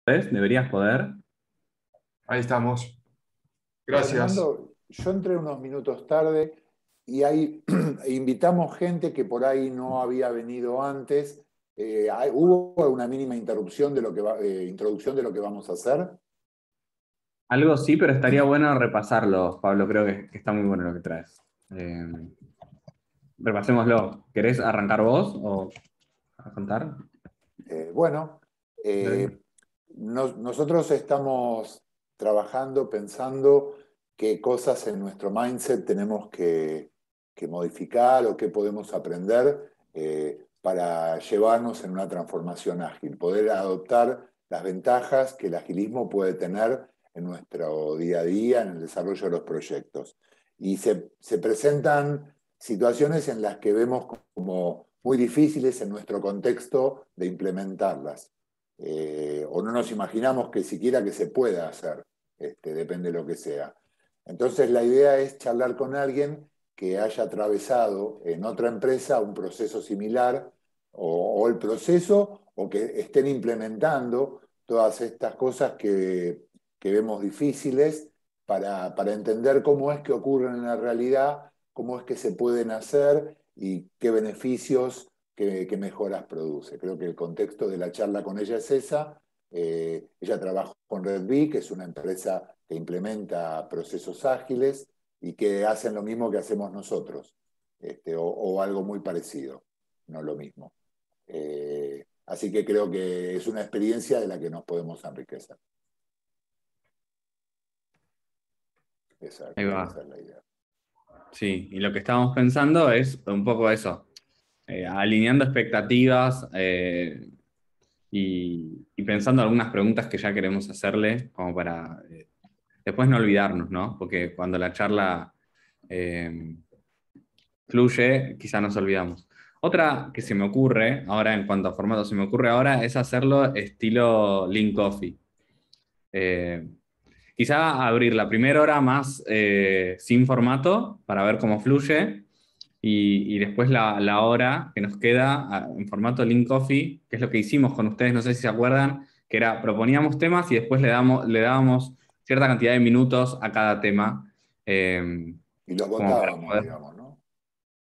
¿Ves? Deberías poder. Ahí estamos. Gracias. Fernando, yo entré unos minutos tarde y ahí invitamos gente que por ahí no había venido antes. ¿Hubo una mínima interrupción de lo que introducción de lo que vamos a hacer? Algo sí, pero estaría bueno repasarlo, Pablo. Creo que está muy bueno lo que traes. Eh, Repasémoslo. ¿Querés arrancar vos o a contar? Bueno, Dale. nosotros estamos trabajando, pensando qué cosas en nuestro mindset tenemos que modificar o qué podemos aprender para llevarnos en una transformación ágil, poder adoptar las ventajas que el agilismo puede tener en nuestro día a día, en el desarrollo de los proyectos. Y se presentan situaciones en las que vemos como muy difíciles en nuestro contexto de implementarlas. O no nos imaginamos que siquiera que se pueda hacer, depende de lo que sea. Entonces la idea es charlar con alguien que haya atravesado en otra empresa un proceso similar o el proceso o que estén implementando todas estas cosas que vemos difíciles para entender cómo es que ocurren en la realidad, cómo es que se pueden hacer y qué beneficios, qué mejoras produce. Creo que el contexto de la charla con ella es esa. Ella trabaja con Red Bee, que es una empresa que implementa procesos ágiles y que hacen lo mismo que hacemos nosotros, o algo muy parecido, no lo mismo. Así que creo que es una experiencia de la que nos podemos enriquecer. Ahí Creo que va. esa es la idea. Sí, y lo que estábamos pensando es un poco eso, alineando expectativas y pensando algunas preguntas que ya queremos hacerle, como para después no olvidarnos, ¿no? Porque cuando la charla eh, fluye, quizá nos olvidamos. Otra que se me ocurre, ahora en cuanto a formato, se me ocurre ahora es hacerlo estilo Link Coffee. Eh, Quizá abrir la primera hora más sin formato para ver cómo fluye y después la hora que nos queda en formato Link Coffee, que es lo que hicimos con ustedes, no sé si se acuerdan, que era proponíamos temas y después le dábamos cierta cantidad de minutos a cada tema. eh, Y los Como para votábamos, poder. digamos, ¿no?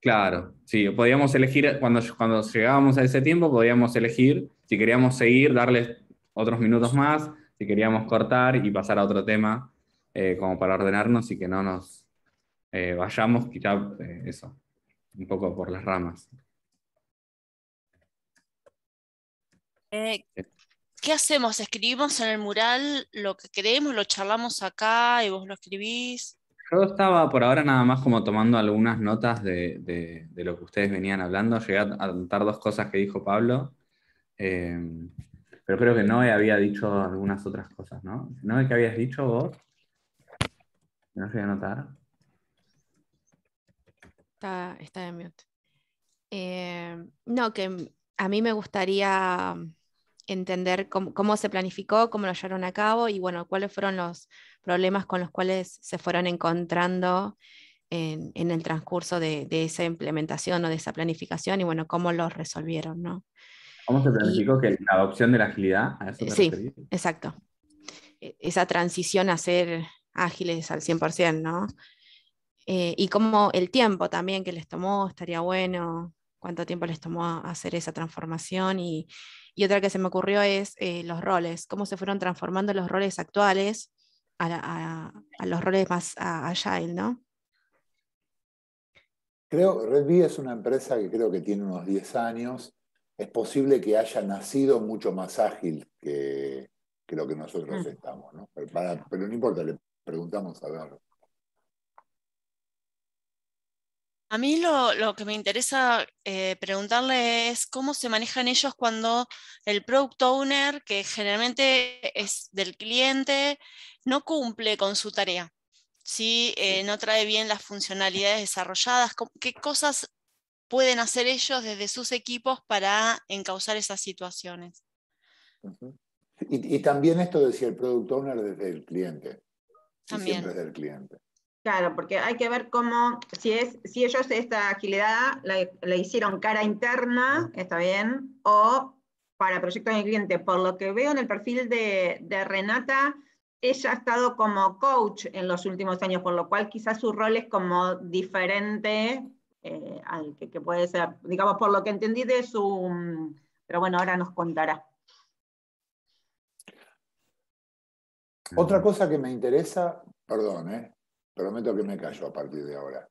Claro, sí, podíamos elegir, cuando llegábamos a ese tiempo, podíamos elegir si queríamos seguir, darles otros minutos más, si queríamos cortar y pasar a otro tema, como para ordenarnos y que no nos vayamos, quizá eso, un poco por las ramas. Eh, ¿Qué hacemos? ¿Escribimos en el mural lo que queremos? ¿Lo charlamos acá y vos lo escribís? Yo estaba por ahora nada más como tomando algunas notas de lo que ustedes venían hablando, llegué a anotar dos cosas que dijo Pablo. eh, pero creo que Noé había dicho algunas otras cosas, ¿no? Noé, ¿qué habías dicho vos? No sé anotar. Está en mute. No, que a mí me gustaría entender cómo se planificó, cómo lo llevaron a cabo y bueno, cuáles fueron los problemas con los cuales se fueron encontrando en el transcurso de esa implementación o de esa planificación y bueno, cómo los resolvieron, ¿no? ¿Cómo se Y planificó que la adopción de la agilidad? ¿A eso te sí, referís? exacto. Esa transición a ser ágiles al 100%, ¿no? Y como el tiempo también que les tomó, estaría bueno, cuánto tiempo les tomó hacer esa transformación. Y otra que se me ocurrió es los roles, cómo se fueron transformando los roles actuales a los roles más agile, ¿no? Red Bee es una empresa que creo que tiene unos 10 años. Es posible que haya nacido mucho más ágil que lo que nosotros estamos, ¿no? Pero no importa, le preguntamos a ver. A mí lo que me interesa preguntarle es cómo se manejan ellos cuando el product owner, que generalmente es del cliente, no cumple con su tarea, ¿sí? No trae bien las funcionalidades desarrolladas. ¿Qué cosas pueden hacer ellos desde sus equipos para encauzar esas situaciones? Ujú. Y también esto decía el product owner desde el cliente, y siempre También. es del cliente. Claro, porque hay que ver cómo, si ellos esta agilidad la hicieron cara interna, está bien, o para proyectos de cliente. Por lo que veo en el perfil de Renata, ella ha estado como coach en los últimos años, por lo cual quizás su rol es como diferente al que puede ser, digamos, por lo que entendí de su... Pero bueno, ahora nos contará. Otra cosa que me interesa, perdón, prometo que me callo a partir de ahora,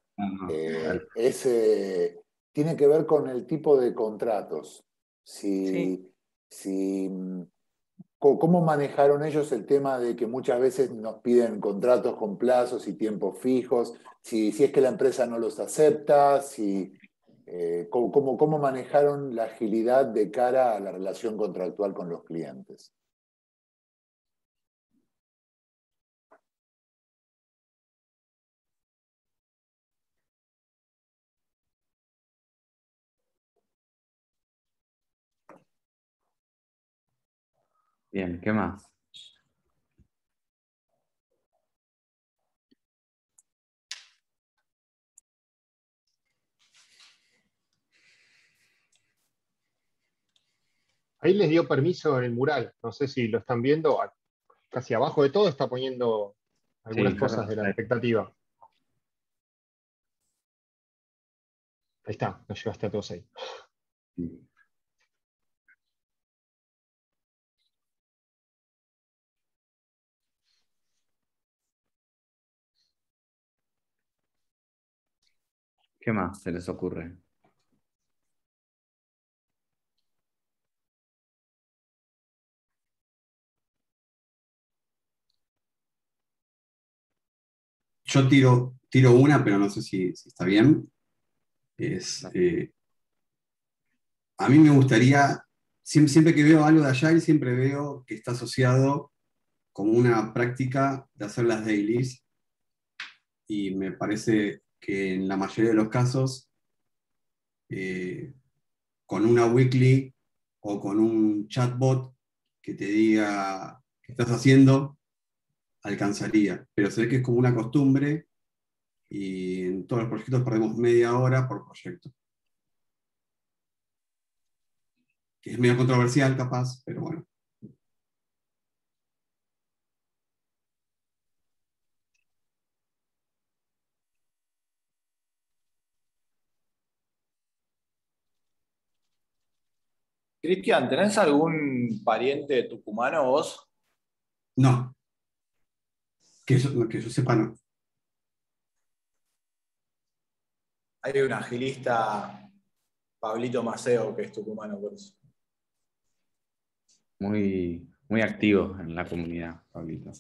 tiene que ver con el tipo de contratos. Sí. ¿Cómo manejaron ellos el tema de que muchas veces nos piden contratos con plazos y tiempos fijos? Si es que la empresa no los acepta, ¿cómo manejaron la agilidad de cara a la relación contractual con los clientes? Bien, ¿qué más? Ahí les dio permiso en el mural, no sé si lo están viendo, casi abajo de todo está poniendo algunas Sí, cosas de la expectativa. Ahí está, nos llevaste a todos ahí. ¿Qué más se les ocurre? Yo tiro una, pero no sé si está bien. A mí me gustaría, siempre que veo algo de Agile, siempre veo que está asociado como una práctica de hacer las dailies, y me parece que en la mayoría de los casos, con una weekly o con un chatbot que te diga qué estás haciendo, alcanzaría. Pero se ve que es como una costumbre y en todos los proyectos perdemos media hora por proyecto. Que es medio controversial capaz, pero bueno. Cristian, ¿tenés algún pariente tucumano vos? No, que yo sepa no. Hay un agilista, Pablito Maceo, que es tucumano por eso. Muy, muy activo en la comunidad, Pablito.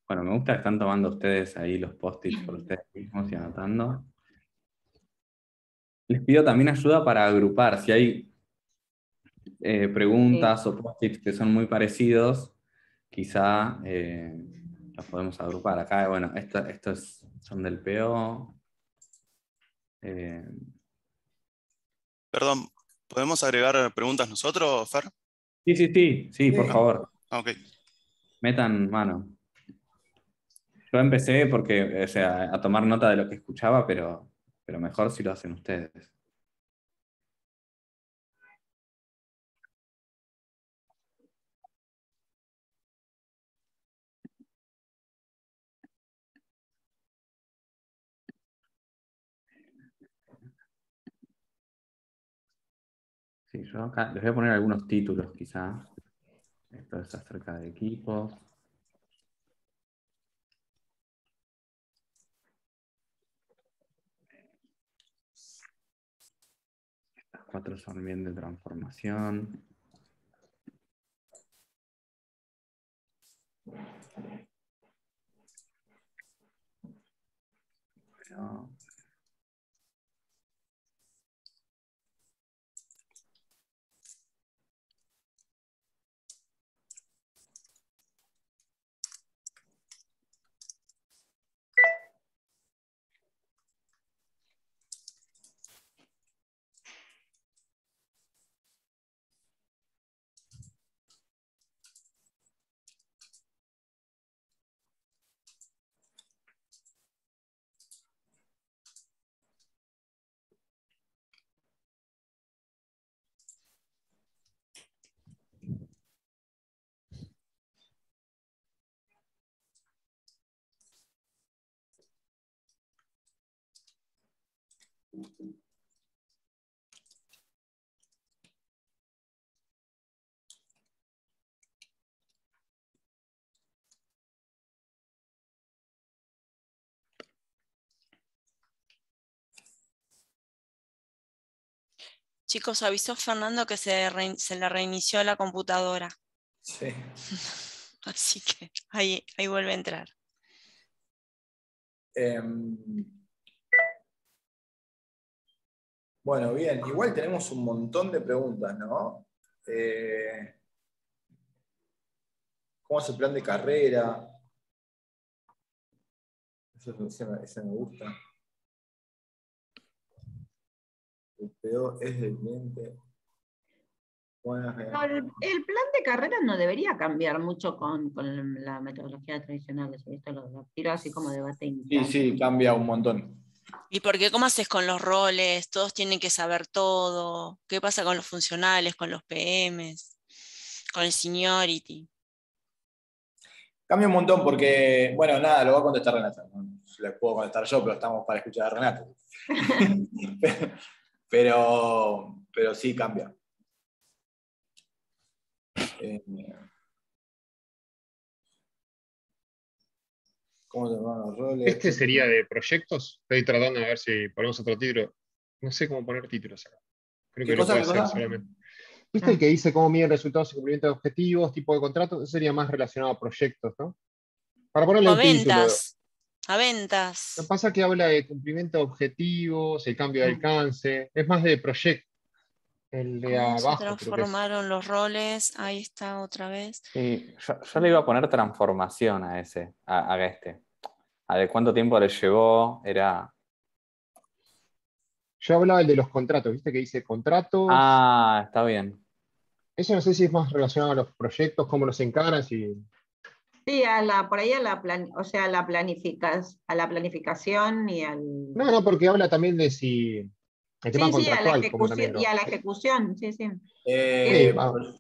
Bueno, me gusta que están tomando ustedes ahí los post-its por ustedes mismos y anotando. Les pido también ayuda para agrupar. Si hay preguntas o post-its que son muy parecidos, quizá los podemos agrupar. Acá, bueno, estos son del PO. Perdón, ¿podemos agregar preguntas nosotros, Fer? Sí, por favor. Ok. Metan mano. Yo empecé porque, o sea, a tomar nota de lo que escuchaba, pero mejor si lo hacen ustedes. Sí, yo acá les voy a poner algunos títulos quizá. Esto es acerca de equipos. Estas 4 son bien de transformación. Pero Chicos, avisó Fernando que se le reinició la computadora. Sí. Así que ahí vuelve a entrar. Bueno, bien, igual tenemos un montón de preguntas, ¿no? ¿Cómo es el plan de carrera? Ese me gusta. El peor es del cliente. Bueno, No, el plan de carrera no debería cambiar mucho con la metodología tradicional. Esto lo tiro así como debate interno. sí, cambia un montón. ¿Y por qué? ¿Cómo haces con los roles? Todos tienen que saber todo. ¿Qué pasa con los funcionales, con los PMs, con el seniority? Cambia un montón porque, bueno, nada, lo va a contestar Renata. No le puedo contestar yo, pero estamos para escuchar a Renata. pero sí cambia. ¿Cómo se llaman los roles? Este sería de proyectos. Estoy tratando de ver si ponemos otro título. No sé cómo poner títulos acá. Creo que no puede ser solamente. ¿Viste el que dice cómo miden resultados y cumplimiento de objetivos, tipo de contrato? Eso sería más relacionado a proyectos, ¿no? Para ponerle A un título. ventas. A ventas. Lo que pasa es que habla de cumplimiento de objetivos, el cambio de alcance. Es más de proyecto. El de ¿Cómo se abajo, creo que es. transformaron los roles? Ahí está otra vez. Sí, yo le iba a poner transformación a ese, a este. A de cuánto tiempo le llevó, era... Yo hablaba el de los contratos, ¿viste? Que dice contratos. Ah, está bien. Eso no sé si es más relacionado a los proyectos, cómo los encaran, si... Sí, por ahí a la planificación y al... No, porque habla también de si... El tema Sí, a la contractual, como también ejecución, y a la ejecución, sí.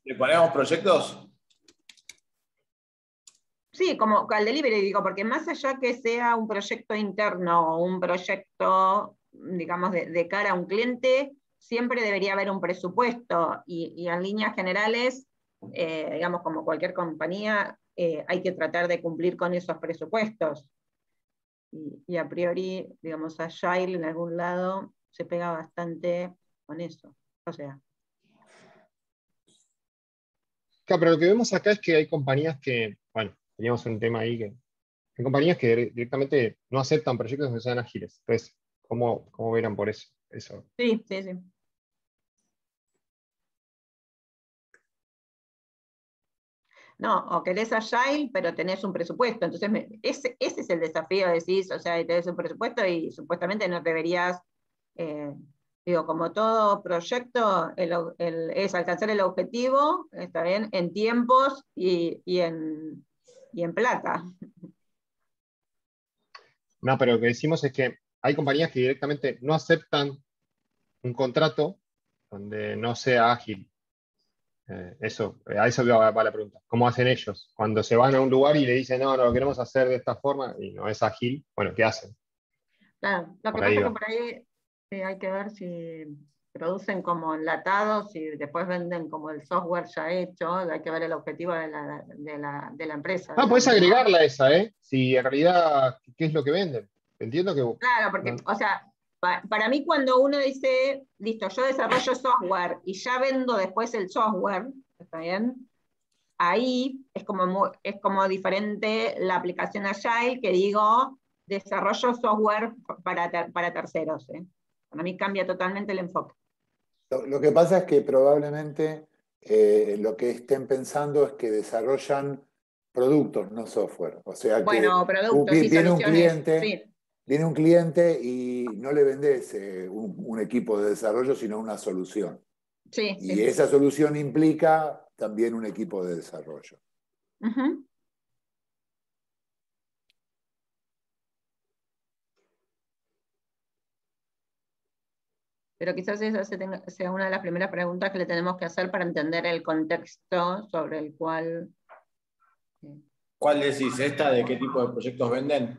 ¿Le ponemos proyectos? Sí, como al delivery, digo, porque más allá que sea un proyecto interno o un proyecto, digamos, de cara a un cliente, siempre debería haber un presupuesto y en líneas generales, digamos, como cualquier compañía, hay que tratar de cumplir con esos presupuestos. Y a priori, digamos, Agile en algún lado se pega bastante con eso. O sea. Claro, pero lo que vemos acá es que hay compañías que, bueno, teníamos un tema ahí que hay compañías que directamente no aceptan proyectos que sean ágiles. Entonces, ¿cómo verán por eso? Sí. No, o querés Agile, pero tenés un presupuesto. Entonces, ese es el desafío, decís, o sea, tenés un presupuesto y supuestamente no deberías, digo, como todo proyecto, es alcanzar el objetivo, está bien, en tiempos y en plata. No, pero lo que decimos es que hay compañías que directamente no aceptan un contrato donde no sea ágil. A eso va la pregunta. ¿Cómo hacen ellos? Cuando se van a un lugar y le dicen, no, lo queremos hacer de esta forma y no es ágil, bueno, ¿qué hacen? Claro, lo que pasa es que por ahí hay que ver si producen como enlatados y después venden como el software ya hecho, hay que ver el objetivo de la empresa. Puedes agregarla a esa, ¿eh? Si en realidad, ¿qué es lo que venden? Entiendo que... Claro, porque, o sea, para mí cuando uno dice, listo, yo desarrollo software y ya vendo después el software, ¿está bien? Ahí es como diferente la aplicación Agile que digo, desarrollo software para terceros. Para mí cambia totalmente el enfoque. Lo que pasa es que probablemente lo que estén pensando es que desarrollan productos, no software. O sea que productos y viene soluciones. Viene un cliente y no le vendes un equipo de desarrollo, sino una solución. Y esa solución implica también un equipo de desarrollo. Uh-huh. Pero quizás esa sea una de las primeras preguntas que le tenemos que hacer para entender el contexto sobre el cual... ¿Cuál decís? ¿Esta de qué tipo de proyectos venden?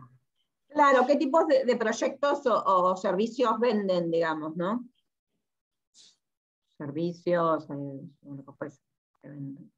Claro, ¿qué tipos de proyectos o servicios venden, digamos, ¿no? Servicios, lo que fuese, que venden.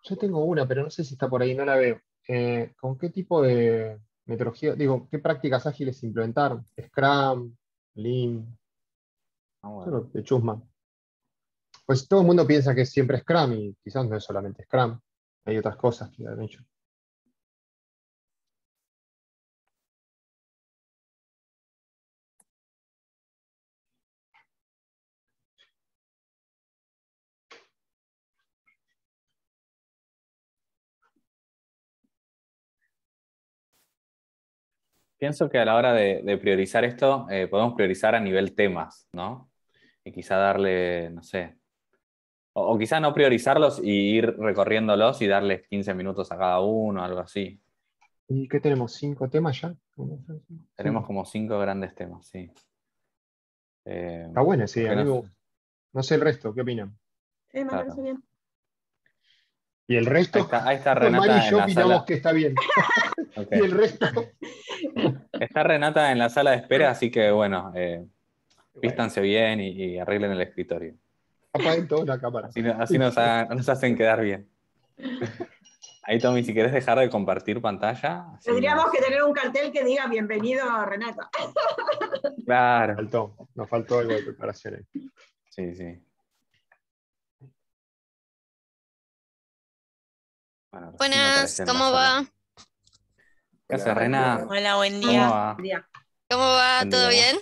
Yo tengo una, pero no sé si está por ahí, no la veo. ¿Con qué tipo de metodología, digo, qué prácticas ágiles implementaron? Scrum, Lean, Bueno. de chusma. Pues todo el mundo piensa que es siempre Scrum y quizás no es solamente Scrum. Hay otras cosas que han hecho. Pienso que a la hora de priorizar esto, podemos priorizar a nivel temas, ¿no? Y quizá darle, no sé, o quizá no priorizarlos y ir recorriéndolos y darles 15 minutos a cada uno, algo así. ¿Y qué tenemos? ¿5 temas ya? Tenemos como 5 grandes temas, sí. Está buena, sí, a mí me gusta. No sé el resto, ¿qué opinan? Sí, me Claro. parece bien. ¿Y el resto? Ahí está Mari Renata y en yo la opinamos sala. que está bien. Ok. ¿Y el resto? Está Renata en la sala de espera, así que bueno, Bueno, vístanse bien y arreglen el escritorio. apaguen toda la cámara. Así nos hacen quedar bien. Ahí, Tommy, si querés dejar de compartir pantalla. así Tendríamos nos- que tener un cartel que diga bienvenido Renata. Claro. Nos faltó algo de preparación ahí. Sí, sí. Bueno, recién Buenas, aparece en la ¿cómo sala. va? ¿Qué haces, Hola, Rena? buenas. Hola, buen ¿Cómo día. va? ¿Cómo va? Buen ¿Todo día. bien?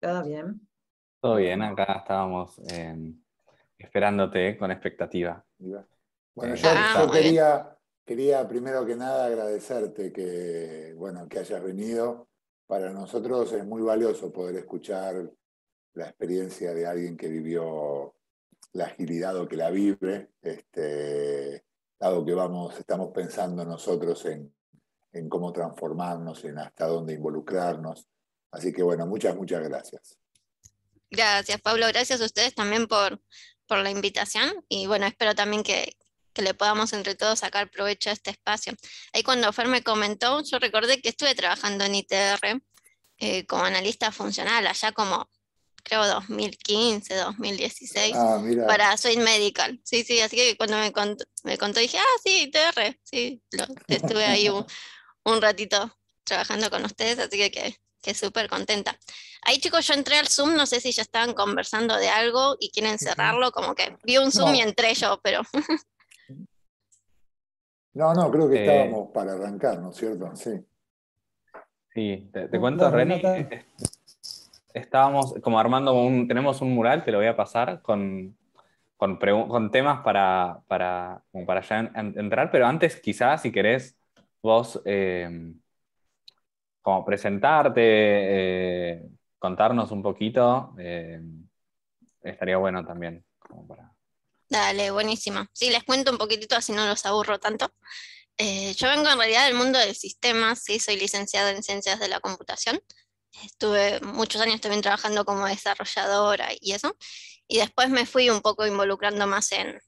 Todo bien. Todo bien, acá estábamos esperándote con expectativa. Bueno, Ah, yo muy bien. quería primero que nada agradecerte que, bueno, que hayas venido. Para nosotros es muy valioso poder escuchar la experiencia de alguien que vivió la agilidad o que la vive, dado que estamos pensando nosotros en cómo transformarnos, en hasta dónde involucrarnos. Así que bueno, muchas gracias. Gracias, Pablo. Gracias a ustedes también por la invitación. Y bueno, espero también que le podamos entre todos sacar provecho a este espacio. Ahí cuando Fer me comentó, yo recordé que estuve trabajando en ITR como analista funcional, allá como creo 2015, 2016, Ah, mira, para Sweet Medical. Sí, sí, así que cuando me contó dije, ah, sí, ITR, sí, estuve ahí un ratito trabajando con ustedes, así que súper contenta. Ahí chicos, yo entré al Zoom, no sé si ya estaban conversando de algo y quieren cerrarlo, como que vi un Zoom y no, entré yo, pero no, creo que Eh, estábamos para arrancar, ¿no es cierto? Sí. sí, te cuento, Hola, Reni. Renata. Estábamos como armando tenemos un mural, te lo voy a pasar con temas como para ya entrar, pero antes quizás si querés vos como presentarte, contarnos un poquito, estaría bueno también. Como para... dale, buenísimo. Sí, les cuento un poquitito así no los aburro tanto. Yo vengo en realidad del mundo de sistemas, sí, soy licenciada en ciencias de la computación. Estuve muchos años también trabajando como desarrolladora y eso. Y después me fui un poco involucrando más en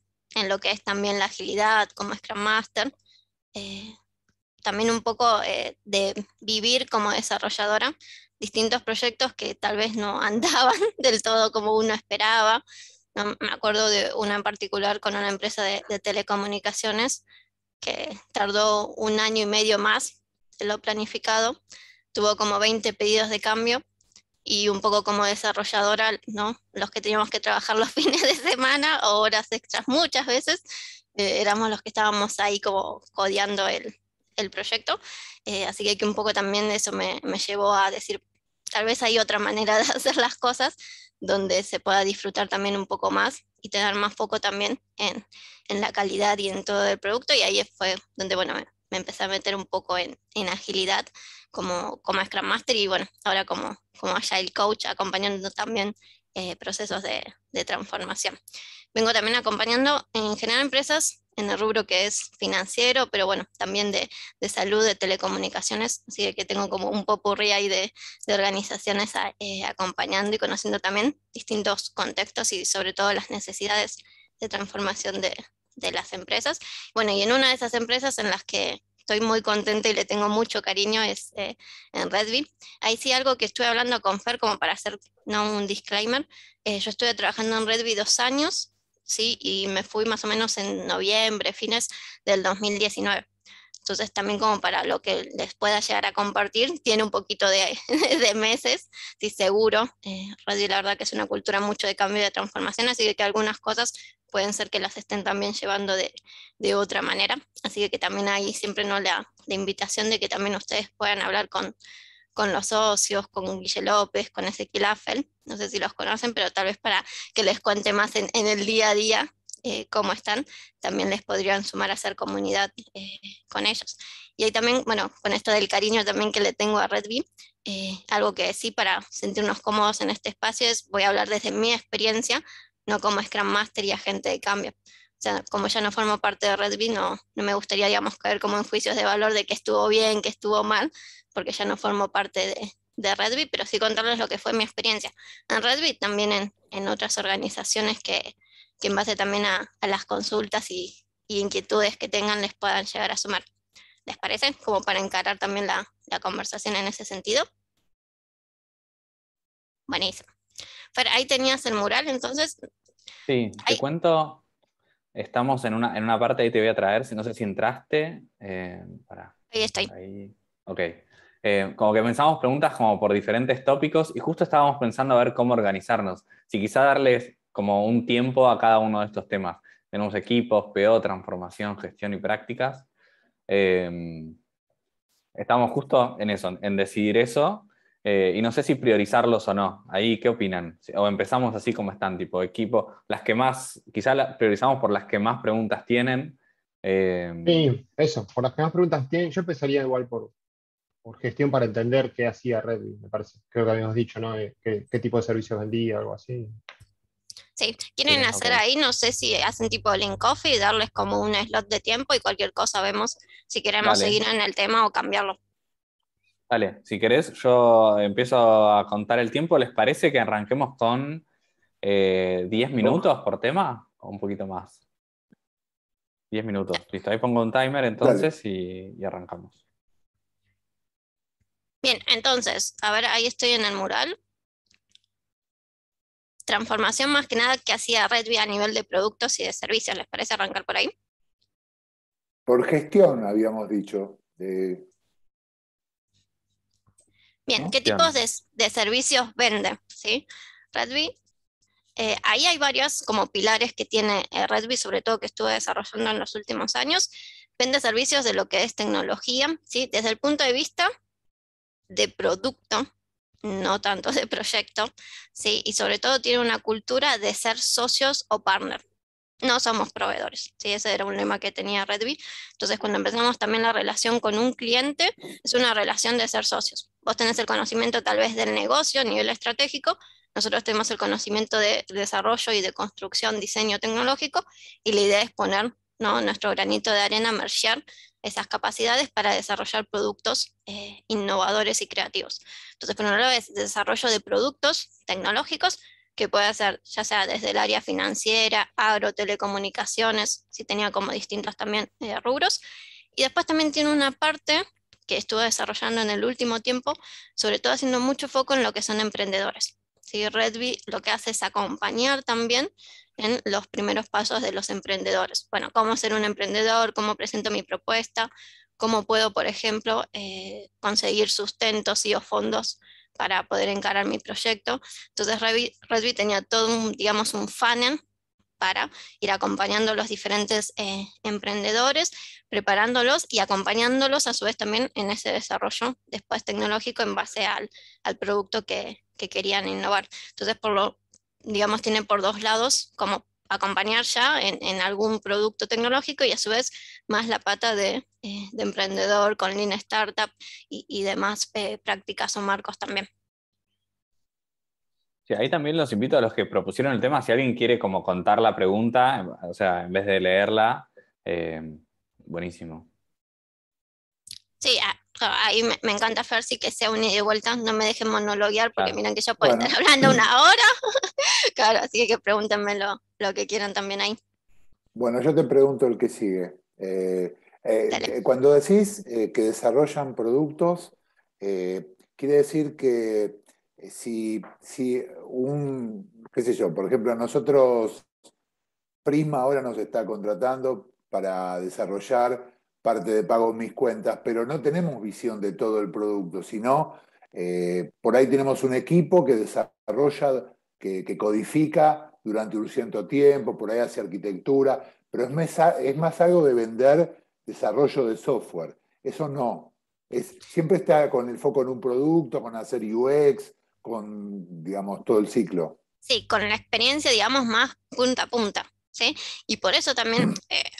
lo que es también la agilidad como Scrum Master. Eh, También un poco de vivir como desarrolladora distintos proyectos que tal vez no andaban del todo como uno esperaba. No, me acuerdo de una en particular con una empresa de telecomunicaciones que tardó un año y medio más de lo planificado. Tuvo como 20 pedidos de cambio y un poco como desarrolladora, ¿no? Los que teníamos que trabajar los fines de semana o horas extras muchas veces, éramos los que estábamos ahí como codeando el proyecto. Así que un poco también eso me llevó a decir, tal vez hay otra manera de hacer las cosas donde se pueda disfrutar también un poco más y tener más foco también en la calidad y en todo el producto. Y ahí fue donde, bueno, me empecé a meter un poco en agilidad como Scrum Master y bueno, ahora como Agile Coach, acompañando también procesos de transformación. Vengo también acompañando en general empresas en el rubro que es financiero, pero bueno, también de salud, de telecomunicaciones, así que tengo como un popurrí ahí de organizaciones acompañando y conociendo también distintos contextos y sobre todo las necesidades de transformación de las empresas. Bueno, y en una de esas empresas en las que estoy muy contenta y le tengo mucho cariño es en Redby. Ahí sí algo que estuve hablando con Fer como para hacer un disclaimer. Yo estuve trabajando en Redby 2 años, ¿sí? Y me fui más o menos en noviembre, fines del 2019. Entonces también como para lo que les pueda llegar a compartir, tiene un poquito de meses, sí, seguro. Redby la verdad que es una cultura mucho de cambio y de transformación, así que algunas cosas pueden ser que las estén también llevando de otra manera. Así que también hay siempre la invitación de que también ustedes puedan hablar con los socios, con Guille López, con Ezequiel Affel, no sé si los conocen, pero tal vez para que les cuente más en el día a día cómo están, también les podrían sumar a hacer comunidad con ellos. Y ahí también, bueno, con esto del cariño también que le tengo a Redby, algo que sí para sentirnos cómodos en este espacio es, voy a hablar desde mi experiencia, no como Scrum Master y agente de cambio. O sea, como ya no formo parte de Redby, no me gustaría, digamos, caer como en juicios de valor de que estuvo bien, que estuvo mal, porque ya no formo parte de Redby, pero sí contarles lo que fue mi experiencia en Redby, también en otras organizaciones que en base también a las consultas y inquietudes que tengan les puedan llegar a sumar. ¿Les parece? Como para encarar también la conversación en ese sentido. Buenísimo. Pero ahí tenías el mural, entonces. Sí, te cuento, estamos en una parte, ahí te voy a traer, no sé si entraste. Ahí estoy. Ahí. Ok. Como que pensamos preguntas como por diferentes tópicos y justo estábamos pensando a ver cómo organizarnos. Si quizá darles como un tiempo a cada uno de estos temas. Tenemos equipos, PO, transformación, gestión y prácticas. Estamos justo en eso, en decidir eso. Y no sé si priorizarlos o no. Ahí, ¿qué opinan? O empezamos así como están, tipo equipo. Las que más, quizá priorizamos por las que más preguntas tienen. Sí, eso, por las que más preguntas tienen, yo empezaría igual por gestión para entender qué hacía Redby, me parece. Creo que habíamos dicho, ¿no? ¿Qué tipo de servicios vendía o algo así? Sí, quieren hacer ahí, no sé si hacen tipo link coffee y darles como un slot de tiempo y cualquier cosa vemos si queremos seguir en el tema o cambiarlo. Dale, si querés, yo empiezo a contar el tiempo. ¿Les parece que arranquemos con 10 minutos por tema? O un poquito más. 10 minutos. Listo, ahí pongo un timer entonces y arrancamos. Bien, entonces, a ver, ahí estoy en el mural. Transformación más que nada que hacía Redby a nivel de productos y de servicios. ¿Les parece arrancar por ahí? Por gestión, habíamos dicho. Bien, ¿no? ¿Qué tipos de servicios vende? ¿Sí? Redby. Ahí hay varios como pilares que tiene Redby, sobre todo que estuve desarrollando en los últimos años. Vende servicios de lo que es tecnología, ¿sí? Desde el punto de vista de producto, no tanto de proyecto, ¿sí? Y sobre todo tiene una cultura de ser socios o partner. No somos proveedores, ¿sí? Ese era un lema que tenía Redby. Entonces, cuando empezamos también la relación con un cliente, es una relación de ser socios. Vos tenés el conocimiento tal vez del negocio a nivel estratégico, nosotros tenemos el conocimiento de desarrollo y de construcción, diseño tecnológico, y la idea es poner, ¿no?, nuestro granito de arena, mergear esas capacidades para desarrollar productos innovadores y creativos. Entonces, por un lado es desarrollo de productos tecnológicos, que puede ser ya sea desde el área financiera, agro, telecomunicaciones, si tenía como distintos también rubros. Y después también tiene una parte que estuve desarrollando en el último tiempo, sobre todo haciendo mucho foco en lo que son emprendedores. ¿Sí? Redby lo que hace es acompañar también en los primeros pasos de los emprendedores. Bueno, cómo ser un emprendedor, cómo presento mi propuesta, cómo puedo, por ejemplo, conseguir sustentos y o fondos para poder encarar mi proyecto. Entonces Redby tenía todo digamos, un funnel para ir acompañando a los diferentes emprendedores, preparándolos y acompañándolos a su vez también en ese desarrollo después tecnológico en base al producto que querían innovar. Entonces, digamos, tiene por dos lados como acompañar ya en algún producto tecnológico y a su vez más la pata de emprendedor con Lean Startup y demás prácticas o marcos también. Sí, ahí también los invito a los que propusieron el tema, si alguien quiere como contar la pregunta, o sea, en vez de leerla, buenísimo. Sí, ahí me encanta, Fer, sí, que sea un ida y vuelta, no me dejen monologuear, porque miren que yo puedo estar hablando una hora. Claro, así que pregúntenme lo que quieran también ahí. Bueno, yo te pregunto el que sigue. Cuando decís que desarrollan productos, quiere decir que si qué sé yo, por ejemplo, nosotros, Prisma ahora nos está contratando para desarrollar parte de pago en mis cuentas, pero no tenemos visión de todo el producto, sino por ahí tenemos un equipo que desarrolla, que codifica durante un cierto tiempo, por ahí hace arquitectura, pero es más algo de vender desarrollo de software. Eso no. Siempre está con el foco en un producto, con hacer UX, con, digamos, todo el ciclo. Sí, con la experiencia, digamos, más punta a punta, ¿sí? Y por eso también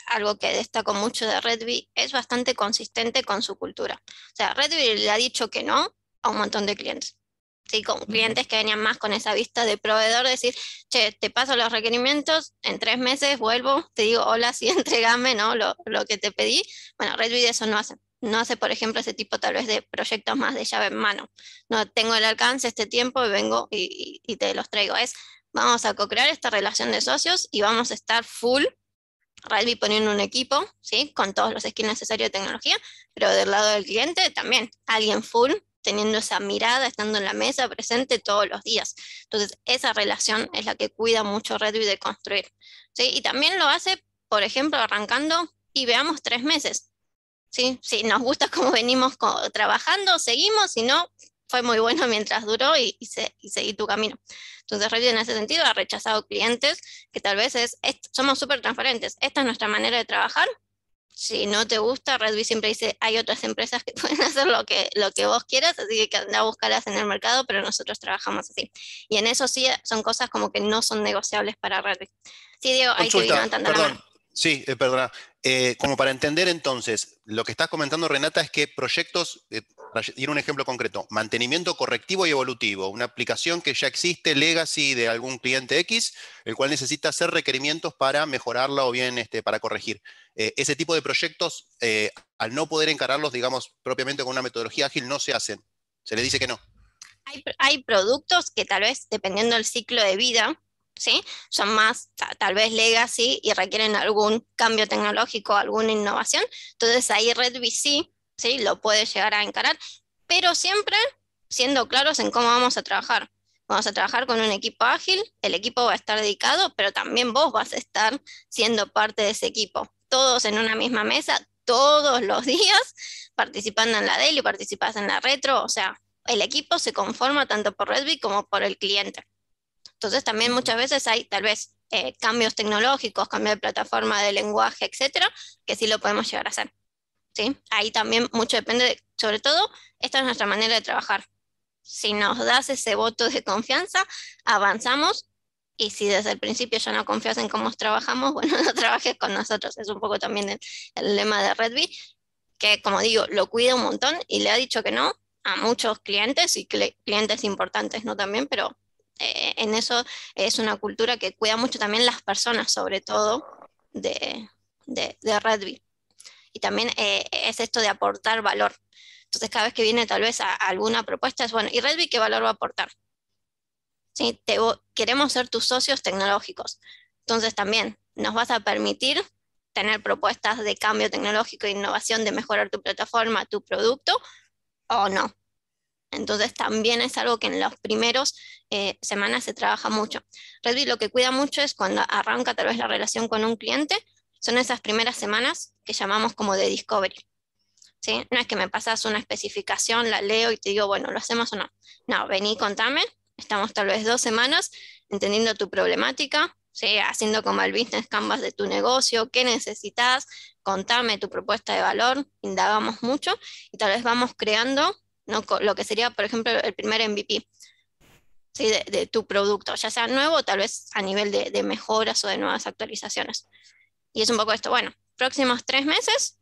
algo que destaco mucho de Redby es bastante consistente con su cultura. O sea, Redby le ha dicho que no a un montón de clientes. Sí, con clientes que venían más con esa vista de proveedor, decir, che, te paso los requerimientos, en 3 meses vuelvo, te digo, hola, sí, entregame, ¿no? Lo que te pedí. Bueno, Redby eso no hace. No hace, por ejemplo, ese tipo tal vez de proyectos más de llave en mano. No tengo el alcance, este tiempo, y vengo y te los traigo. Vamos a co-crear esta relación de socios y vamos a estar full Redby poniendo un equipo, ¿sí? Con todos los skills necesarios de tecnología, pero del lado del cliente también, alguien full, teniendo esa mirada, estando en la mesa, presente todos los días. Entonces, esa relación es la que cuida mucho Redby de construir, ¿sí? Y también lo hace, por ejemplo, arrancando y veamos 3 meses, ¿sí? Si nos gusta cómo venimos trabajando, seguimos, si no, fue muy bueno mientras duró y seguí tu camino. Entonces, Redby en ese sentido ha rechazado clientes que tal vez somos súper transparentes. Esta es nuestra manera de trabajar. Si no te gusta, Redby siempre dice, hay otras empresas que pueden hacer lo que vos quieras, así que anda a buscarlas en el mercado, pero nosotros trabajamos así. Y en eso sí son cosas como que no son negociables para Redby. Sí, Diego, ahí te vino levantando la mano. Sí, perdona. Como para entender entonces, lo que estás comentando, Renata, es que proyectos, para ir a un ejemplo concreto, mantenimiento correctivo y evolutivo, una aplicación que ya existe, legacy de algún cliente X, el cual necesita hacer requerimientos para mejorarla o bien para corregir. Ese tipo de proyectos, al no poder encararlos, digamos, propiamente con una metodología ágil, no se hacen. Se les dice que no. Hay productos que tal vez, dependiendo del ciclo de vida, ¿sí? Son más tal vez legacy y requieren algún cambio tecnológico, alguna innovación. Entonces ahí Redby sí, lo puede llegar a encarar, pero siempre siendo claros en cómo vamos a trabajar. Vamos a trabajar con un equipo ágil, el equipo va a estar dedicado, pero también vos vas a estar siendo parte de ese equipo. Todos en una misma mesa, todos los días, participando en la daily, participas en la retro, o sea, el equipo se conforma tanto por Redby como por el cliente. Entonces también muchas veces hay tal vez cambios tecnológicos, cambio de plataforma, de lenguaje, etcétera, que sí lo podemos llegar a hacer, ¿sí? Ahí también mucho depende, sobre todo, esta es nuestra manera de trabajar. Si nos das ese voto de confianza, avanzamos, y si desde el principio ya no confías en cómo trabajamos, bueno, no trabajes con nosotros. Es un poco también el lema de Redby, que como digo, lo cuida un montón y le ha dicho que no a muchos clientes y clientes importantes, ¿no? También, pero en eso es una cultura que cuida mucho también las personas, sobre todo de Redby. Y también es esto de aportar valor. Entonces, cada vez que viene tal vez a alguna propuesta es, bueno, ¿y Redby qué valor va a aportar? ¿Sí? Queremos ser tus socios tecnológicos. Entonces, también nos vas a permitir tener propuestas de cambio tecnológico e innovación, de mejorar tu plataforma, tu producto, o no. Entonces también es algo que en las primeras semanas se trabaja mucho. Redby lo que cuida mucho es cuando arranca tal vez la relación con un cliente, son esas primeras semanas que llamamos como de discovery, ¿sí? No es que me pasas una especificación, la leo y te digo, bueno, ¿lo hacemos o no? No, vení, contame, estamos tal vez 2 semanas entendiendo tu problemática, ¿sí? Haciendo como el business canvas de tu negocio, qué necesitas, contame tu propuesta de valor, indagamos mucho y tal vez vamos creando, ¿no? Lo que sería, por ejemplo, el primer MVP, ¿sí? de tu producto, ya sea nuevo, tal vez a nivel de mejoras o de nuevas actualizaciones. Y es un poco esto, bueno, próximos 3 meses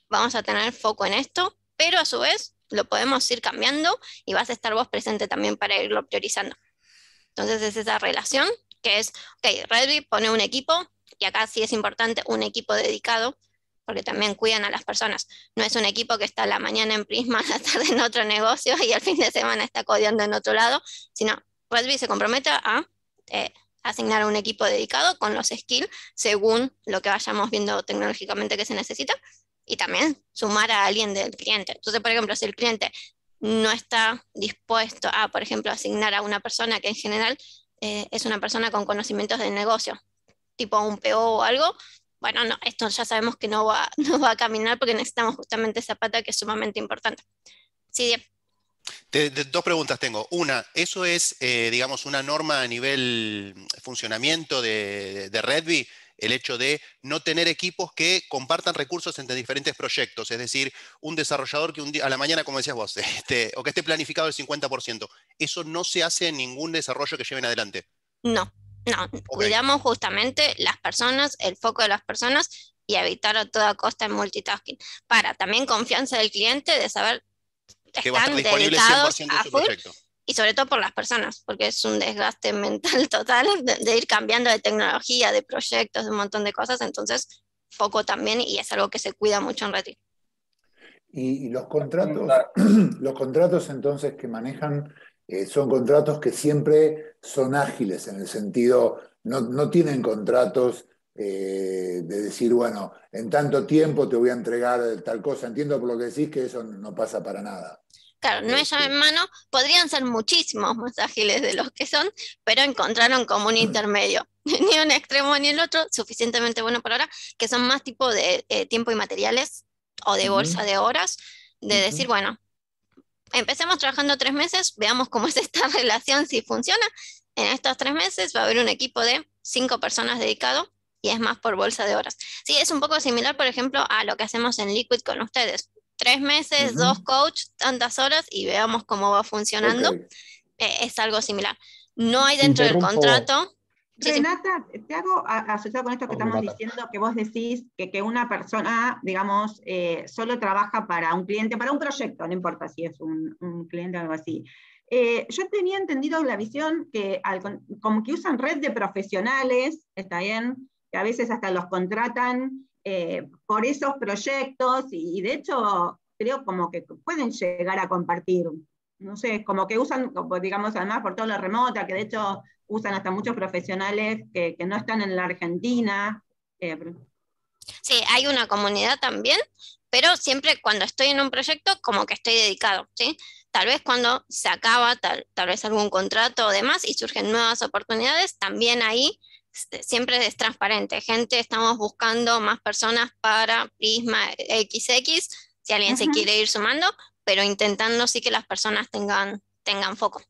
vamos a tener foco en esto, pero a su vez lo podemos ir cambiando y vas a estar vos presente también para irlo priorizando. Entonces es esa relación que es, ok, Redby pone un equipo, y acá sí es importante un equipo dedicado, porque también cuidan a las personas. No es un equipo que está a la mañana en Prisma, a la tarde en otro negocio y al fin de semana está codeando en otro lado, sino Redby se compromete a asignar un equipo dedicado con los skills según lo que vayamos viendo tecnológicamente que se necesita, y también sumar a alguien del cliente. Entonces, por ejemplo, si el cliente no está dispuesto a, por ejemplo, asignar a una persona que en general es una persona con conocimientos del negocio, tipo un PO o algo, bueno, no, esto ya sabemos que no va a caminar porque necesitamos justamente esa pata que es sumamente importante. Sí, Dos preguntas tengo. Una, ¿eso es, digamos, una norma a nivel funcionamiento de Redby? El hecho de no tener equipos que compartan recursos entre diferentes proyectos, es decir, un desarrollador que un día, a la mañana, como decías vos, o que esté planificado el 50%. ¿Eso no se hace en ningún desarrollo que lleven adelante? No, cuidamos justamente las personas, el foco de las personas y evitar a toda costa el multitasking. Para también confianza del cliente de saber que va a estar disponible dedicados 100% a su full, proyecto. y sobre todo por las personas, porque es un desgaste mental total de ir cambiando de tecnología, de proyectos, de un montón de cosas, entonces foco también, y es algo que se cuida mucho en Redby. Y los contratos entonces que manejan son contratos que siempre son ágiles, en el sentido, no tienen contratos de decir, bueno, en tanto tiempo te voy a entregar tal cosa. Entiendo por lo que decís que eso no pasa para nada. Claro, no es llave en mano, podrían ser muchísimos más ágiles de los que son, pero encontraron como un intermedio, ni un extremo ni el otro, suficientemente bueno por ahora, que son más tipo de tiempo y materiales o de bolsa de horas, de decir, bueno, empecemos trabajando 3 meses, veamos cómo es esta relación, si funciona. En estos 3 meses va a haber un equipo de 5 personas dedicado y es más por bolsa de horas. Sí, es un poco similar, por ejemplo, a lo que hacemos en Liquid con ustedes. 3 meses, 2 coach, tantas horas y veamos cómo va funcionando. Es algo similar. No hay dentro del contrato. Renata, te hago asociado con esto que estamos diciendo, que vos decís que una persona, digamos, solo trabaja para un cliente, para un proyecto, no importa si es un cliente o algo así. Yo tenía entendido la visión que como que usan red de profesionales, está bien, que a veces hasta los contratan por esos proyectos, y de hecho creo como que pueden llegar a compartir, no sé, como que usan, digamos, además por todo lo remota, que de hecho usan hasta muchos profesionales que no están en la Argentina. Sí, hay una comunidad también, pero siempre cuando estoy en un proyecto como que estoy dedicado, ¿sí? Tal vez cuando se acaba tal vez algún contrato o demás y surgen nuevas oportunidades, también ahí siempre es transparente. Gente, estamos buscando más personas para Prisma XX, si alguien se quiere ir sumando, pero intentando sí que las personas tengan foco.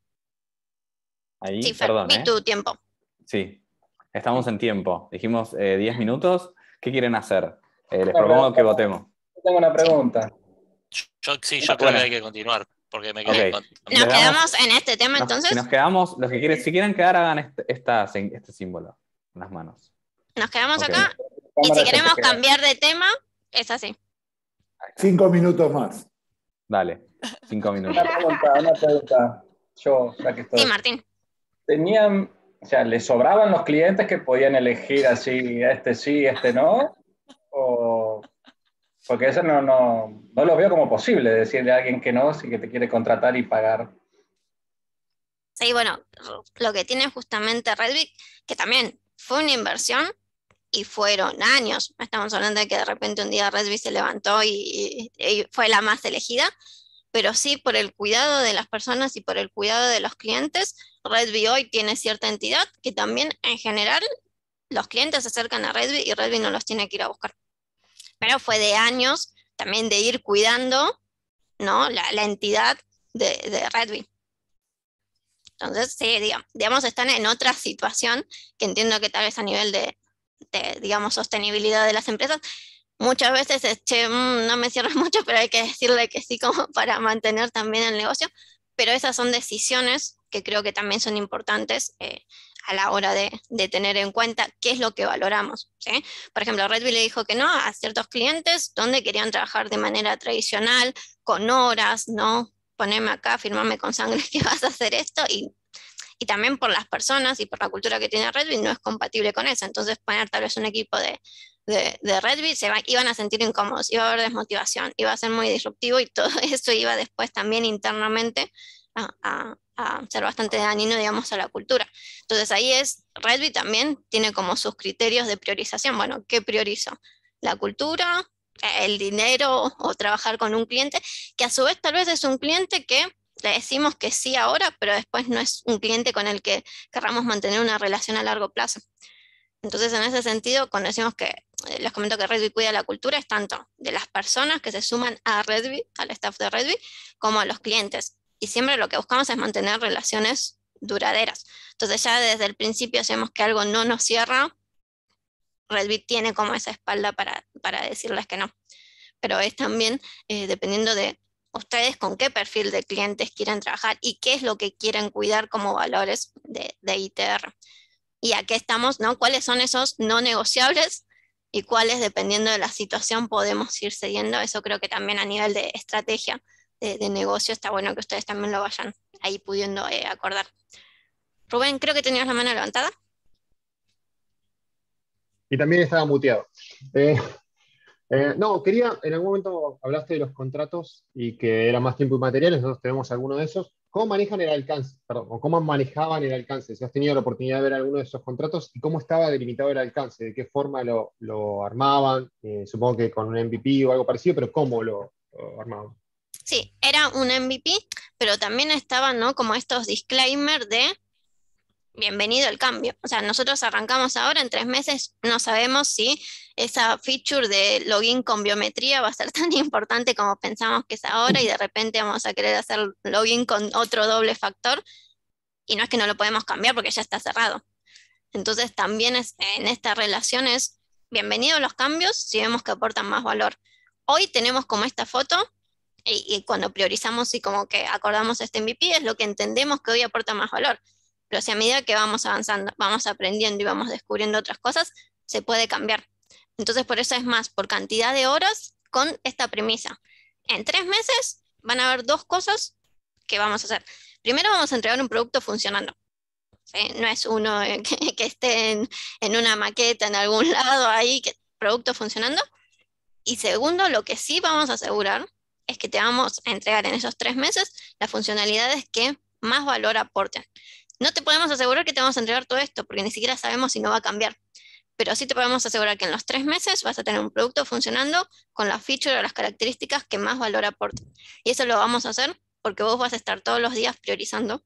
Ahí, sí, Fer, perdón, vi tu tiempo. Sí, estamos en tiempo. Dijimos 10 minutos. ¿Qué quieren hacer? Les propongo que votemos. Tengo una pregunta. Yo creo que hay que continuar, porque me quedé ¿Nos quedamos en este tema entonces? Si nos quedamos, los que si quieren quedar, hagan este símbolo en las manos. Nos quedamos acá, y si queremos cambiar de tema, es así. 5 minutos más. Dale, 5 minutos. Una pregunta. Yo, ya que estoy. Sí, Martín. ¿Tenían, o sea, les sobraban los clientes que podían elegir así, este sí, este no? O, porque eso no lo veo como posible, decirle a alguien que no, si que te quiere contratar y pagar. Sí, bueno, lo que tiene justamente Redby, que también fue una inversión y fueron años. Estamos hablando de que de repente un día Redby se levantó y fue la más elegida, pero sí por el cuidado de las personas y por el cuidado de los clientes, Redby hoy tiene cierta entidad que también en general los clientes se acercan a Redby y Redby no los tiene que ir a buscar. Pero fue de años también de ir cuidando, ¿no? la entidad de Redby. Entonces, sí, digamos, están en otra situación que entiendo que tal vez a nivel de digamos, sostenibilidad de las empresas, muchas veces no me cierro mucho, pero hay que decirle que sí como para mantener también el negocio, pero esas son decisiones que creo que también son importantes a la hora de tener en cuenta qué es lo que valoramos, ¿sí? Por ejemplo, Redby le dijo que no a ciertos clientes donde querían trabajar de manera tradicional, con horas, ¿no? Poneme acá, firmame con sangre que vas a hacer esto, y y también por las personas y por la cultura que tiene Redbit no es compatible con eso. Entonces poner tal vez un equipo de Redbit iban a sentir incómodos, iba a haber desmotivación, iba a ser muy disruptivo y todo eso iba después también internamente a ser bastante dañino, digamos, a la cultura. Entonces ahí Redbit también tiene como sus criterios de priorización. Bueno, ¿qué priorizo? La cultura, el dinero o trabajar con un cliente, que a su vez tal vez es un cliente que le decimos que sí ahora, pero después no es un cliente con el que querramos mantener una relación a largo plazo. Entonces, en ese sentido, cuando decimos que, les comento que Redbit cuida la cultura, es tanto de las personas que se suman a Redbit, al staff de Redbit, como a los clientes. Y siempre lo que buscamos es mantener relaciones duraderas. Entonces, ya desde el principio sabemos que algo no nos cierra, Redbit tiene como esa espalda para decirles que no. Pero es también dependiendo de ustedes con qué perfil de clientes quieren trabajar y qué es lo que quieren cuidar como valores de ITR. Y a qué estamos, ¿no? ¿Cuáles son esos no negociables y cuáles, dependiendo de la situación, podemos ir cediendo? Eso creo que también a nivel de estrategia de negocio está bueno que ustedes también lo vayan ahí pudiendo acordar. Rubén, creo que tenías la mano levantada. Y también estaba muteado. No, en algún momento hablaste de los contratos y que era más tiempo y materiales, nosotros tenemos alguno de esos. ¿Cómo manejan el alcance? Perdón, o cómo manejaban el alcance, si has tenido la oportunidad de ver alguno de esos contratos y cómo estaba delimitado el alcance, de qué forma lo armaban, supongo que con un MVP o algo parecido, pero cómo lo armaban. Sí, era un MVP, pero también estaban, ¿no? Como estos disclaimers de bienvenido al cambio. O sea, nosotros arrancamos ahora, en 3 meses no sabemos si esa feature de login con biometría va a ser tan importante como pensamos que es ahora y de repente vamos a querer hacer login con otro doble factor y no es que no lo podemos cambiar porque ya está cerrado. Entonces también en esta relación es bienvenido los cambios si vemos que aportan más valor. Hoy tenemos como esta foto y cuando priorizamos y como que acordamos este MVP es lo que entendemos que hoy aporta más valor. Pero si a medida que vamos avanzando, vamos aprendiendo y vamos descubriendo otras cosas, se puede cambiar. Entonces por eso es más por cantidad de horas con esta premisa. En 3 meses van a haber 2 cosas que vamos a hacer. Primero vamos a entregar un producto funcionando. ¿Sí? No es uno que esté en una maqueta en algún lado ahí, producto funcionando. Y segundo, lo que sí vamos a asegurar es que te vamos a entregar en esos 3 meses las funcionalidades que más valor aporten. No te podemos asegurar que te vamos a entregar todo esto, porque ni siquiera sabemos si no va a cambiar. Pero sí te podemos asegurar que en los 3 meses vas a tener un producto funcionando con las features o las características que más valor aporten. Y eso lo vamos a hacer porque vos vas a estar todos los días priorizando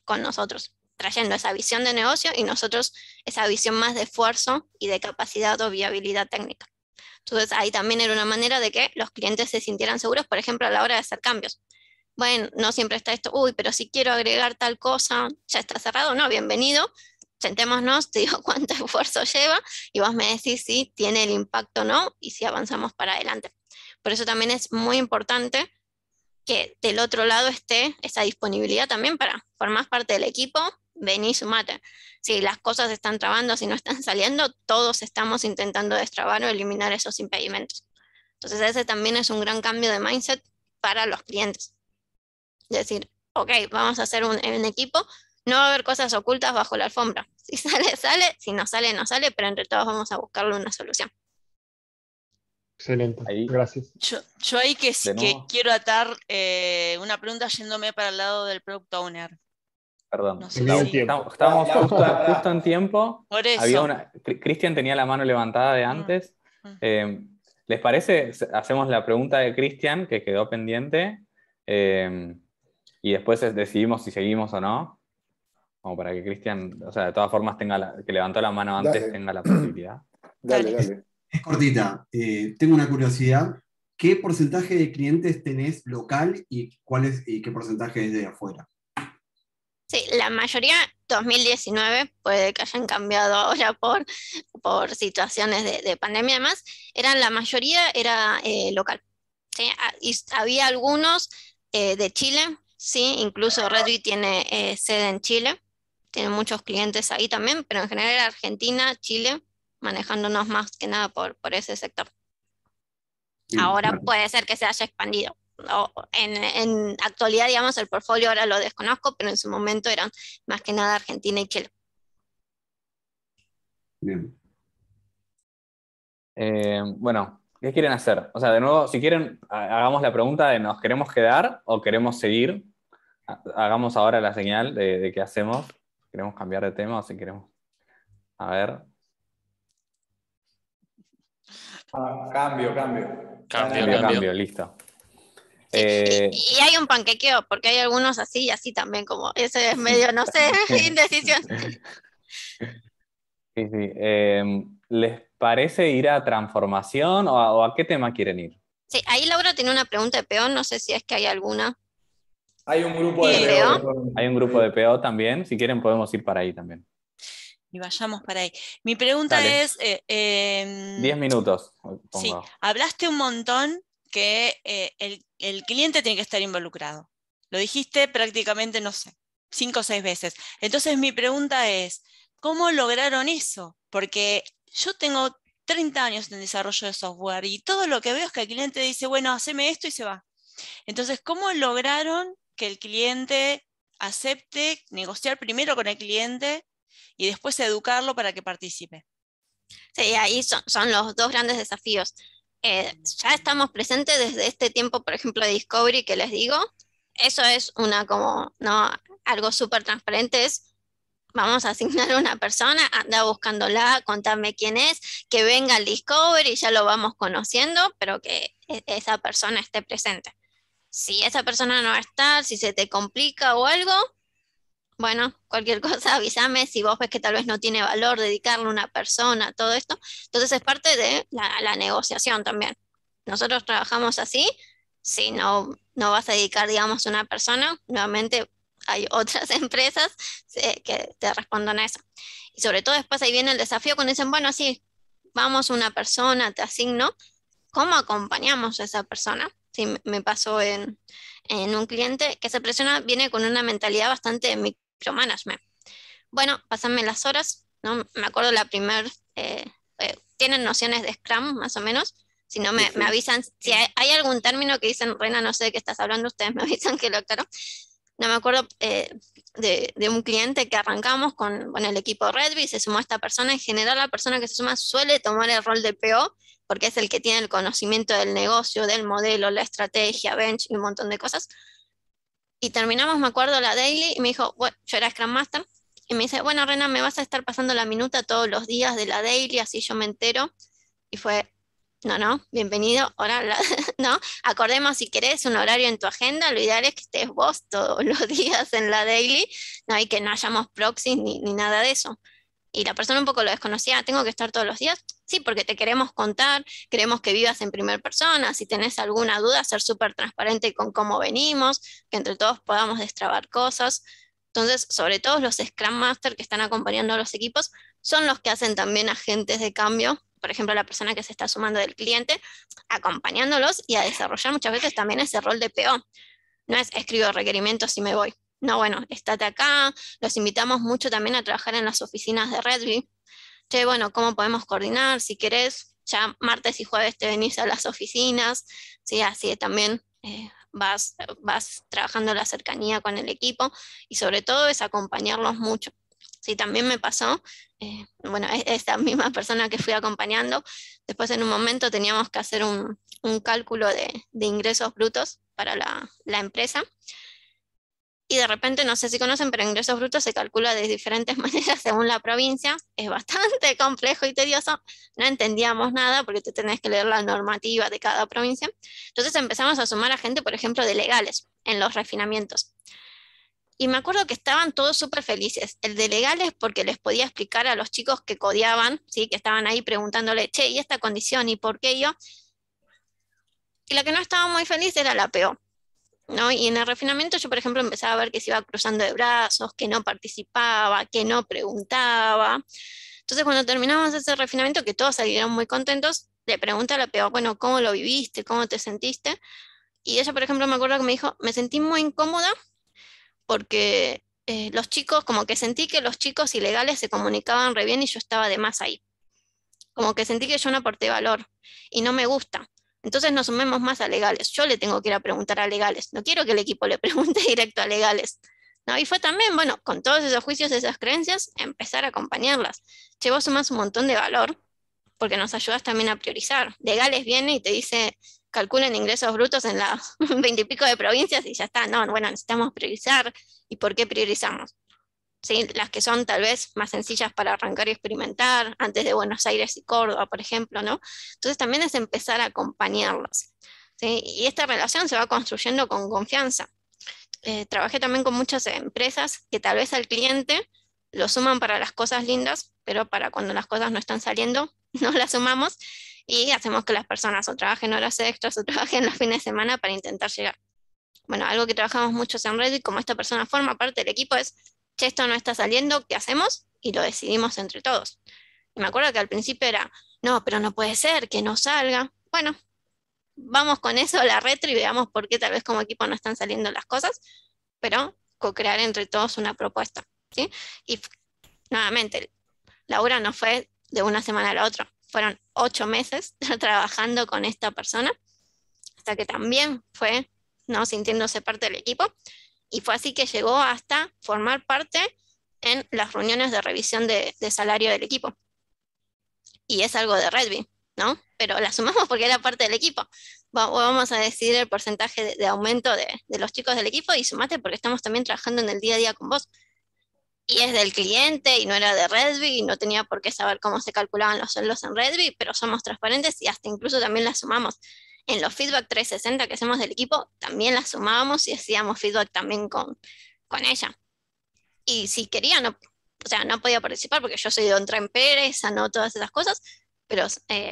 con nosotros, trayendo esa visión de negocio y nosotros esa visión más de esfuerzo y de capacidad o viabilidad técnica. Entonces ahí también era una manera de que los clientes se sintieran seguros, por ejemplo, a la hora de hacer cambios. Bueno, no siempre está esto, pero si quiero agregar tal cosa, ya está cerrado, no, bienvenido, sentémonos, te digo cuánto esfuerzo lleva y vos me decís si tiene el impacto o no y si avanzamos para adelante. Por eso también es muy importante que del otro lado esté esa disponibilidad también para formar parte del equipo, vení, sumate. Si las cosas están trabando, si no están saliendo, todos estamos intentando destrabar o eliminar esos impedimentos. Entonces ese también es un gran cambio de mindset para los clientes. Es decir, ok, vamos a hacer un equipo, no va a haber cosas ocultas bajo la alfombra. Si sale, sale, si no sale, no sale, pero entre todos vamos a buscarle una solución. Excelente, gracias. Yo ahí que quiero atar una pregunta yéndome para el lado del Product Owner. Perdón, No sé estamos justo en tiempo. Por eso. Cristian tenía la mano levantada de antes. ¿Les parece? Hacemos la pregunta de Cristian, que quedó pendiente, y después decidimos si seguimos o no. Como para que Cristian, o sea, de todas formas, que levantó la mano antes, tenga la posibilidad. Dale. Es cortita. Tengo una curiosidad. ¿Qué porcentaje de clientes tenés local y qué porcentaje es de afuera? Sí, la mayoría, 2019, puede que hayan cambiado ahora por situaciones de pandemia y demás, la mayoría era local. ¿Sí? Y había algunos de Chile, sí, incluso Redbit tiene sede en Chile, tiene muchos clientes ahí también, pero en general Argentina, Chile, manejándonos más que nada por ese sector. Ahora puede ser que se haya expandido, en actualidad, digamos, el portfolio ahora lo desconozco, pero en su momento eran más que nada Argentina y Chile. Bien. Bueno, ¿qué quieren hacer? O sea, de nuevo, si quieren, hagamos la pregunta de ¿nos queremos quedar o queremos seguir? Hagamos ahora la señal de qué hacemos. ¿Queremos cambiar de tema o si queremos? A ver. Cambio. Listo. Sí, y hay un panquequeo, porque hay algunos así y así también, como ese es medio, no sé, indecisión. Sí. ¿Les parece ir a transformación o a qué tema quieren ir? Sí, ahí Laura tiene una pregunta de peón, no sé si es que hay alguna. Hay un grupo de PO. Hay un grupo de PO también, si quieren podemos ir para ahí también. Y vayamos para ahí. Mi pregunta Dale. es... 10 minutos. Sí, hablaste un montón que el cliente tiene que estar involucrado. Lo dijiste prácticamente, no sé, 5 o 6 veces. Entonces mi pregunta es, ¿cómo lograron eso? Porque yo tengo 30 años en desarrollo de software y todo lo que veo es que el cliente dice, bueno, haceme esto y se va. Entonces, ¿cómo lograron que el cliente acepte negociar primero con el cliente y después educarlo para que participe? Sí, ahí son los dos grandes desafíos. Ya estamos presentes desde este tiempo, por ejemplo, de Discovery que les digo. Eso es algo súper transparente, es vamos a asignar a una persona, anda buscándola, contame quién es, que venga al Discovery, ya lo vamos conociendo, pero que esa persona esté presente. Si esa persona no va a estar, si se te complica o algo, bueno, cualquier cosa avísame, si vos ves que tal vez no tiene valor dedicarle a una persona, todo esto. Entonces es parte de la negociación también. Nosotros trabajamos así, si no vas a dedicar, digamos, a una persona, nuevamente hay otras empresas que te responden a eso. Y sobre todo después ahí viene el desafío cuando dicen, bueno, sí, vamos una persona, te asigno, ¿cómo acompañamos a esa persona? Sí, me pasó en un cliente que se presiona, viene con una mentalidad bastante de micromanagement. Bueno, pásame las horas, ¿no? Me acuerdo tienen nociones de Scrum más o menos. Si no, me avisan. Si hay algún término que dicen, Rena, no sé de qué estás hablando, ustedes me avisan que lo aclaro. No me acuerdo de un cliente que arrancamos con el equipo Redby, se sumó esta persona. En general, la persona que se suma suele tomar el rol de PO, porque es el que tiene el conocimiento del negocio, del modelo, la estrategia, bench y un montón de cosas. Y terminamos, me acuerdo, la daily y me dijo, bueno, yo era Scrum Master, y me dice, bueno, Rena, me vas a estar pasando la minuta todos los días de la daily, así yo me entero. Y fue, no, bienvenido, ahora no, acordemos si querés un horario en tu agenda, lo ideal es que estés vos todos los días en la daily, no hay que no hayamos proxies ni nada de eso. Y la persona un poco lo desconocía, ¿tengo que estar todos los días? Sí, porque te queremos contar, queremos que vivas en primera persona, si tenés alguna duda, ser súper transparente con cómo venimos, que entre todos podamos destrabar cosas. Entonces, sobre todo los Scrum Master que están acompañando a los equipos, son los que hacen también agentes de cambio, por ejemplo, la persona que se está sumando del cliente, acompañándolos y a desarrollar muchas veces también ese rol de PO. No es escribo requerimientos y me voy. No, bueno, estate acá, los invitamos mucho también a trabajar en las oficinas de Redby. Che, bueno, ¿cómo podemos coordinar? Si querés, ya martes y jueves te venís a las oficinas, ¿sí? Así también vas trabajando la cercanía con el equipo y sobre todo es acompañarlos mucho. Sí, también me pasó, esta misma persona que fui acompañando, después en un momento teníamos que hacer un cálculo de ingresos brutos para la empresa. Y de repente, no sé si conocen, pero ingresos brutos se calcula de diferentes maneras según la provincia. Es bastante complejo y tedioso. No entendíamos nada porque te tenés que leer la normativa de cada provincia. Entonces empezamos a sumar a gente, por ejemplo, de legales en los refinamientos. Y me acuerdo que estaban todos súper felices. El de legales porque les podía explicar a los chicos que codeaban, ¿sí? Que estaban ahí preguntándole, che, ¿y esta condición? ¿Y por qué yo? Y la que no estaba muy feliz era la PO. ¿No? Y en el refinamiento yo, por ejemplo, empezaba a ver que se iba cruzando de brazos, que no participaba, que no preguntaba. Entonces, cuando terminamos ese refinamiento, que todos salieron muy contentos, le pregunté a la PO, bueno, ¿cómo lo viviste? ¿Cómo te sentiste? Y ella, por ejemplo, me acuerdo que me dijo, me sentí muy incómoda porque los chicos, como que sentí que los chicos ilegales se comunicaban re bien y yo estaba de más ahí. Como que sentí que yo no aporté valor y no me gusta. Entonces nos sumemos más a legales. Yo le tengo que ir a preguntar a legales. No quiero que el equipo le pregunte directo a legales, ¿no? Y fue también, bueno, con todos esos juicios, esas creencias, empezar a acompañarlas. Che, vos sumás un montón de valor porque nos ayudas también a priorizar. Legales viene y te dice, calculen ingresos brutos en las 20 y pico de provincias y ya está. No, bueno, necesitamos priorizar. ¿Y por qué priorizamos? ¿Sí? Las que son tal vez más sencillas para arrancar y experimentar, antes de Buenos Aires y Córdoba, por ejemplo, ¿no? Entonces también es empezar a acompañarlas, ¿sí? Y esta relación se va construyendo con confianza. Trabajé también con muchas empresas que tal vez al cliente lo suman para las cosas lindas, pero para cuando las cosas no están saliendo, no las sumamos y hacemos que las personas o trabajen horas extras o trabajen los fines de semana para intentar llegar. Bueno, algo que trabajamos mucho en Reddit, como esta persona forma parte del equipo, es, che, esto no está saliendo, ¿qué hacemos? Y lo decidimos entre todos. Y me acuerdo que al principio era, no, pero no puede ser que no salga. Bueno, vamos con eso a la retro y veamos por qué tal vez como equipo no están saliendo las cosas, pero co-crear entre todos una propuesta, ¿sí? Y nuevamente, la obra no fue de una semana a la otra, fueron 8 meses trabajando con esta persona, hasta que también fue, ¿no?, sintiéndose parte del equipo, y fue así que llegó hasta formar parte en las reuniones de revisión de salario del equipo. Y es algo de Redby, ¿no? Pero la sumamos porque era parte del equipo. Vamos a decidir el porcentaje de aumento de los chicos del equipo y sumate porque estamos también trabajando en el día a día con vos. Y es del cliente y no era de Redby y no tenía por qué saber cómo se calculaban los sueldos en Redby, pero somos transparentes y hasta incluso también la sumamos. En los feedback 360 que hacemos del equipo, también la sumábamos y hacíamos feedback también con ella. Y si quería, no, o sea, no podía participar porque yo soy de otra empresa, no todas esas cosas, pero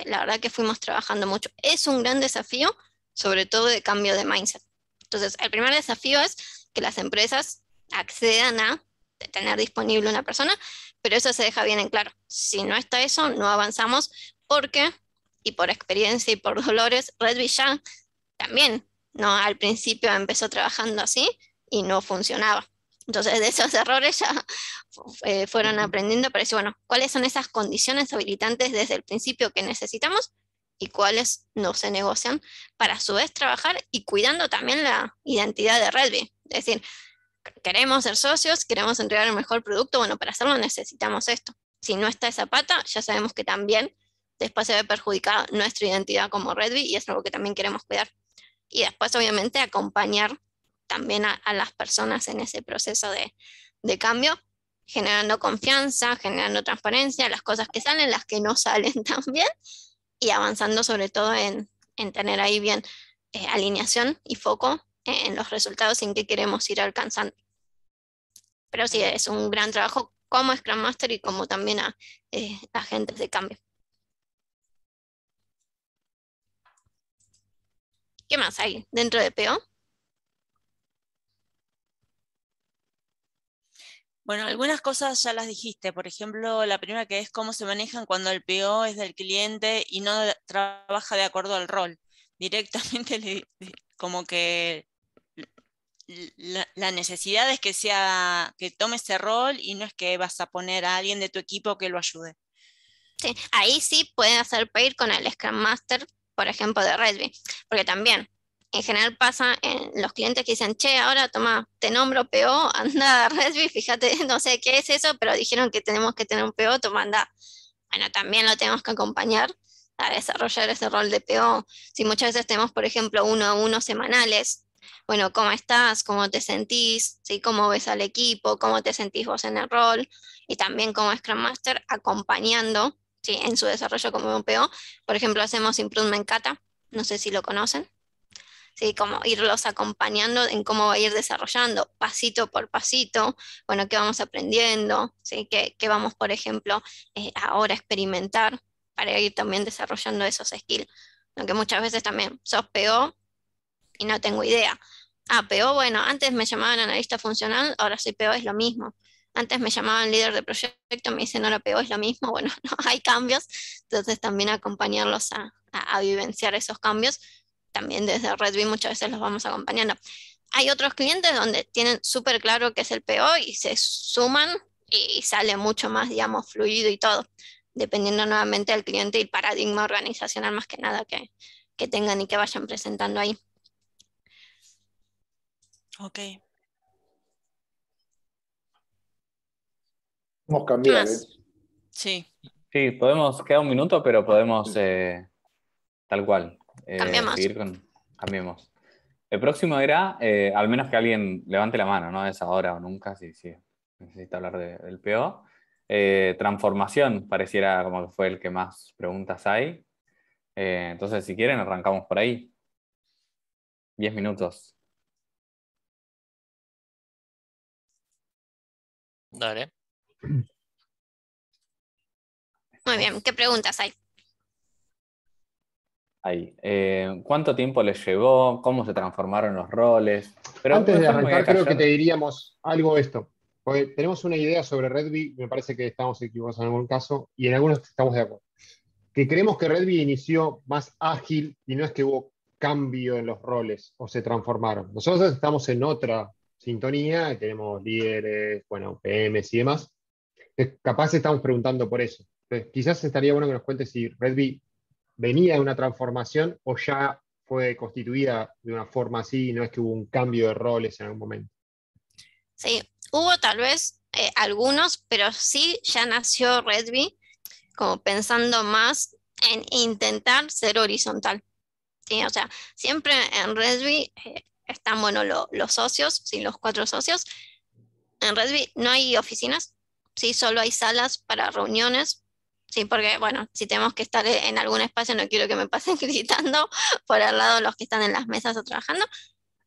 la verdad que fuimos trabajando mucho. Es un gran desafío, sobre todo de cambio de mindset. Entonces, el primer desafío es que las empresas accedan a tener disponible una persona, pero eso se deja bien en claro. Si no está eso, no avanzamos porque, y por experiencia y por dolores, Redby ya también, ¿no? Al principio empezó trabajando así y no funcionaba. Entonces, de esos errores ya fueron aprendiendo, pero decir, bueno, ¿cuáles son esas condiciones habilitantes desde el principio que necesitamos y cuáles no se negocian para a su vez trabajar y cuidando también la identidad de Redby? Es decir, queremos ser socios, queremos entregar el mejor producto, bueno, para hacerlo necesitamos esto. Si no está esa pata, ya sabemos que también después se ve perjudicada nuestra identidad como Redby y es algo que también queremos cuidar. Y después, obviamente, acompañar también a las personas en ese proceso de cambio, generando confianza, generando transparencia, las cosas que salen, las que no salen también, y avanzando sobre todo en tener ahí bien alineación y foco en los resultados en que queremos ir alcanzando. Pero sí, es un gran trabajo como Scrum Master y como también a agentes de cambio. ¿Qué más hay dentro de PO? Bueno, algunas cosas ya las dijiste. Por ejemplo, la primera que es cómo se manejan cuando el PO es del cliente y no trabaja de acuerdo al rol. Directamente como que la necesidad es que tome ese rol y no es que vas a poner a alguien de tu equipo que lo ayude. Sí, ahí sí pueden hacer pair con el Scrum Master, por ejemplo, de Redby, porque también en general pasa en los clientes que dicen, che, ahora toma, te nombro PO, anda a Redby, fíjate, no sé qué es eso, pero dijeron que tenemos que tener un PO, toma, anda. Bueno, también lo tenemos que acompañar a desarrollar ese rol de PO. Si muchas veces tenemos, por ejemplo, 1-a-1 semanales, bueno, ¿cómo estás? ¿Cómo te sentís? ¿Sí? ¿Cómo ves al equipo? ¿Cómo te sentís vos en el rol? Y también como Scrum Master acompañando, ¿sí?, en su desarrollo como un PO. Por ejemplo, hacemos Improvement Kata, no sé si lo conocen. ¿Sí? Como irlos acompañando en cómo va a ir desarrollando pasito por pasito, bueno, qué vamos aprendiendo, ¿sí? qué vamos, por ejemplo, ahora a experimentar para ir también desarrollando esos skills. Aunque muchas veces también sos PO y no tengo idea. PO, bueno, antes me llamaban analista funcional, ahora soy PO, es lo mismo. Antes me llamaban líder de proyecto, me dicen ahora PO, es lo mismo. Bueno, no hay cambios, entonces también acompañarlos a vivenciar esos cambios. También desde Redby muchas veces los vamos acompañando. Hay otros clientes donde tienen súper claro qué es el PO y se suman y sale mucho más, digamos, fluido y todo, dependiendo nuevamente del cliente y el paradigma organizacional más que nada que tengan y que vayan presentando ahí. Ok. Vamos a cambiar, más? Sí. Sí, podemos, queda un minuto, pero podemos tal cual. Cambiamos. Cambiemos. El próximo era, al menos que alguien levante la mano, ¿no? Es ahora o nunca, si necesita hablar del PO. Transformación, pareciera como que fue el que más preguntas hay. Entonces, si quieren, arrancamos por ahí. 10 minutos. Dale. Muy bien, ¿qué preguntas hay? Ahí. ¿Cuánto tiempo les llevó? ¿Cómo se transformaron los roles? Pero antes de mejor me voy a arrancar, creo que callar. te diríamos algo esto. Porque tenemos una idea sobre Redby, me parece que estamos equivocados en algún caso, y en algunos estamos de acuerdo. Que creemos que Redby inició más ágil y no es que hubo cambio en los roles o se transformaron. Nosotros estamos en otra sintonía, tenemos líderes, bueno, PMs y demás. Capaz estamos preguntando por eso. Entonces, quizás estaría bueno que nos cuentes si Redby venía de una transformación o ya fue constituida de una forma así y no es que hubo un cambio de roles en algún momento. Sí, hubo tal vez algunos, pero sí ya nació Redby como pensando más en intentar ser horizontal. ¿Sí? O sea, siempre en Redby están, bueno, los socios, ¿sí? Los 4 socios. En Redby no hay oficinas, ¿sí? Solo hay salas para reuniones. Sí, porque, bueno, si tenemos que estar en algún espacio, no quiero que me pasen gritando por al lado los que están en las mesas o trabajando.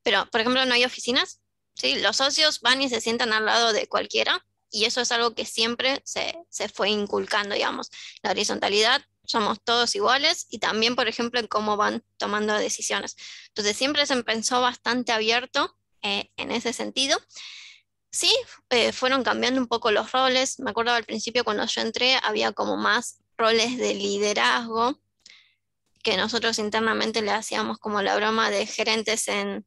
Pero, por ejemplo, no hay oficinas, ¿sí? Los socios van y se sientan al lado de cualquiera, y eso es algo que siempre se fue inculcando, digamos. La horizontalidad, somos todos iguales, y también, por ejemplo, en cómo van tomando decisiones. Entonces, siempre se pensó bastante abierto en ese sentido. Sí, fueron cambiando un poco los roles. Me acuerdo al principio cuando yo entré había como más roles de liderazgo, que nosotros internamente le hacíamos como la broma de gerentes en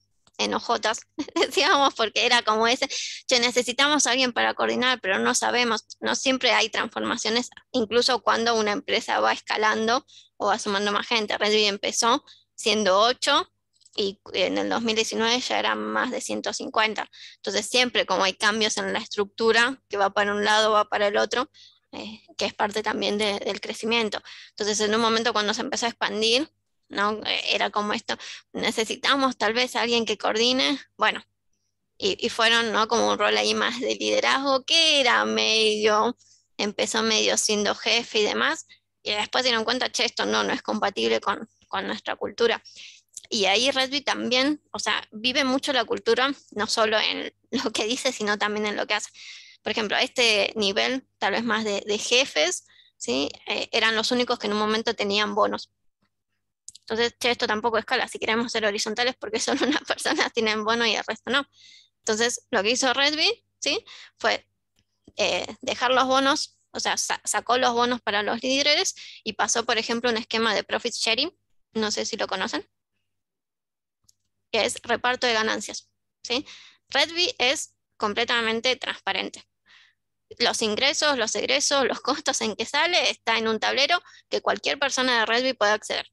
ojotas, decíamos, porque era como ese, che, necesitamos a alguien para coordinar, pero no sabemos, no siempre hay transformaciones, incluso cuando una empresa va escalando o va sumando más gente. Redby empezó siendo 8 y en el 2019 ya eran más de 150. Entonces siempre como hay cambios en la estructura, que va para un lado, va para el otro, que es parte también del crecimiento. Entonces en un momento cuando se empezó a expandir, ¿no? Era como esto, necesitamos tal vez a alguien que coordine, bueno, y fueron, ¿no? Como un rol ahí más de liderazgo, que era medio, empezó medio siendo jefe y demás, y después dieron cuenta, che, esto no es compatible con nuestra cultura. Y ahí Redby también, o sea, vive mucho la cultura, no solo en lo que dice, sino también en lo que hace. Por ejemplo, a este nivel, tal vez más de jefes, ¿sí? Eran los únicos que en un momento tenían bonos. Entonces, che, esto tampoco escala. Si queremos ser horizontales, porque solo unas personas tienen bono y el resto no. Entonces, lo que hizo Redby, ¿sí? Fue dejar los bonos, o sea, sacó los bonos para los líderes y pasó, por ejemplo, un esquema de profit sharing, no sé si lo conocen, que es reparto de ganancias, ¿sí? Redby es completamente transparente. Los ingresos, los egresos, los costos en que sale, está en un tablero que cualquier persona de Redby puede acceder.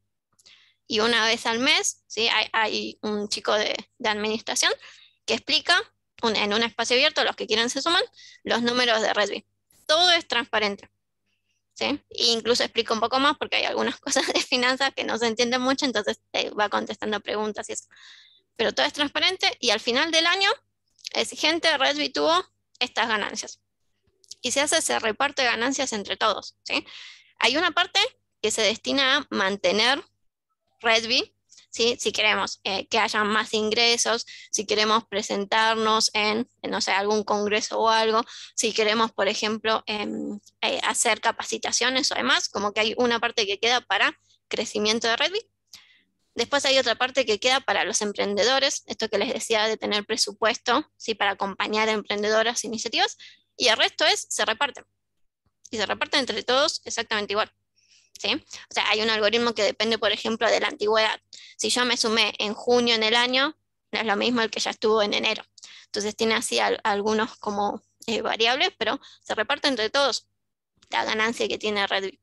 Y una vez al mes, ¿sí? hay un chico de administración que explica en un espacio abierto, los que quieran se suman, los números de Redby. Todo es transparente, ¿sí? E incluso explica un poco más porque hay algunas cosas de finanzas que no se entienden mucho, entonces va contestando preguntas y eso. Pero todo es transparente y al final del año, es gente, Redby tuvo estas ganancias. Y se hace ese reparto de ganancias entre todos, ¿sí? Hay una parte que se destina a mantener Redby, ¿sí? Si queremos que haya más ingresos, si queremos presentarnos en, no sé, algún congreso o algo, si queremos, por ejemplo, hacer capacitaciones o demás, como que hay una parte que queda para crecimiento de Redby. Después hay otra parte que queda para los emprendedores, esto que les decía de tener presupuesto, ¿sí? Para acompañar a emprendedoras e iniciativas, y el resto se reparte. Y se reparte entre todos exactamente igual, ¿sí? O sea, hay un algoritmo que depende, por ejemplo, de la antigüedad. Si yo me sumé en junio en el año, no es lo mismo el que ya estuvo en enero. Entonces tiene así algunos como variables, pero se reparte entre todos la ganancia que tiene Redby.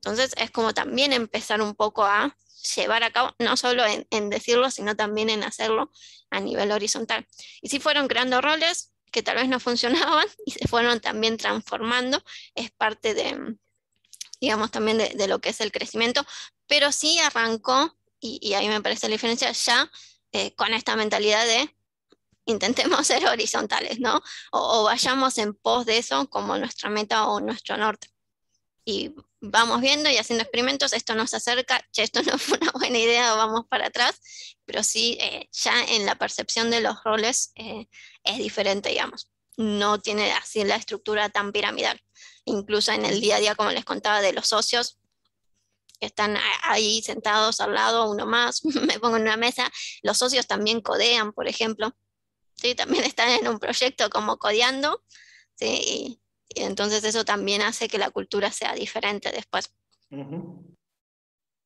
Entonces es como también empezar un poco a llevar a cabo, no solo en decirlo, sino también en hacerlo a nivel horizontal. Y sí fueron creando roles que tal vez no funcionaban y se fueron también transformando, es parte de, digamos, también de lo que es el crecimiento, pero sí arrancó, y ahí me parece la diferencia, ya con esta mentalidad de intentemos ser horizontales, ¿no? O vayamos en pos de eso como nuestra meta o nuestro norte. Y vamos viendo y haciendo experimentos, esto nos acerca, che, esto no fue una buena idea, vamos para atrás, pero sí, ya en la percepción de los roles es diferente, digamos. No tiene así la estructura tan piramidal. Incluso en el día a día, como les contaba, de los socios, que están ahí sentados al lado, uno más, me pongo en una mesa, los socios también codean, por ejemplo, ¿sí? También están en un proyecto como codeando, ¿sí? Y entonces eso también hace que la cultura sea diferente después. Muy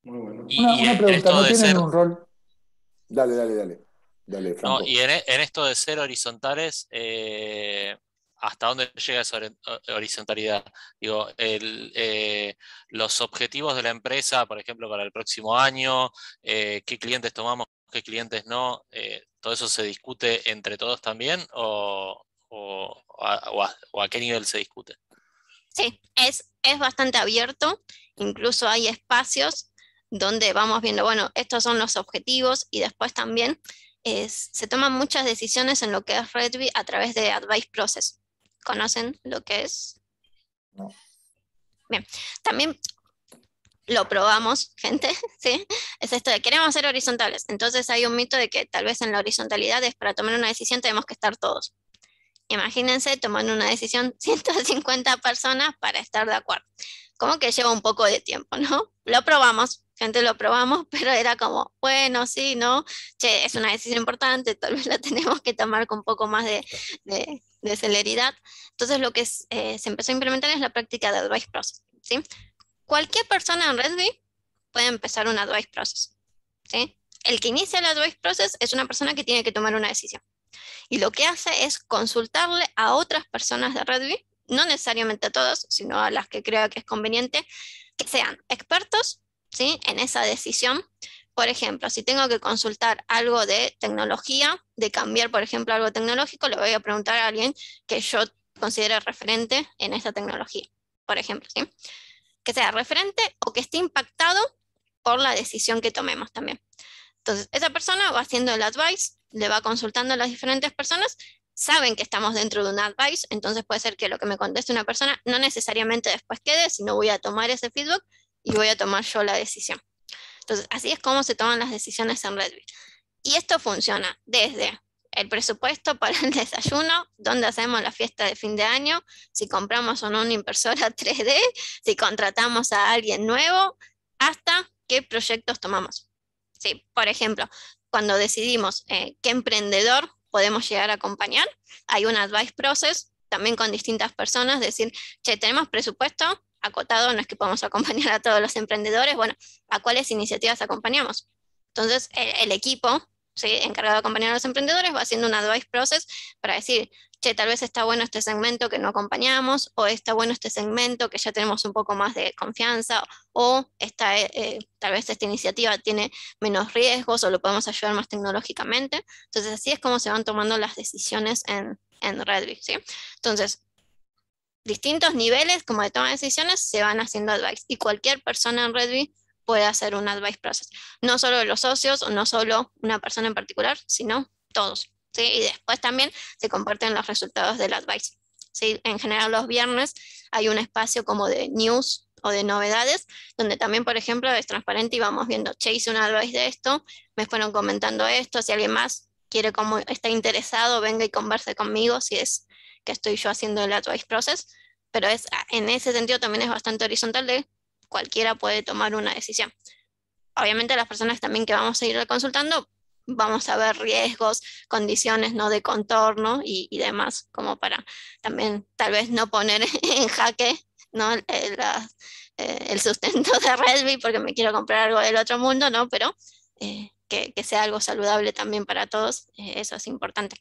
bueno. Una pregunta, ¿no tienen un rol? Dale, Franco. No, y en esto de ser horizontales, ¿hasta dónde llega esa horizontalidad? Digo, los objetivos de la empresa, por ejemplo, para el próximo año, qué clientes tomamos, qué clientes no, ¿todo eso se discute entre todos también o a qué nivel se discute? Sí, es bastante abierto, incluso hay espacios donde vamos viendo, bueno, estos son los objetivos y después también se toman muchas decisiones en lo que es Redby a través de Advice Process. ¿Conocen lo que es? No. Bien, también lo probamos, gente, ¿sí? Es esto de queremos ser horizontales. Entonces hay un mito de que tal vez en la horizontalidad es para tomar una decisión tenemos que estar todos. Imagínense tomando una decisión 150 personas para estar de acuerdo. Como que lleva un poco de tiempo, ¿no? Lo probamos, gente, lo probamos, pero era como, bueno, sí, ¿no? Che, es una decisión importante, tal vez la tenemos que tomar con un poco más de celeridad. Entonces lo que se empezó a implementar es la práctica de Advice Process, ¿sí? Cualquier persona en Redby puede empezar un Advice Process, ¿sí? El que inicia el Advice Process es una persona que tiene que tomar una decisión. Y lo que hace es consultarle a otras personas de Redby, no necesariamente a todos, sino a las que crea que es conveniente, que sean expertos, ¿sí? En esa decisión. Por ejemplo, si tengo que consultar algo de tecnología, de cambiar, por ejemplo, algo tecnológico, le voy a preguntar a alguien que yo considere referente en esta tecnología, por ejemplo, ¿sí? Que sea referente o que esté impactado por la decisión que tomemos también. Entonces, esa persona va haciendo el advice, le va consultando a las diferentes personas, saben que estamos dentro de un advice, entonces puede ser que lo que me conteste una persona no necesariamente después quede, sino voy a tomar ese feedback y voy a tomar yo la decisión. Entonces, así es como se toman las decisiones en Redby. Y esto funciona desde el presupuesto para el desayuno, dónde hacemos la fiesta de fin de año, si compramos o no una impresora 3D, si contratamos a alguien nuevo, hasta qué proyectos tomamos. Sí, por ejemplo, cuando decidimos qué emprendedor podemos llegar a acompañar, hay un advice process también con distintas personas, decir, che, tenemos presupuesto acotado, no es que podamos acompañar a todos los emprendedores, bueno, ¿a cuáles iniciativas acompañamos? Entonces, el equipo, ¿sí?, encargado de acompañar a los emprendedores va haciendo un advice process para decir, che, tal vez está bueno este segmento que no acompañamos, o está bueno este segmento que ya tenemos un poco más de confianza, o tal vez esta iniciativa tiene menos riesgos, o lo podemos ayudar más tecnológicamente. Entonces, así es como se van tomando las decisiones en Redby, ¿sí? Entonces, distintos niveles como de toma de decisiones se van haciendo advice, y cualquier persona en Redby puede hacer un advice process. No solo los socios, o no solo una persona en particular, sino todos, ¿sí? Y después también se comparten los resultados del advice, ¿sí? En general los viernes hay un espacio como de news o de novedades, donde también, por ejemplo, es transparente y vamos viendo, che, hice un advice de esto, me fueron comentando esto, si alguien más quiere, como está interesado, venga y converse conmigo, si es que estoy yo haciendo el advice process, pero en ese sentido también es bastante horizontal, de cualquiera puede tomar una decisión. Obviamente las personas también que vamos a ir consultando, vamos a ver riesgos, condiciones, ¿no?, de contorno y demás, como para también tal vez no poner en jaque, ¿no?, el sustento de Redby porque me quiero comprar algo del otro mundo, ¿no? Pero que sea algo saludable también para todos, eso es importante.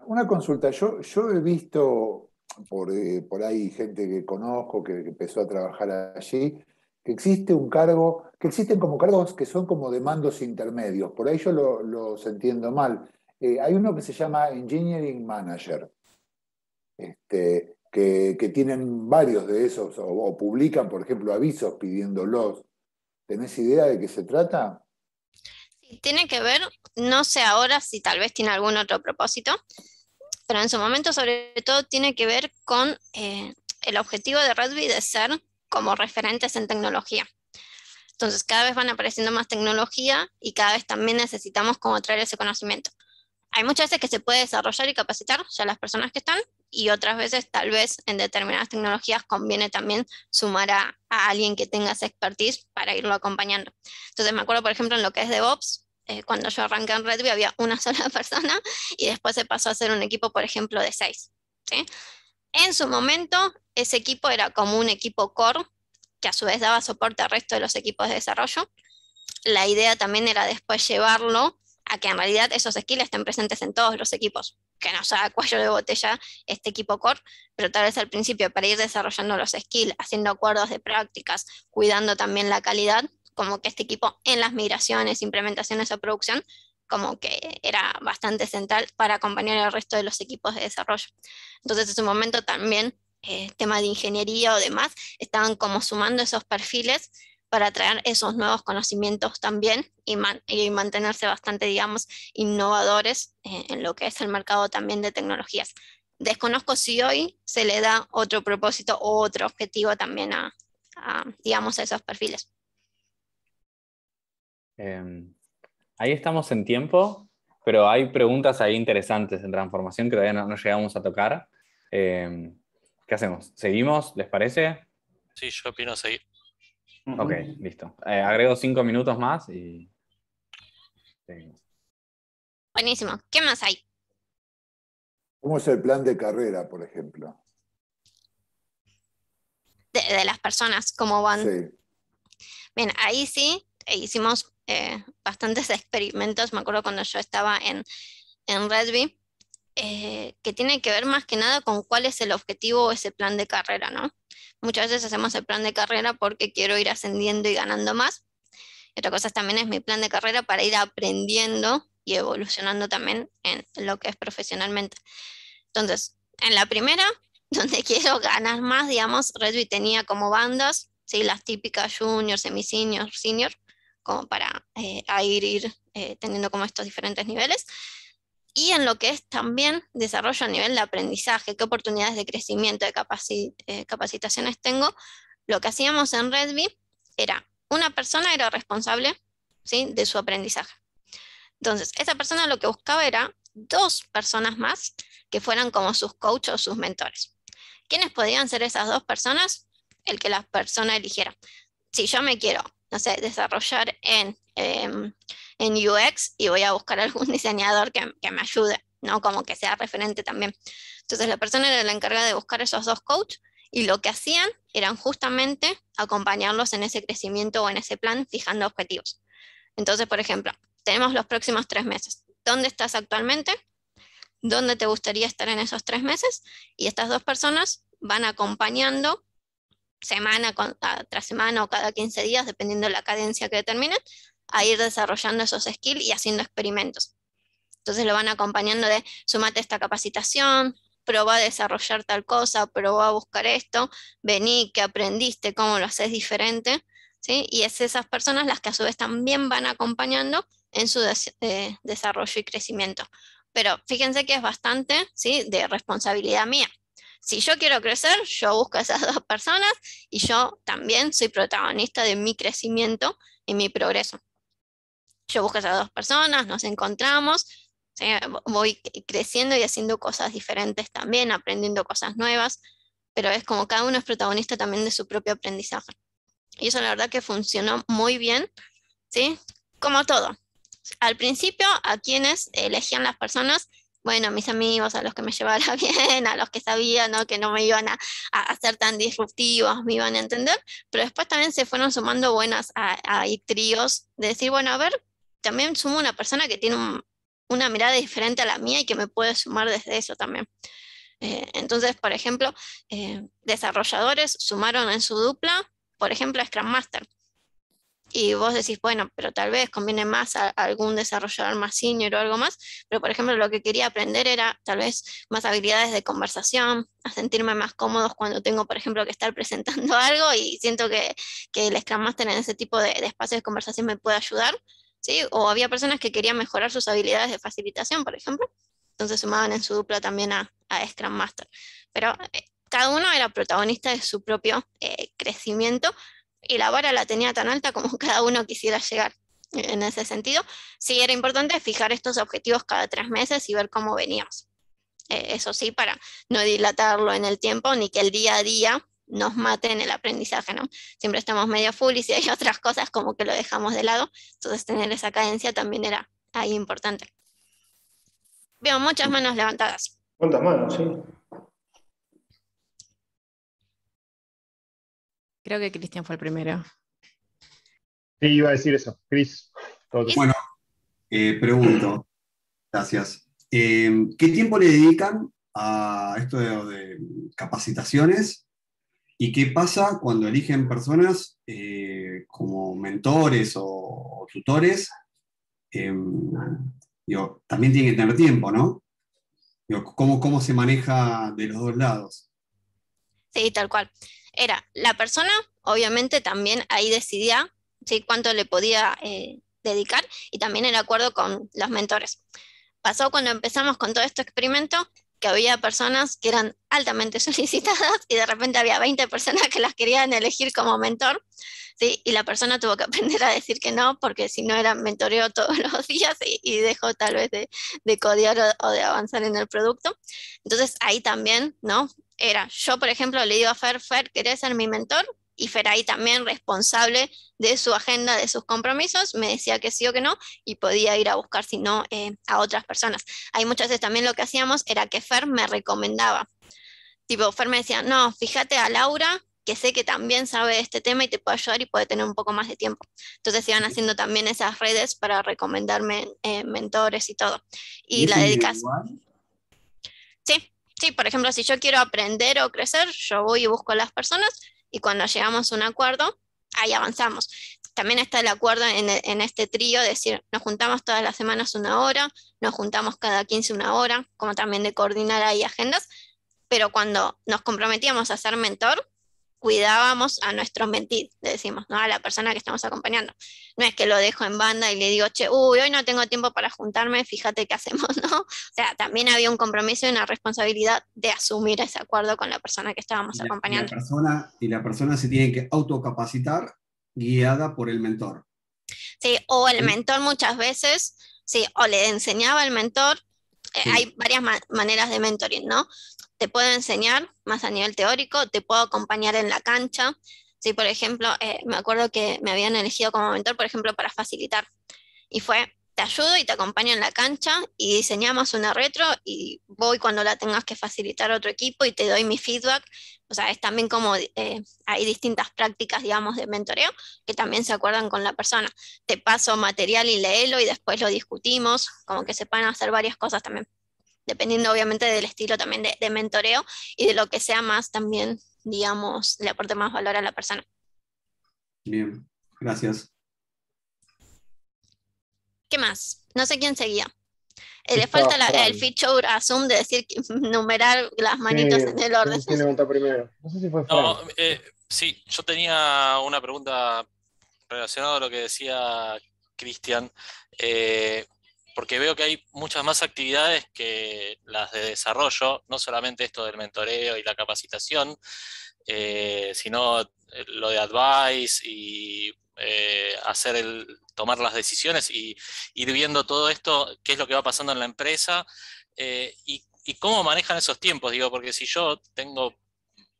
Una consulta, yo he visto por ahí gente que conozco que empezó a trabajar allí, que existe un cargo, que existen como cargos que son como de mandos intermedios. Por ahí yo los entiendo mal. Hay uno que se llama Engineering Manager, que tienen varios de esos, o publican, por ejemplo, avisos pidiéndolos. ¿Tenés idea de qué se trata? Sí, tiene que ver, no sé ahora si tal vez tiene algún otro propósito, pero en su momento sobre todo tiene que ver con el objetivo de Redby de ser como referentes en tecnología. Entonces cada vez van apareciendo más tecnología y cada vez también necesitamos como traer ese conocimiento. Hay muchas veces que se puede desarrollar y capacitar ya las personas que están, y otras veces tal vez en determinadas tecnologías conviene también sumar a alguien que tenga esa expertise para irlo acompañando. Entonces me acuerdo, por ejemplo, en lo que es DevOps, cuando yo arranqué en Redby había una sola persona y después se pasó a ser un equipo, por ejemplo, de 6. ¿Sí? En su momento, ese equipo era como un equipo core que a su vez daba soporte al resto de los equipos de desarrollo. La idea también era después llevarlo a que en realidad esos skills estén presentes en todos los equipos, que no sea cuello de botella este equipo core, pero tal vez al principio para ir desarrollando los skills, haciendo acuerdos de prácticas, cuidando también la calidad, como que este equipo en las migraciones, implementaciones o producción, como que era bastante central para acompañar al resto de los equipos de desarrollo. Entonces en su momento también tema de ingeniería o demás, estaban como sumando esos perfiles para traer esos nuevos conocimientos también y mantenerse bastante, digamos, innovadores en lo que es el mercado también de tecnologías. Desconozco si hoy se le da otro propósito o otro objetivo también digamos, a esos perfiles. Ahí estamos en tiempo, pero hay preguntas ahí interesantes en transformación que todavía no llegamos a tocar. ¿Qué hacemos? ¿Seguimos? ¿Les parece? Sí, yo opino seguir. Ok, listo. Agrego 5 minutos más y seguimos. Buenísimo. ¿Qué más hay? ¿Cómo es el plan de carrera, por ejemplo? De las personas, ¿cómo van? Sí. Bien, ahí sí hicimos bastantes experimentos. Me acuerdo cuando yo estaba en Redby, que tiene que ver más que nada con cuál es el objetivo o ese plan de carrera, ¿no? Muchas veces hacemos el plan de carrera porque quiero ir ascendiendo y ganando más. Y otra cosa también es mi plan de carrera para ir aprendiendo y evolucionando también en lo que es profesionalmente. Entonces, en la primera, donde quiero ganar más, digamos, Redby tenía como bandas, ¿sí? Las típicas junior, semi-senior, senior, como para ir teniendo como estos diferentes niveles. Y en lo que es también desarrollo a nivel de aprendizaje, qué oportunidades de crecimiento, de capacitaciones tengo, lo que hacíamos en Redby era, una persona era responsable, ¿sí? De su aprendizaje. Entonces, esa persona lo que buscaba era 2 personas más que fueran como sus coaches o sus mentores. ¿Quiénes podían ser esas 2 personas? El que la persona eligiera. Si yo me quiero, no sé, desarrollar en UX y voy a buscar algún diseñador que me ayude, ¿no? Como que sea referente también. Entonces la persona era la encargada de buscar esos 2 coaches y lo que hacían eran justamente acompañarlos en ese crecimiento o en ese plan fijando objetivos. Entonces, por ejemplo, tenemos los próximos 3 meses. ¿Dónde estás actualmente? ¿Dónde te gustaría estar en esos 3 meses? Y estas 2 personas van acompañando semana tras semana o cada 15 días, dependiendo de la cadencia que determinen, a ir desarrollando esos skills y haciendo experimentos. Entonces lo van acompañando de sumate esta capacitación, probá a desarrollar tal cosa, probá a buscar esto, vení, ¿qué aprendiste? ¿Cómo lo haces diferente? ¿Sí? Y es esas personas las que a su vez también van acompañando en su desarrollo y crecimiento. Pero fíjense que es bastante, ¿sí? De responsabilidad mía. Si yo quiero crecer, yo busco a esas 2 personas y yo también soy protagonista de mi crecimiento y mi progreso. Yo busco a esas 2 personas, nos encontramos, ¿sí? Voy creciendo y haciendo cosas diferentes también, aprendiendo cosas nuevas, pero es como cada uno es protagonista también de su propio aprendizaje. Y eso la verdad que funcionó muy bien, ¿sí? Como todo. Al principio, a quienes elegían las personas, bueno, mis amigos, a los que me llevara bien, a los que sabían, ¿no? Que no me iban a ser tan disruptivos, me iban a entender, pero después también se fueron sumando buenas tríos de decir, bueno, a ver, también sumo una persona que tiene una mirada diferente a la mía y que me puede sumar desde eso también. Entonces, por ejemplo, desarrolladores sumaron en su dupla, por ejemplo, a Scrum Master. Y vos decís, bueno, pero tal vez conviene más a algún desarrollador más senior o algo más, pero por ejemplo lo que quería aprender era tal vez más habilidades de conversación, a sentirme más cómodos cuando tengo, por ejemplo, que estar presentando algo y siento que el Scrum Master en ese tipo de espacios de conversación me puede ayudar, ¿sí? O había personas que querían mejorar sus habilidades de facilitación, por ejemplo, entonces sumaban en su dupla también a Scrum Master. Pero cada uno era protagonista de su propio crecimiento, y la vara la tenía tan alta como cada uno quisiera llegar. En ese sentido, sí era importante fijar estos objetivos cada 3 meses y ver cómo veníamos. Eso sí, para no dilatarlo en el tiempo, ni que el día a día nos mate en el aprendizaje, ¿no? Siempre estamos medio full y si hay otras cosas como que lo dejamos de lado, entonces tener esa cadencia también era ahí importante. Veo muchas manos levantadas. ¿Cuántas manos? Sí. Creo que Cristian fue el primero. Sí, iba a decir eso. Cris. Bueno, pregunto, gracias. ¿Qué tiempo le dedican a esto de capacitaciones? ¿Y qué pasa cuando eligen personas como mentores o tutores? También tienen que tener tiempo, ¿no? ¿Cómo se maneja de los dos lados? Sí, tal cual. Era la persona, obviamente también ahí decidía, ¿sí?, cuánto le podía dedicar, y también en acuerdo con los mentores. Pasó cuando empezamos con todo este experimento que había personas que eran altamente solicitadas y de repente había 20 personas que las querían elegir como mentor, ¿sí? Y la persona tuvo que aprender a decir que no, porque si no era mentoreo todos los días y dejó tal vez de codear o de avanzar en el producto. Entonces ahí también, ¿no? Era, yo por ejemplo le digo a Fer, ¿querés ser mi mentor? Y Fer ahí también responsable de su agenda, de sus compromisos, me decía que sí o que no, y podía ir a buscar, si no, a otras personas. Hay muchas veces también lo que hacíamos era que Fer me recomendaba. Tipo, Fer me decía, no, fíjate a Laura, que sé que también sabe de este tema y te puede ayudar y puede tener un poco más de tiempo. Entonces iban haciendo también esas redes para recomendarme mentores y todo. Y la dedicación. Sí, por ejemplo, si yo quiero aprender o crecer, yo voy y busco a las personas y cuando llegamos a un acuerdo, ahí avanzamos. También está el acuerdo en este trío, es decir, nos juntamos todas las semanas 1 hora, nos juntamos cada 15 1 hora, como también de coordinar ahí agendas, pero cuando nos comprometíamos a ser mentor, cuidábamos a nuestro mentir, le decimos, ¿no?, a la persona que estamos acompañando. No es que lo dejo en banda y le digo, che, hoy no tengo tiempo para juntarme, fíjate qué hacemos, ¿no? O sea, también había un compromiso y una responsabilidad de asumir ese acuerdo con la persona que estábamos acompañando. Y la persona se tiene que autocapacitar guiada por el mentor. Sí, o el mentor muchas veces, sí, o le enseñaba al mentor. Sí. Hay varias maneras de mentoring, ¿no? Te puedo enseñar más a nivel teórico, te puedo acompañar en la cancha. Sí, por ejemplo, me acuerdo que me habían elegido como mentor, por ejemplo, para facilitar. Y fue, te ayudo y te acompaño en la cancha y diseñamos una retro y voy cuando la tengas que facilitar a otro equipo y te doy mi feedback. O sea, es también como hay distintas prácticas, digamos, de mentoreo que también se acuerdan con la persona. Te paso material y léelo y después lo discutimos, como que se pueden hacer varias cosas también, dependiendo obviamente del estilo también de mentoreo y de lo que sea más también, digamos, le aporte más valor a la persona. Bien, gracias. ¿Qué más? No sé quién seguía. Le falta el feature a Zoom de decir, numerar las manitos en el orden. ¿Quién levantó primero? No sé si fue Frank. No, sí, yo tenía una pregunta relacionada a lo que decía Cristian, porque veo que hay muchas más actividades que las de desarrollo, no solamente esto del mentoreo y la capacitación, sino lo de advice y tomar las decisiones y ir viendo todo esto, qué es lo que va pasando en la empresa y cómo manejan esos tiempos, digo, porque si yo tengo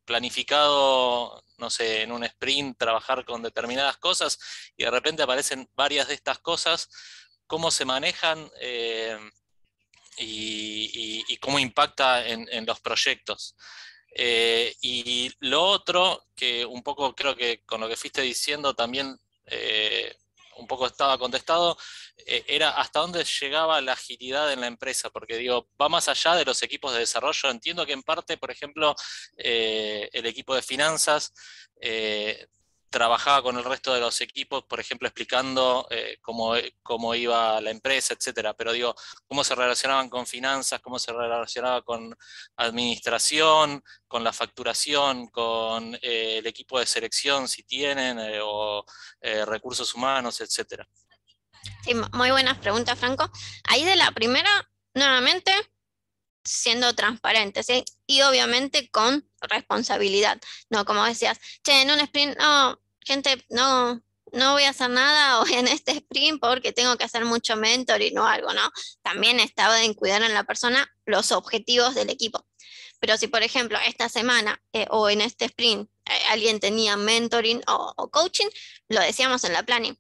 planificado, no sé, en un sprint trabajar con determinadas cosas y de repente aparecen varias de estas cosas, ¿cómo se manejan y cómo impacta en los proyectos? Y lo otro, que un poco creo que con lo que fuiste diciendo también un poco estaba contestado, era hasta dónde llegaba la agilidad en la empresa, porque digo, va más allá de los equipos de desarrollo. Entiendo que en parte, por ejemplo, el equipo de finanzas trabajaba con el resto de los equipos, por ejemplo, explicando cómo iba la empresa, etcétera. Pero digo, cómo se relacionaban con finanzas, cómo se relacionaba con administración, con la facturación, con el equipo de selección, si tienen, o recursos humanos, etcétera. Sí, muy buenas preguntas, Franco. Ahí de la primera, nuevamente, siendo transparente, ¿sí? Y obviamente con responsabilidad, ¿no? Como decías, che, en un sprint, no, gente, no voy a hacer nada hoy en este sprint porque tengo que hacer mucho mentoring o algo, ¿no? También estaba en cuidar en la persona los objetivos del equipo. Pero si, por ejemplo, esta semana o en este sprint alguien tenía mentoring o coaching, lo decíamos en la planning,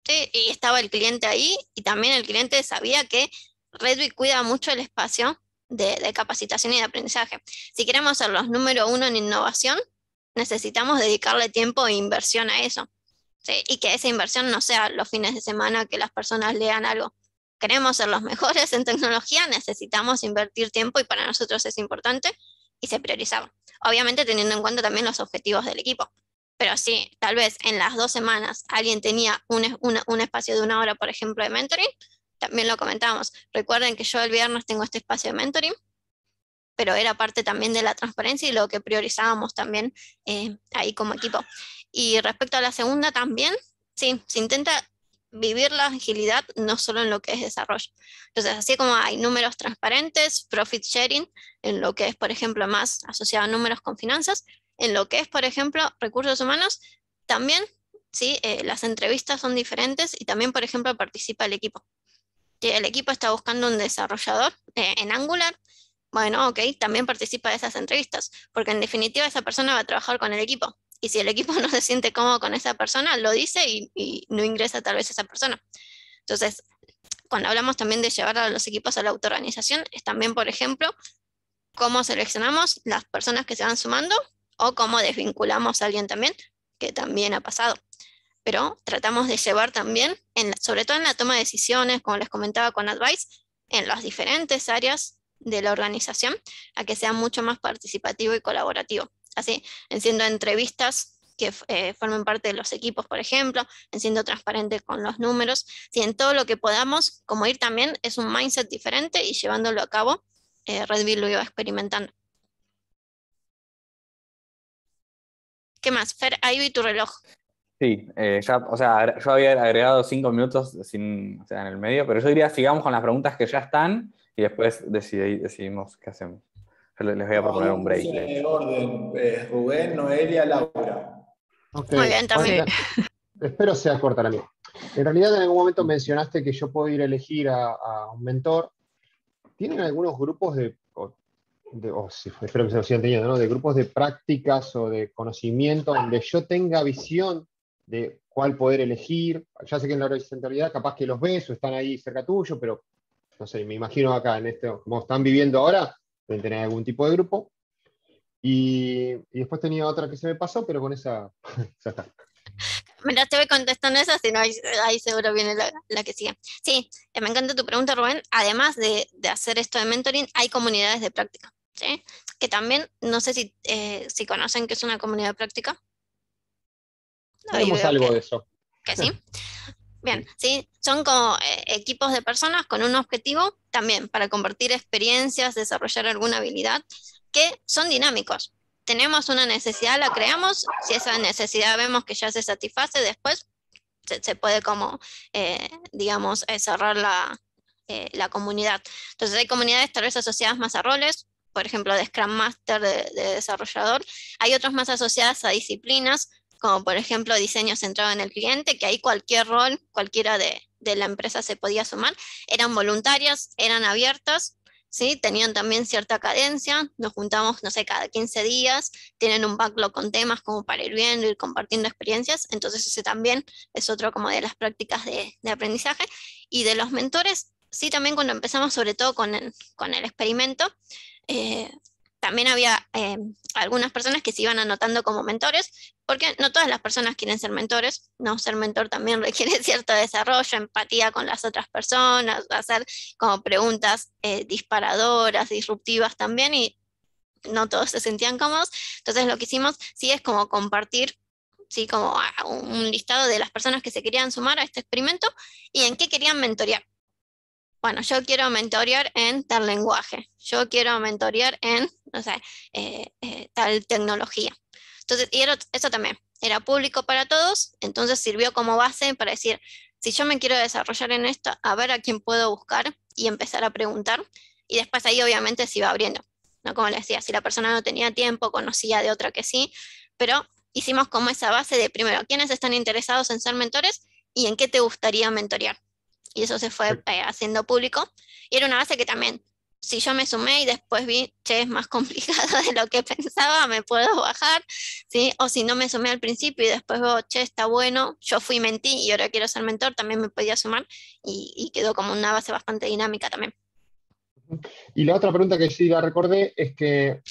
¿sí? Y estaba el cliente ahí y también el cliente sabía que Redby cuida mucho el espacio de capacitación y de aprendizaje. Si queremos ser los número 1 en innovación, necesitamos dedicarle tiempo e inversión a eso, ¿sí? Y que esa inversión no sea los fines de semana que las personas lean algo. Queremos ser los mejores en tecnología, necesitamos invertir tiempo y para nosotros es importante y se priorizaba. Obviamente teniendo en cuenta también los objetivos del equipo. Pero sí, tal vez en las 2 semanas alguien tenía un espacio de 1 hora, por ejemplo, de mentoring, también lo comentábamos. Recuerden que yo el viernes tengo este espacio de mentoring, pero era parte también de la transparencia y lo que priorizábamos también ahí como equipo. Y respecto a la segunda también, sí, se intenta vivir la agilidad no solo en lo que es desarrollo. Entonces, así como hay números transparentes, profit sharing, en lo que es, por ejemplo, más asociado a números con finanzas, en lo que es, por ejemplo, recursos humanos, también, sí, las entrevistas son diferentes y también, por ejemplo, participa el equipo. Si el equipo está buscando un desarrollador en Angular, bueno, ok, también participa de esas entrevistas, porque en definitiva esa persona va a trabajar con el equipo. Y si el equipo no se siente cómodo con esa persona, lo dice y no ingresa tal vez esa persona. Entonces, cuando hablamos también de llevar a los equipos a la autoorganización, es también, por ejemplo, cómo seleccionamos las personas que se van sumando o cómo desvinculamos a alguien también, que también ha pasado. Pero tratamos de llevar también, sobre todo en la toma de decisiones, como les comentaba con Advice, en las diferentes áreas de la organización, a que sea mucho más participativo y colaborativo. Así, en siendo entrevistas que formen parte de los equipos, por ejemplo, en siendo transparente con los números, si en todo lo que podamos, como ir también, es un mindset diferente y llevándolo a cabo, Redby lo iba experimentando. ¿Qué más? Fer, ahí vi tu reloj. Sí, o sea, yo había agregado 5 minutos en el medio, pero yo diría sigamos con las preguntas que ya están y después decidimos qué hacemos. Yo les voy a proponer un break. En orden, Rubén, Noelia, Laura. Okay. Muy bien, también. Espero sea corta la mía. En realidad en algún momento mencionaste que yo puedo ir a elegir a un mentor. ¿Tienen algunos grupos espero que se lo sigan teniendo, ¿no? De grupos de prácticas o de conocimiento donde yo tenga visión de cuál poder elegir? Ya sé que en la horizontalidad capaz que los ves o están ahí cerca tuyo, pero no sé, me imagino acá, como están viviendo ahora, deben tener algún tipo de grupo. Y después tenía otra que se me pasó, pero con esa ya está. Mira, te voy contestando esa, si no, ahí seguro viene la que sigue. Sí, me encanta tu pregunta, Rubén. Además de hacer esto de mentoring, hay comunidades de práctica, ¿sí? Que también, no sé si conocen qué es una comunidad de práctica. Tenemos algo de eso. ¿Que sí? Bien, sí, son como equipos de personas con un objetivo también para compartir experiencias, desarrollar alguna habilidad, que son dinámicos. Tenemos una necesidad, la creamos, si esa necesidad vemos que ya se satisface, después se puede como, digamos, cerrar la comunidad. Entonces hay comunidades tal vez asociadas más a roles, por ejemplo, de Scrum Master, de desarrollador. Hay otras más asociadas a disciplinas, como por ejemplo diseño centrado en el cliente, que ahí cualquier rol, cualquiera de la empresa se podía sumar. Eran voluntarias, eran abiertas, ¿sí? Tenían también cierta cadencia, nos juntamos, no sé, cada 15 días, tienen un backlog con temas como para ir viendo, ir compartiendo experiencias, entonces ese también es otro como de las prácticas de aprendizaje. Y de los mentores, sí, también cuando empezamos, sobre todo con el experimento, también había algunas personas que se iban anotando como mentores, porque no todas las personas quieren ser mentores, ¿no? Ser mentor también requiere cierto desarrollo, empatía con las otras personas, hacer como preguntas disparadoras, disruptivas también, y no todos se sentían cómodos. Entonces lo que hicimos sí es como compartir, sí, como un listado de las personas que se querían sumar a este experimento y en qué querían mentorear. Bueno, yo quiero mentorear en tal lenguaje, yo quiero mentorear en, no sé, tal tecnología. Entonces, y eso también era público para todos, entonces sirvió como base para decir, si yo me quiero desarrollar en esto, a ver a quién puedo buscar y empezar a preguntar, y después ahí obviamente se iba abriendo, ¿no? Como les decía, si la persona no tenía tiempo, conocía de otra que sí, pero hicimos como esa base de primero, ¿quiénes están interesados en ser mentores y en qué te gustaría mentorear? Y eso se fue haciendo público. Y era una base que también, si yo me sumé y después vi, che, es más complicado de lo que pensaba, me puedo bajar, ¿sí? O si no me sumé al principio y después veo, che, está bueno, yo fui mentí y ahora quiero ser mentor, también me podía sumar y quedó como una base bastante dinámica también. Y la otra pregunta que sí la recordé es que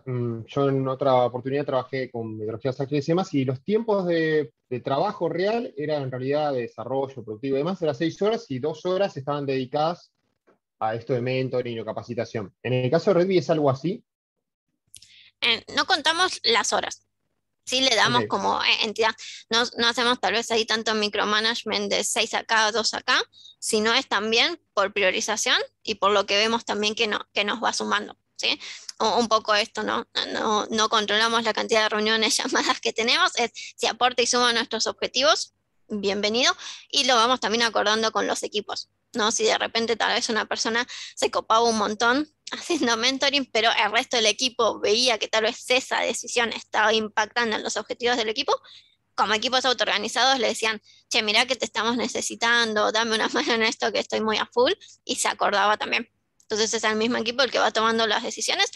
yo en otra oportunidad trabajé con metodologías ágiles y demás, y los tiempos de trabajo real eran en realidad de desarrollo productivo y demás, eran 6 horas y 2 horas estaban dedicadas a esto de mentoring o capacitación. En el caso de Redby es algo así. No contamos las horas. Sí le damos como entidad, no hacemos tal vez ahí tanto micromanagement de 6 acá, 2 acá, sino es también por priorización y por lo que vemos también que nos va sumando, ¿sí? Un poco esto, no controlamos la cantidad de reuniones, llamadas que tenemos, es si aporta y suma a nuestros objetivos, bienvenido, y lo vamos también acordando con los equipos, ¿no? Si de repente tal vez una persona se copaba un montón haciendo mentoring, pero el resto del equipo veía que tal vez esa decisión estaba impactando en los objetivos del equipo, como equipos autoorganizados le decían, che, mirá que te estamos necesitando, dame una mano en esto que estoy muy a full, y se acordaba también. Entonces es el mismo equipo el que va tomando las decisiones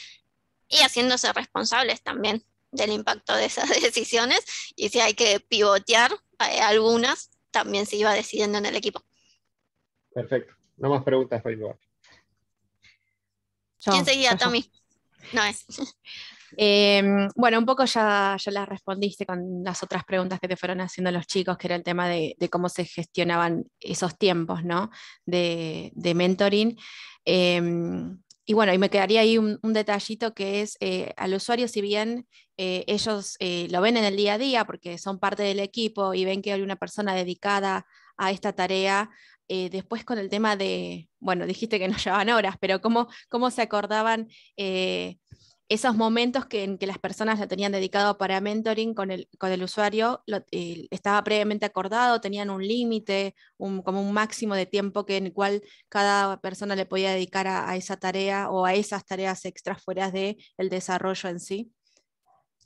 y haciéndose responsables también del impacto de esas decisiones, y si hay que pivotear algunas, también se iba decidiendo en el equipo. Perfecto. No más preguntas por igual. ¿Quién seguía, Tommy? No es. Bueno, un poco ya las respondiste con las otras preguntas que te fueron haciendo los chicos, que era el tema de cómo se gestionaban esos tiempos, ¿no? de mentoring. Y bueno, y me quedaría ahí un detallito que es al usuario, si bien ellos lo ven en el día a día porque son parte del equipo y ven que hay una persona dedicada a esta tarea, después con el tema de, bueno, dijiste que no llevaban horas, pero cómo se acordaban esos momentos en que las personas lo tenían dedicado para mentoring con el usuario, estaba previamente acordado, tenían un límite, como un máximo de tiempo en el cual cada persona le podía dedicar a esa tarea o a esas tareas extras fuera del desarrollo en sí.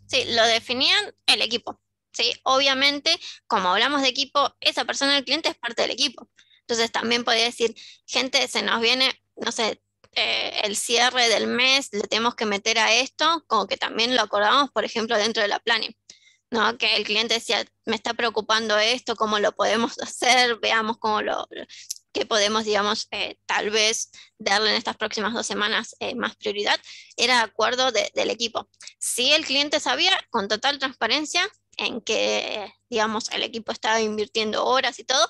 Sí, lo definían el equipo. ¿Sí? Obviamente, como hablamos de equipo, esa persona del cliente es parte del equipo. Entonces también podría decir, gente, se nos viene, no sé, el cierre del mes, le tenemos que meter a esto, como que también lo acordamos, por ejemplo, dentro de la planning, ¿no? Que el cliente decía, me está preocupando esto, cómo lo podemos hacer, veamos cómo qué podemos, digamos, tal vez darle en estas próximas 2 semanas más prioridad, era acuerdo del equipo. Si el cliente sabía con total transparencia en que, digamos, el equipo estaba invirtiendo horas y todo,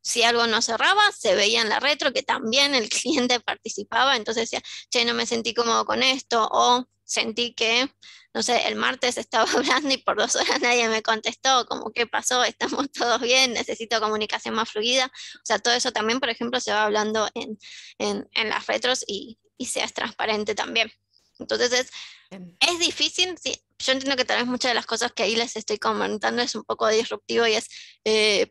si algo no cerraba, se veía en la retro que también el cliente participaba, entonces decía, che, no me sentí cómodo con esto, o sentí que, no sé, el martes estaba hablando y por 2 horas nadie me contestó, como, ¿qué pasó? ¿Estamos todos bien? Necesito comunicación más fluida. O sea, todo eso también, por ejemplo, se va hablando en las retros y se es transparente también. Entonces es difícil, sí. Yo entiendo que tal vez muchas de las cosas que ahí les estoy comentando es un poco disruptivo y es,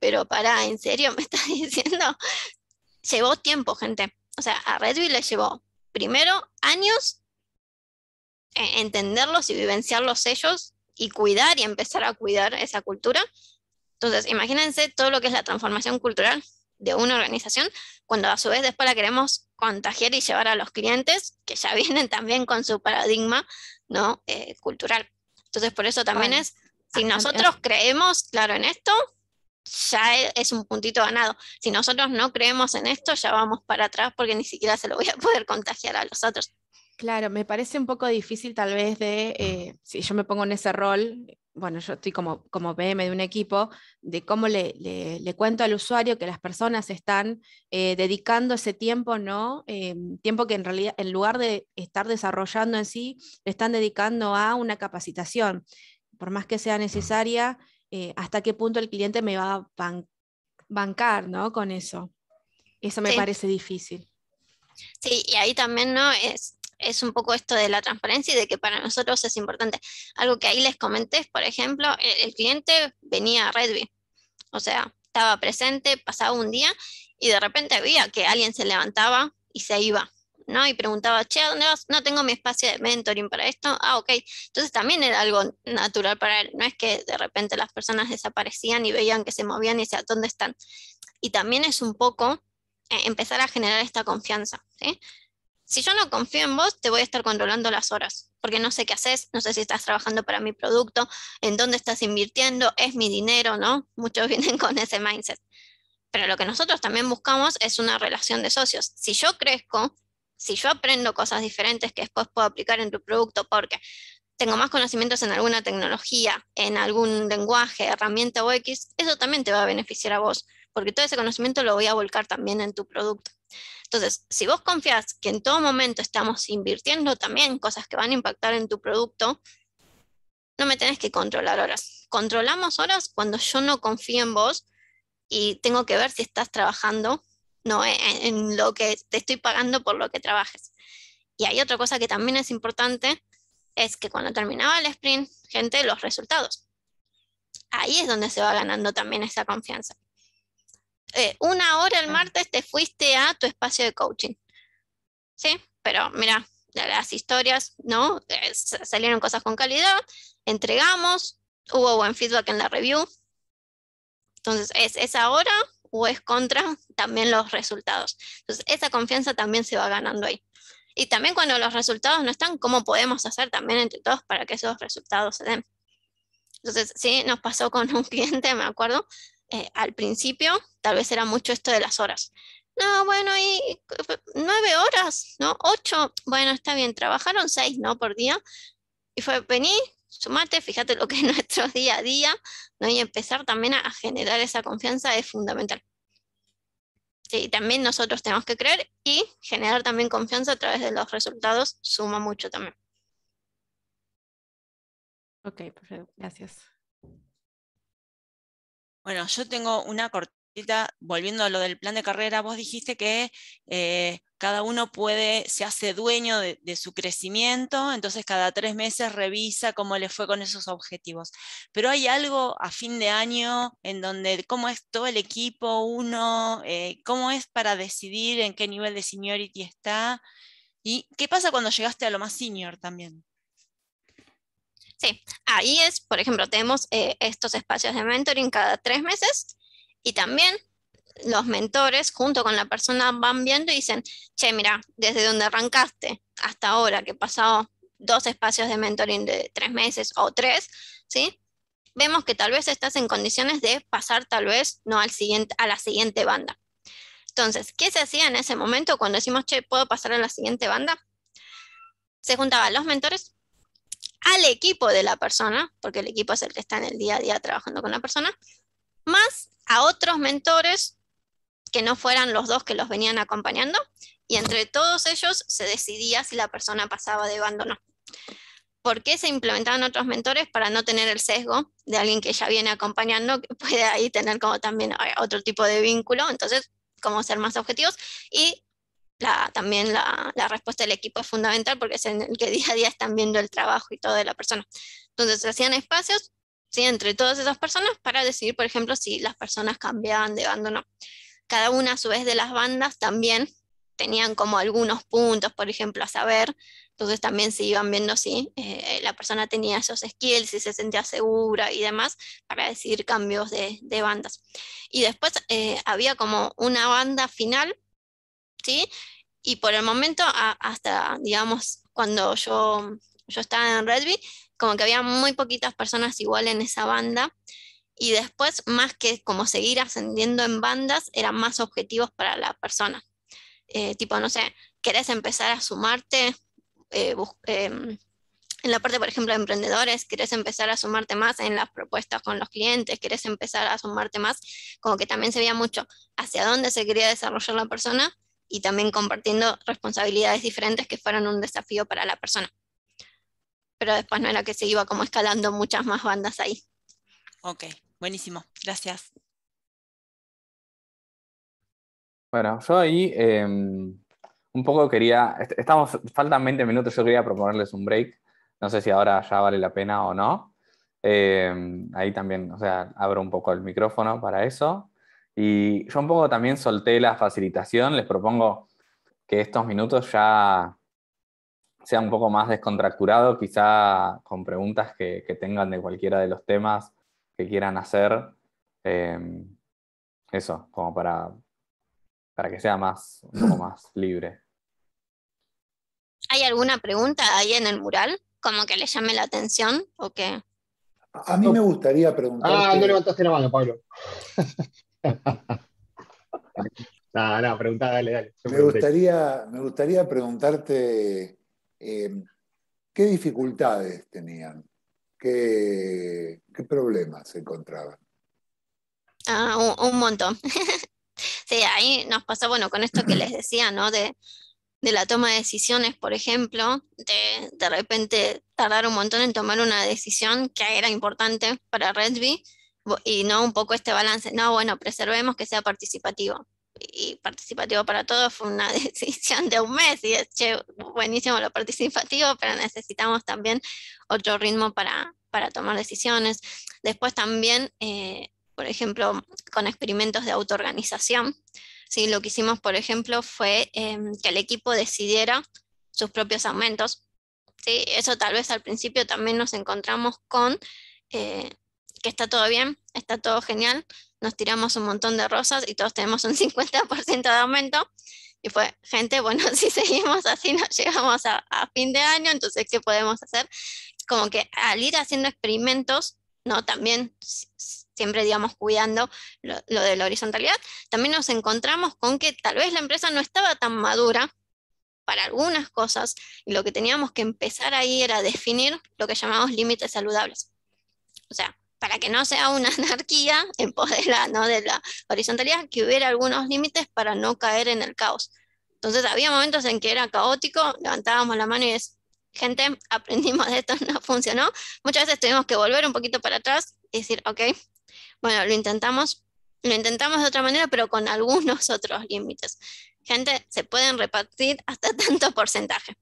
pero ¿en serio me estás diciendo? Llevó tiempo, gente. O sea, a Redby le llevó primero años entenderlos y vivenciarlos ellos y cuidar y empezar a cuidar esa cultura. Entonces, imagínense todo lo que es la transformación cultural de una organización, cuando a su vez después la queremos contagiar y llevar a los clientes, que ya vienen también con su paradigma, ¿no? Cultural. Entonces, por eso también es, si nosotros creemos, claro, en esto, ya es un puntito ganado. Si nosotros no creemos en esto, ya vamos para atrás porque ni siquiera se lo voy a poder contagiar a los otros. Claro, me parece un poco difícil tal vez si yo me pongo en ese rol, bueno, yo estoy como PM de un equipo, de cómo le cuento al usuario que las personas están dedicando ese tiempo, ¿no? Tiempo que en realidad, en lugar de estar desarrollando en sí, le están dedicando a una capacitación. Por más que sea necesaria, hasta qué punto el cliente me va a bancar, ¿no? Con eso. Eso me parece difícil. Sí, y ahí también, ¿no? Es un poco esto de la transparencia y de que para nosotros es importante. Algo que ahí les comenté es, por ejemplo, el cliente venía a Redby, o sea, estaba presente, pasaba un día y de repente veía que alguien se levantaba y se iba, ¿no? Y preguntaba, che, ¿dónde vas? No tengo mi espacio de mentoring para esto. Ah, ok. Entonces también era algo natural para él. No es que de repente las personas desaparecían y veían que se movían y decían, ¿dónde están? Y también es un poco empezar a generar esta confianza, ¿sí? Si yo no confío en vos, te voy a estar controlando las horas, porque no sé qué haces, no sé si estás trabajando para mi producto, en dónde estás invirtiendo, es mi dinero, ¿no? Muchos vienen con ese mindset. Pero lo que nosotros también buscamos es una relación de socios. Si yo crezco, si yo aprendo cosas diferentes que después puedo aplicar en tu producto porque tengo más conocimientos en alguna tecnología, en algún lenguaje, herramienta o X, eso también te va a beneficiar a vos, porque todo ese conocimiento lo voy a volcar también en tu producto. Entonces, si vos confías que en todo momento estamos invirtiendo también cosas que van a impactar en tu producto, no me tenés que controlar horas. Controlamos horas cuando yo no confío en vos y tengo que ver si estás trabajando, no en lo que te estoy pagando por lo que trabajes. Y hay otra cosa que también es importante, es que cuando terminaba el sprint, gente, los resultados. Ahí es donde se va ganando también esa confianza. 1 hora el martes te fuiste a tu espacio de coaching, ¿sí? Pero mira, las historias, ¿no? Salieron cosas con calidad, entregamos, hubo buen feedback en la review. Entonces, ¿es esa hora o es contra también los resultados? Entonces, esa confianza también se va ganando ahí. Y también cuando los resultados no están, ¿cómo podemos hacer también entre todos para que esos resultados se den? Entonces, sí, nos pasó con un cliente, me acuerdo, al principio tal vez era mucho esto de las horas. No, bueno, y 9 horas, ¿no? 8, bueno, está bien, trabajaron 6, ¿no? Por día. Y fue, vení, sumate, fíjate lo que es nuestro día a día, ¿no? Y empezar también a generar esa confianza es fundamental. Sí, también nosotros tenemos que creer y generar también confianza a través de los resultados suma mucho también. Ok, perfecto, gracias. Bueno, yo tengo una cortita, volviendo a lo del plan de carrera, vos dijiste que cada uno se hace dueño de su crecimiento, entonces cada 3 meses revisa cómo le fue con esos objetivos. Pero hay algo a fin de año en donde, ¿cómo es todo el equipo, cómo es para decidir en qué nivel de seniority está? ¿Y qué pasa cuando llegaste a lo más senior también? Sí, ahí es, por ejemplo, tenemos estos espacios de mentoring cada 3 meses y también los mentores junto con la persona van viendo y dicen, che, mira, desde donde arrancaste hasta ahora que pasado 2 espacios de mentoring de 3 meses o 3, ¿sí? Vemos que tal vez estás en condiciones de pasar tal vez no a la siguiente banda. Entonces, ¿qué se hacía en ese momento cuando decimos, che, ¿puedo pasar a la siguiente banda? Se juntaban los mentores al equipo de la persona, porque el equipo es el que está en el día a día trabajando con la persona, más a otros mentores que no fueran los 2 que los venían acompañando, y entre todos ellos se decidía si la persona pasaba de banda o no. ¿Por qué se implementaban otros mentores? Para no tener el sesgo de alguien que ya viene acompañando, que puede ahí tener como también otro tipo de vínculo, entonces, cómo ser más objetivos, y también la respuesta del equipo es fundamental porque es en el que día a día están viendo el trabajo y todo de la persona. Entonces se hacían espacios, ¿sí? Entre todas esas personas para decidir, por ejemplo, si las personas cambiaban de banda o no. Cada una a su vez de las bandas también tenían como algunos puntos, por ejemplo, a saber. Entonces también se iban viendo si la persona tenía esos skills, si se sentía segura y demás, para decidir cambios de bandas. Y después había como una banda final, ¿sí? Y por el momento, hasta, digamos, cuando yo estaba en Redby, como que había muy poquitas personas igual en esa banda, y después, más que como seguir ascendiendo en bandas, eran más objetivos para la persona. Tipo, no sé, ¿querés empezar a sumarte? en la parte, por ejemplo, de emprendedores, querés empezar a sumarte más en las propuestas con los clientes, querés empezar a sumarte más, como que también se veía mucho hacia dónde se quería desarrollar la persona y también compartiendo responsabilidades diferentes que fueron un desafío para la persona. Pero después no era que se iba como escalando muchas más bandas ahí. Ok, buenísimo, gracias. Bueno, yo ahí un poco quería, faltan 20 minutos, yo quería proponerles un break, no sé si ahora ya vale la pena o no. Ahí también, o sea, abro un poco el micrófono para eso. Y yo un poco también solté la facilitación, les propongo que estos minutos ya sea un poco más descontracturado, quizá con preguntas que tengan de cualquiera de los temas que quieran hacer. Eso, como para que sea un poco más libre. ¿Hay alguna pregunta ahí en el mural? ¿Como que le llame la atención o qué? A mí me gustaría preguntarte... no levantaste la mano, Pablo. No, preguntá, dale. Me gustaría preguntarte qué dificultades tenían, qué problemas se encontraban. Un montón. Sí, ahí nos pasó, bueno, con esto que les decía, ¿no? De la toma de decisiones, por ejemplo, de repente tardar un montón en tomar una decisión que era importante para Redby y no un poco este balance. No, bueno, preservemos que sea participativo. Y participativo para todos fue una decisión de un mes y es buenísimo lo participativo, pero necesitamos también otro ritmo para tomar decisiones. Después también, por ejemplo, con experimentos de autoorganización. Sí, lo que hicimos, por ejemplo, fue que el equipo decidiera sus propios aumentos. ¿Sí? Eso tal vez al principio también nos encontramos con que está todo bien, está todo genial, nos tiramos un montón de rosas y todos tenemos un 50% de aumento. Y fue, gente, bueno, si seguimos así nos llegamos a fin de año, entonces, ¿qué podemos hacer? Como que al ir haciendo experimentos, ¿no? También siempre, digamos, cuidando lo de la horizontalidad, también nos encontramos con que tal vez la empresa no estaba tan madura para algunas cosas y lo que teníamos que empezar ahí era definir lo que llamamos límites saludables. O sea, para que no sea una anarquía en pos de la horizontalidad, que hubiera algunos límites para no caer en el caos. Entonces había momentos en que era caótico, levantábamos la mano y gente, aprendimos de esto, no funcionó. Muchas veces tuvimos que volver un poquito para atrás y decir, ok, bueno, lo intentamos de otra manera, pero con algunos otros límites. Gente, se pueden repartir hasta tanto porcentaje.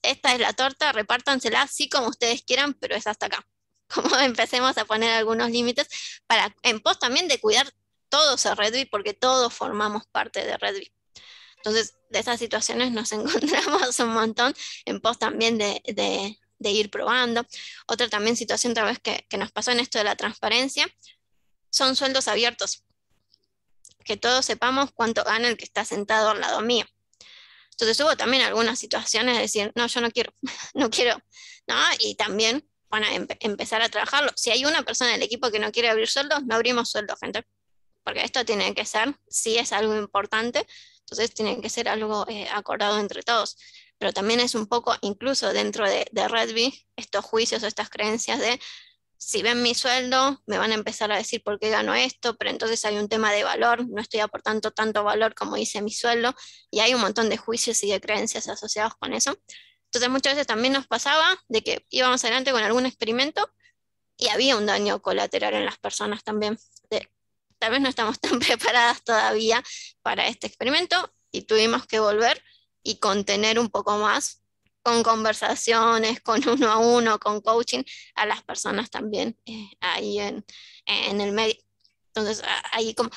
Esta es la torta, repártansela así como ustedes quieran, pero es hasta acá. Como empecemos a poner algunos límites en pos también de cuidar todos a Redby, porque todos formamos parte de Redby. Entonces, de esas situaciones nos encontramos un montón en pos también de ir probando. Otra también situación otra vez que nos pasó en esto de la transparencia, son sueldos abiertos. Que todos sepamos cuánto gana el que está sentado al lado mío. Entonces hubo también algunas situaciones de decir, no, yo no quiero, no quiero, ¿no? Y también van a empezar a trabajarlo. Si hay una persona en el equipo que no quiere abrir sueldos, no abrimos sueldos, gente. Porque esto tiene que ser, si es algo importante, entonces tiene que ser algo acordado entre todos. Pero también es un poco, incluso dentro de Redby, estos juicios o estas creencias de, si ven mi sueldo, me van a empezar a decir por qué gano esto, pero entonces hay un tema de valor, no estoy aportando tanto valor como dice mi sueldo, y hay un montón de juicios y de creencias asociados con eso. Entonces muchas veces también nos pasaba de que íbamos adelante con algún experimento y había un daño colateral en las personas también. Tal vez no estamos tan preparadas todavía para este experimento y tuvimos que volver y contener un poco más con conversaciones, con uno a uno, con coaching, a las personas también ahí en el medio. Entonces, ahí como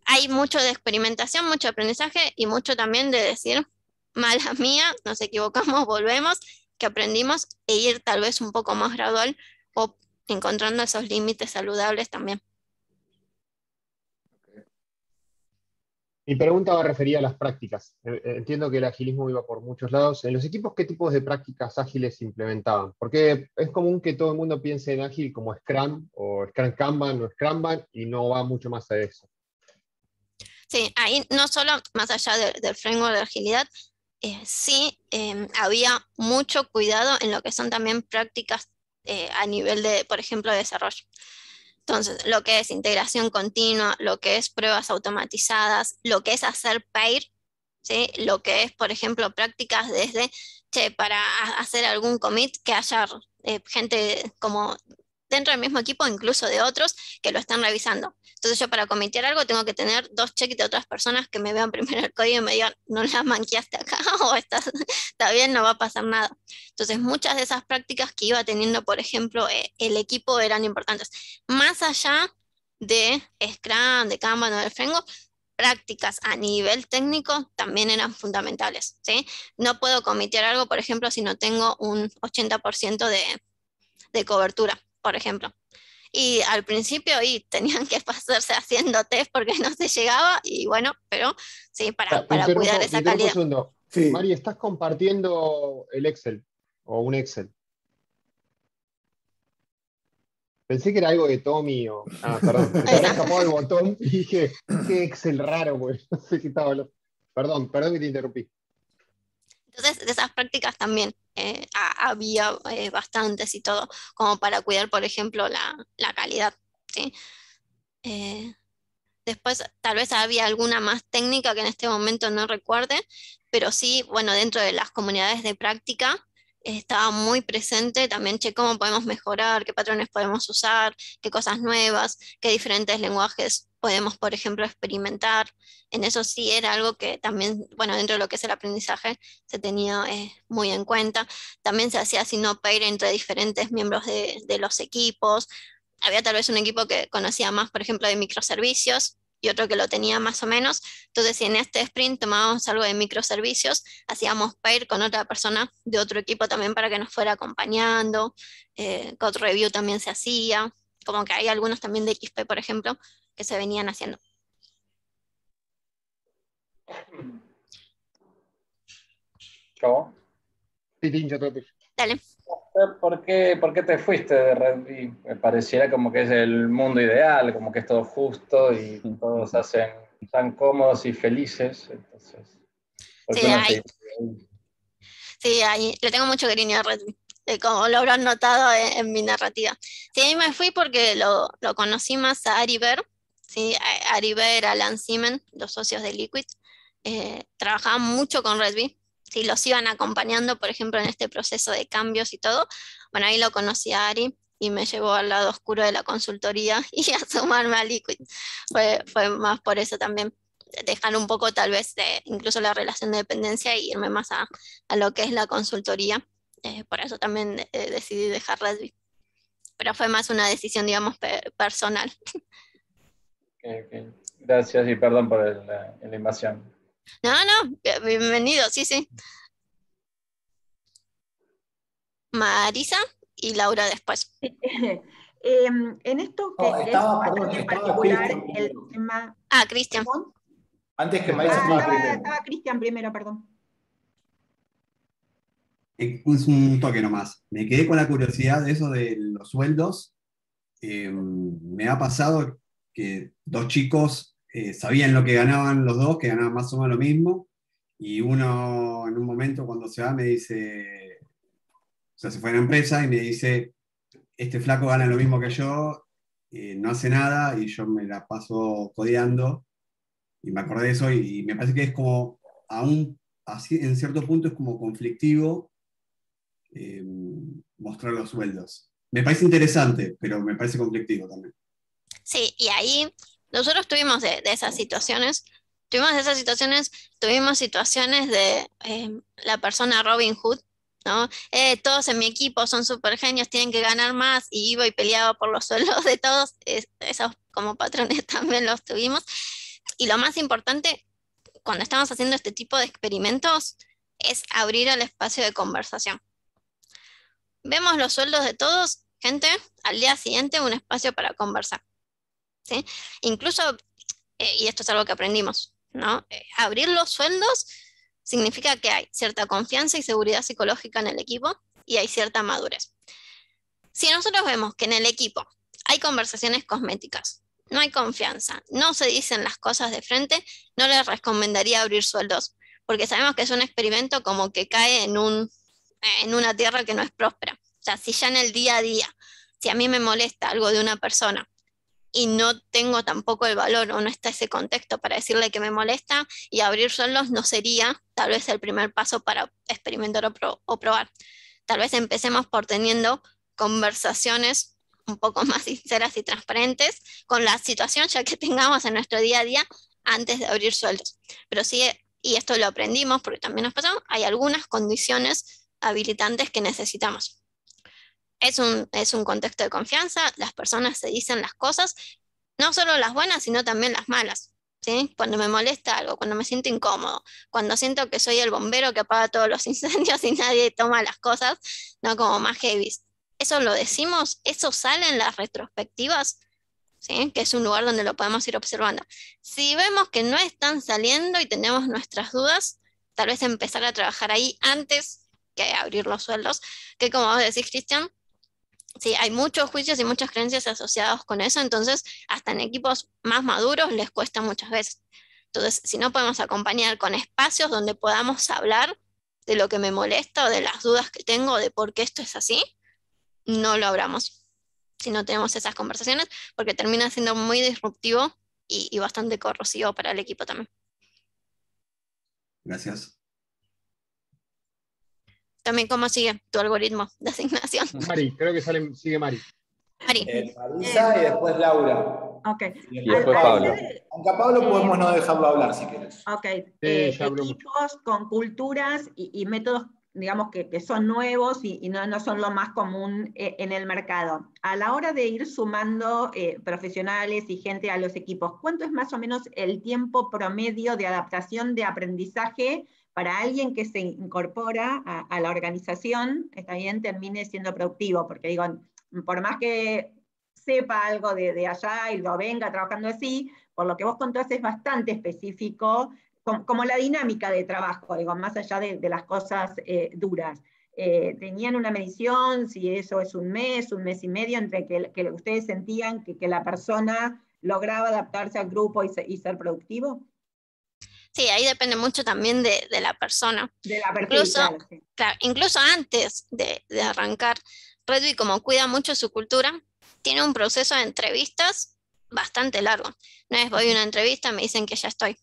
hay mucho de experimentación, mucho aprendizaje y mucho también de decir, mala mía, nos equivocamos, volvemos, que aprendimos e ir tal vez un poco más gradual o encontrando esos límites saludables también. Mi pregunta va referida a las prácticas. Entiendo que el agilismo iba por muchos lados. En los equipos, ¿qué tipos de prácticas ágiles se implementaban? Porque es común que todo el mundo piense en ágil como Scrum o Scrum Kanban o Scrumban y no va mucho más a eso. Sí, ahí no solo más allá del framework de agilidad, sí había mucho cuidado en lo que son también prácticas a nivel de, por ejemplo, de desarrollo. Entonces, lo que es integración continua, lo que es pruebas automatizadas, lo que es hacer pair, ¿sí? Lo que es, por ejemplo, prácticas desde, para hacer algún commit, que haya gente como dentro del mismo equipo, incluso de otros, que lo están revisando. Entonces yo para comitear algo tengo que tener 2 checks de otras personas que me vean primero el código y me digan, no la manqueaste acá o está bien, no va a pasar nada. Entonces muchas de esas prácticas que iba teniendo, por ejemplo, el equipo eran importantes. Más allá de Scrum, de Kanban o del framework, prácticas a nivel técnico también eran fundamentales, ¿sí? No puedo comitear algo, por ejemplo, si no tengo un 80% de cobertura, por ejemplo. Y al principio tenían que pasarse haciendo test porque no se llegaba, y bueno, pero sí, para cuidar esa calidad. Un segundo. Sí. Mari, ¿estás compartiendo el Excel o un Excel? Pensé que era algo de Tommy o... Ah, perdón, se te habrá escapado el botón y dije, qué Excel raro, güey. No sé qué estaba hablando. Perdón que te interrumpí. Entonces, de esas prácticas también había bastantes y todo, como para cuidar, por ejemplo, la calidad, ¿sí? Después, tal vez había alguna más técnica que en este momento no recuerde, pero sí, bueno, dentro de las comunidades de práctica estaba muy presente también, cómo podemos mejorar, qué patrones podemos usar, qué cosas nuevas, qué diferentes lenguajes podemos, por ejemplo, experimentar. En eso sí era algo que también, bueno, dentro de lo que es el aprendizaje se tenía muy en cuenta. También se hacía sino pair entre diferentes miembros de los equipos. Había tal vez un equipo que conocía más, por ejemplo, de microservicios y otro que lo tenía más o menos. Entonces, si en este sprint tomábamos algo de microservicios, hacíamos pair con otra persona de otro equipo también para que nos fuera acompañando. Code review también se hacía. Como que hay algunos también de XP, por ejemplo, que se venían haciendo. ¿Yo? Sí, Tincho, dale. ¿Por qué te fuiste de Redby? Me pareciera como que es el mundo ideal, como que es todo justo y todos se hacen tan cómodos y felices. Entonces, ¿por qué no te Sí, le tengo mucho cariño a Redby, como lo habrán notado en mi narrativa. Sí, ahí me fui porque lo conocí más a Ari Ver, ¿sí? Ari Ver, Alan Siemens, los socios de Liquid, trabajaban mucho con Redby. Sí, los iban acompañando, por ejemplo, en este proceso de cambios y todo. Bueno, ahí lo conocí a Ari y me llevó al lado oscuro de la consultoría y a sumarme a Liquid. Fue más por eso también. Dejar un poco tal vez incluso la relación de dependencia e irme más a lo que es la consultoría. Por eso también decidí dejar Redby. Pero fue más una decisión, digamos, personal. Okay. Gracias y perdón por la invasión. No, bienvenido, sí. Marisa y Laura después. En esto que es bastante particular, el tema... Cristian. Antes que Marisa estaba Cristian primero, perdón. Es un toque nomás. Me quedé con la curiosidad de eso de los sueldos. Me ha pasado que 2 chicos sabían lo que ganaban los dos, que ganaban más o menos lo mismo, y uno en un momento cuando se va me dice, o sea, se fue a la empresa y me dice, este flaco gana lo mismo que yo, no hace nada y yo me la paso codeando, y me acordé de eso y me parece que es como, aún así, en cierto punto es como conflictivo mostrar los sueldos. Me parece interesante, pero me parece conflictivo también. Sí, y ahí nosotros tuvimos de esas situaciones. Tuvimos situaciones de la persona Robin Hood, ¿no? Todos en mi equipo son súper genios, tienen que ganar más, y iba y peleaba por los sueldos de todos. Esos como patrones también los tuvimos. Y lo más importante, cuando estamos haciendo este tipo de experimentos, es abrir el espacio de conversación. Vemos los sueldos de todos, gente, al día siguiente un espacio para conversar, ¿sí? Incluso, y esto es algo que aprendimos, ¿no? Abrir los sueldos significa que hay cierta confianza y seguridad psicológica en el equipo y hay cierta madurez. Si nosotros vemos que en el equipo hay conversaciones cosméticas, no hay confianza, no se dicen las cosas de frente, no les recomendaría abrir sueldos, porque sabemos que es un experimento como que cae en una tierra que no es próspera. O sea, si ya en el día a día, si a mí me molesta algo de una persona y no tengo tampoco el valor o no está ese contexto para decirle que me molesta, y abrir sueldos no sería tal vez el primer paso para experimentar o probar. Tal vez empecemos por teniendo conversaciones un poco más sinceras y transparentes con la situación ya que tengamos en nuestro día a día antes de abrir sueldos. Pero sí, y esto lo aprendimos porque también nos pasó, hay algunas condiciones habilitantes que necesitamos. Es un contexto de confianza, las personas se dicen las cosas, no solo las buenas, sino también las malas. ¿Sí? Cuando me molesta algo, cuando me siento incómodo, cuando siento que soy el bombero que apaga todos los incendios y nadie toma las cosas, no como más heavy. Eso lo decimos, eso sale en las retrospectivas, ¿sí? Que es un lugar donde lo podemos ir observando. Si vemos que no están saliendo y tenemos nuestras dudas, tal vez empezar a trabajar ahí antes que abrir los sueldos, que como vos decís, Cristian, sí, hay muchos juicios y muchas creencias asociados con eso, entonces hasta en equipos más maduros les cuesta muchas veces. Entonces, si no podemos acompañar con espacios donde podamos hablar de lo que me molesta o de las dudas que tengo de por qué esto es así, no lo abramos si no tenemos esas conversaciones, porque termina siendo muy disruptivo y bastante corrosivo para el equipo también. Gracias. También, ¿cómo sigue tu algoritmo de asignación? Mari, creo que sigue Mari. Mari. Marisa y después Laura. Ok. Y después Pablo. Aunque a Pablo podemos no dejarlo hablar si quieres. Ok. Ya habló. Equipos con culturas y métodos, digamos, que son nuevos y no son lo más común en el mercado. A la hora de ir sumando profesionales y gente a los equipos, ¿cuánto es más o menos el tiempo promedio de adaptación de aprendizaje para alguien que se incorpora a la organización, está bien, termine siendo productivo? Porque digo, por más que sepa algo de allá y lo venga trabajando así, por lo que vos contás es bastante específico, como la dinámica de trabajo, digo, más allá de las cosas duras. ¿Tenían una medición, si eso es un mes y medio, entre que ustedes sentían que la persona lograba adaptarse al grupo y ser productivo? Sí, ahí depende mucho también de la persona. De la persona, incluso, claro, incluso antes de arrancar, Redby, como cuida mucho su cultura, tiene un proceso de entrevistas bastante largo. No es voy a una entrevista, me dicen que ya estoy.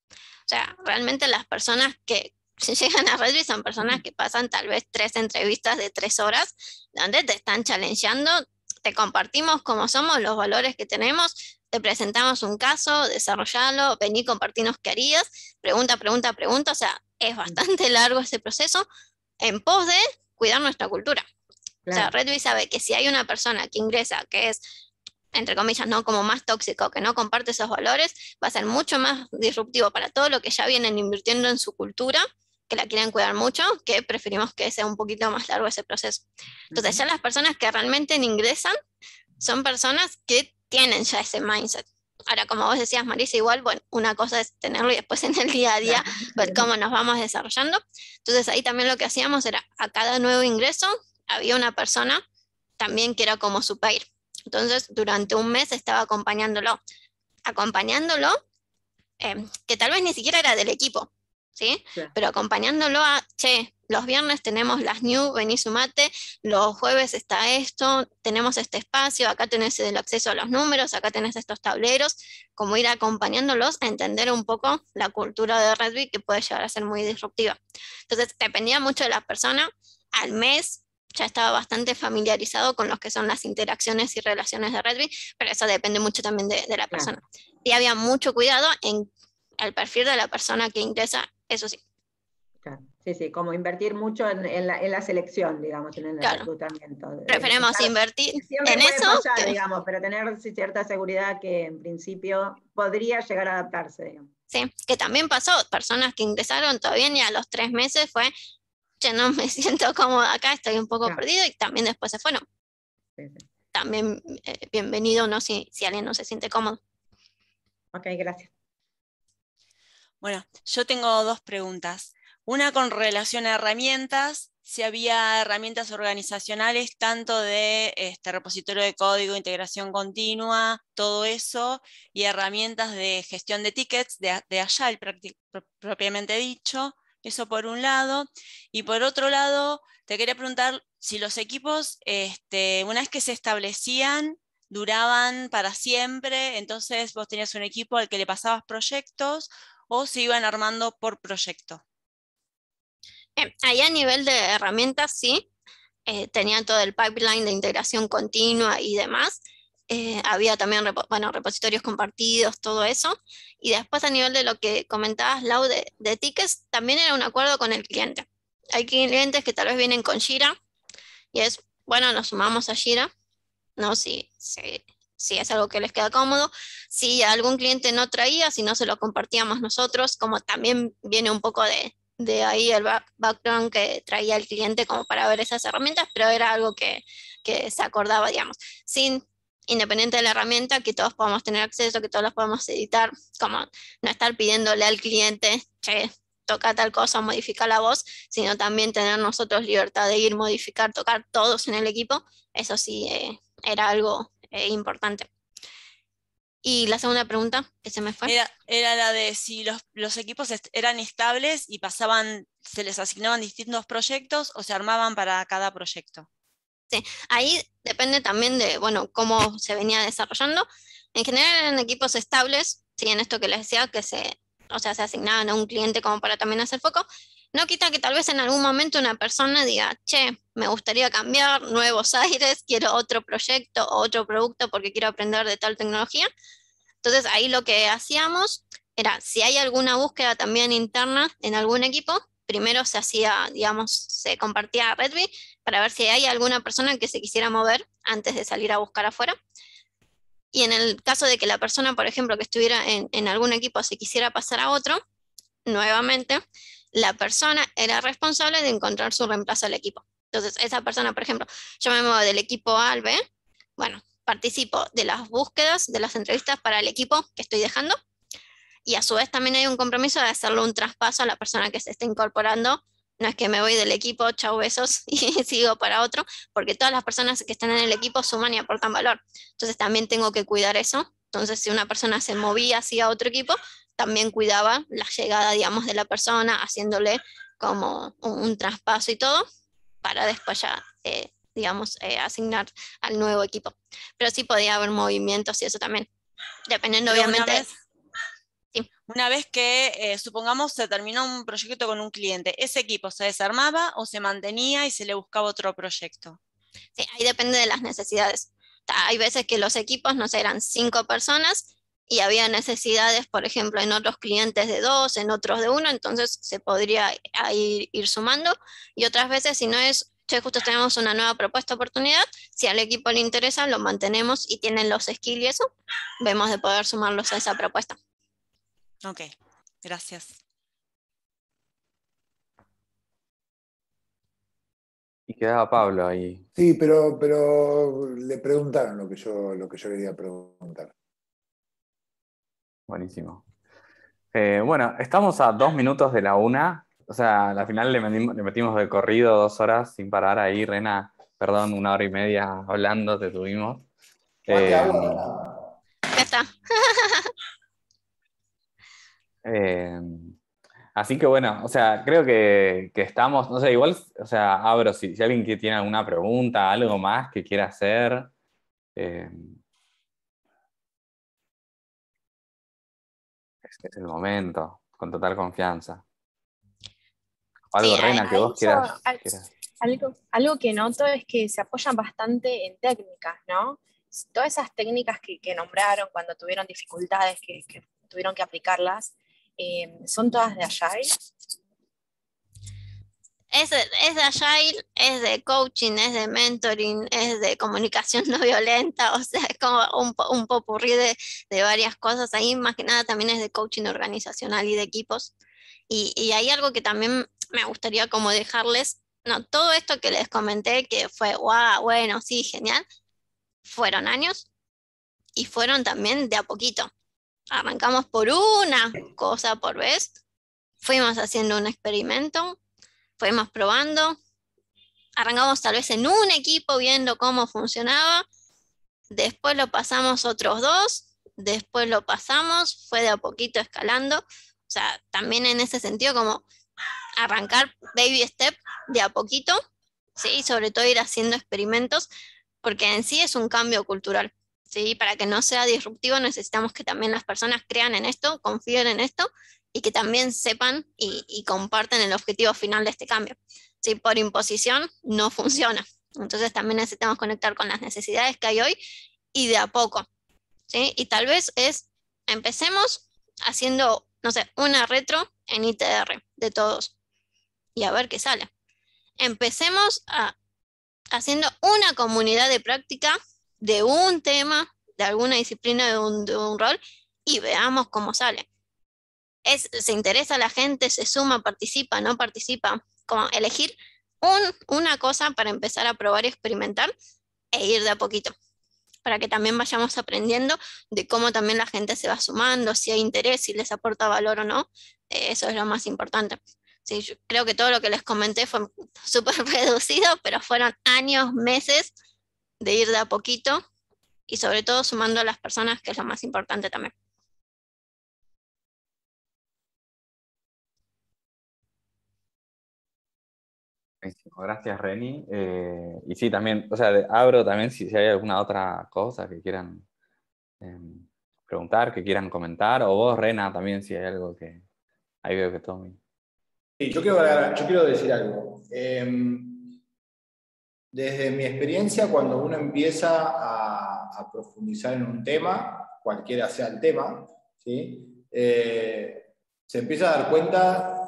O sea, realmente las personas que llegan a Redby son personas que pasan tal vez 3 entrevistas de 3 horas, donde te están challengeando, te compartimos cómo somos, los valores que tenemos, te presentamos un caso, desarrollalo, vení, compartinos qué harías, pregunta, o sea, es bastante largo ese proceso en pos de cuidar nuestra cultura. Claro. O sea, Redby sabe que si hay una persona que ingresa que es, entre comillas, ¿no?, como más tóxico, que no comparte esos valores, va a ser mucho más disruptivo para todo lo que ya vienen invirtiendo en su cultura, que la quieren cuidar mucho, que preferimos que sea un poquito más largo ese proceso. Entonces, ya las personas que realmente ingresan son personas que tienen ya ese mindset. Ahora, como vos decías, Marisa, igual, bueno, una cosa es tenerlo y después en el día a día ver cómo nos vamos desarrollando. Entonces, ahí también lo que hacíamos era, a cada nuevo ingreso, había una persona también que era como su peer. Entonces, durante un mes estaba acompañándolo, que tal vez ni siquiera era del equipo, ¿sí? Pero acompañándolo a, che, los viernes tenemos las new, vení, sumate, los jueves está esto, tenemos este espacio, acá tenés el acceso a los números, acá tenés estos tableros, como ir acompañándolos a entender un poco la cultura de Redby, que puede llegar a ser muy disruptiva. Entonces, dependía mucho de la persona. Al mes ya estaba bastante familiarizado con lo que son las interacciones y relaciones de Redby, pero eso depende mucho también de la persona. Y había mucho cuidado en el perfil de la persona que ingresa, eso sí. Claro. Sí, como invertir mucho en la selección, digamos, en el reclutamiento. Preferimos invertir siempre en puede eso. Fallar, digamos, pero tener cierta seguridad que en principio podría llegar a adaptarse, digamos. Sí, que también pasó, personas que ingresaron todavía ni a los 3 meses fue, che, no me siento cómoda acá, estoy un poco perdido, y también después se fueron. Sí. También bienvenido, ¿no? Si alguien no se siente cómodo. Ok, gracias. Bueno, yo tengo 2 preguntas. Una con relación a herramientas si había herramientas organizacionales, tanto de repositorio de código, integración continua, todo eso, y herramientas de gestión de tickets, de Agile propiamente dicho. Eso por un lado. Y por otro lado, te quería preguntar si los equipos, una vez que se establecían, duraban para siempre, entonces vos tenías un equipo al que le pasabas proyectos, o se iban armando por proyecto. Ahí a nivel de herramientas, sí, tenían todo el pipeline de integración continua y demás. Había también repositorios compartidos, todo eso. Y después a nivel de lo que comentabas, Lau, de tickets, también era un acuerdo con el cliente. Hay clientes que tal vez vienen con Jira y es, bueno, nos sumamos a Jira, ¿no? Si es algo que les queda cómodo. Si algún cliente no traía, si no se lo compartíamos nosotros, como también viene un poco de ahí el background que traía el cliente como para ver esas herramientas, pero era algo que se acordaba, digamos, independiente de la herramienta, que todos podamos tener acceso, que todos las podamos editar, como no estar pidiéndole al cliente, che, toca tal cosa, modifica la voz, sino también tener nosotros libertad de ir, modificar, tocar todos en el equipo. Eso sí, era algo importante. Y la segunda pregunta, que se me fue. Era la de si los equipos eran estables y se les asignaban distintos proyectos o se armaban para cada proyecto. Sí, ahí depende también de, bueno, cómo se venía desarrollando. En general eran equipos estables, sí, en esto que les decía, que se asignaban a un cliente como para también hacer foco. No quita que tal vez en algún momento una persona diga, che, me gustaría cambiar, nuevos aires, quiero otro proyecto o otro producto porque quiero aprender de tal tecnología. Entonces ahí lo que hacíamos era, si hay alguna búsqueda también interna en algún equipo, primero se hacía, digamos, se compartía Redby para ver si hay alguna persona que se quisiera mover antes de salir a buscar afuera. Y en el caso de que la persona, por ejemplo, que estuviera en algún equipo se quisiera pasar a otro, nuevamente, la persona era responsable de encontrar su reemplazo al equipo. Entonces, esa persona, por ejemplo, yo me muevo del equipo A al B, bueno, participo de las búsquedas, de las entrevistas para el equipo que estoy dejando, y a su vez también hay un compromiso de hacerle un traspaso a la persona que se está incorporando. No es que me voy del equipo, chau besos, y sigo para otro, porque todas las personas que están en el equipo suman y aportan valor. Entonces también tengo que cuidar eso. Entonces si una persona se movía hacia otro equipo, también cuidaba la llegada, digamos, de la persona, haciéndole como un traspaso y todo, para después ya, digamos, asignar al nuevo equipo. Pero sí podía haber movimientos y eso también, dependiendo obviamente. Una vez que, supongamos, se terminó un proyecto con un cliente, ¿ese equipo se desarmaba o se mantenía y se le buscaba otro proyecto? Sí, ahí depende de las necesidades. Hay veces que los equipos, no sé, eran 5 personas y había necesidades, por ejemplo, en otros clientes de 2, en otros de 1, entonces se podría ir sumando. Y otras veces, si no es, che, justo tenemos una nueva propuesta, oportunidad, si al equipo le interesa, lo mantenemos y tienen los skills y eso, vemos de poder sumarlos a esa propuesta. Ok, gracias. Y quedaba Pablo ahí. Sí, pero le preguntaron lo que yo quería preguntar. Buenísimo. Bueno, estamos a 2 minutos de la 1. O sea, al final le metimos de corrido 2 horas sin parar ahí, Rena. Perdón, 1 hora y media hablando, te tuvimos. Ya está. Así que bueno, o sea, creo que estamos, no sé, igual, o sea, abro si alguien que tiene alguna pregunta, algo más que quiera hacer. Es el momento, con total confianza. Algo, Sí, Rena, que vos quieras. Algo que noto es que se apoyan bastante en técnicas, ¿no? Todas esas técnicas que nombraron cuando tuvieron dificultades, que tuvieron que aplicarlas, ¿son todas de Agile? Es de Agile, es de coaching, es de mentoring, es de comunicación no violenta, o sea, es como un popurrí de varias cosas. Ahí más que nada también es de coaching organizacional y de equipos. Y hay algo que también me gustaría como dejarles, no, todo esto que les comenté, que fue, wow, bueno, sí, genial, fueron años y fueron también de a poquito. Arrancamos por una cosa por vez, fuimos haciendo un experimento, fuimos probando, arrancamos tal vez en un equipo viendo cómo funcionaba, después lo pasamos otros 2, después lo pasamos, fue de a poquito escalando. O sea, también en ese sentido como arrancar baby step de a poquito, ¿sí? Y sobre todo ir haciendo experimentos, porque en sí es un cambio cultural, ¿sí? Para que no sea disruptivo necesitamos que también las personas crean en esto, confíen en esto, y que también sepan y comparten el objetivo final de este cambio. ¿Sí? Por imposición no funciona. Entonces también necesitamos conectar con las necesidades que hay hoy y de a poco, ¿sí? Y tal vez empecemos haciendo, no sé, una retro en ITR de todos y a ver qué sale. Empecemos haciendo una comunidad de práctica de un tema, de alguna disciplina, de un rol, y veamos cómo sale. Se interesa a la gente, se suma, participa, no participa, como elegir una cosa para empezar a probar y experimentar e ir de a poquito, para que también vayamos aprendiendo de cómo también la gente se va sumando, si hay interés, si les aporta valor o no. Eso es lo más importante. Sí, yo creo que todo lo que les comenté fue súper reducido, pero fueron años, meses de ir de a poquito y sobre todo sumando a las personas, que es lo más importante también. Buenísimo, gracias Reni. Y sí, también, o sea, abro también si hay alguna otra cosa que quieran preguntar, que quieran comentar, o vos, Rena, también si hay algo que ahí veo que Tommy. Sí, yo quiero decir algo. Desde mi experiencia, cuando uno empieza a profundizar en un tema, cualquiera sea el tema, ¿sí? Se empieza a dar cuenta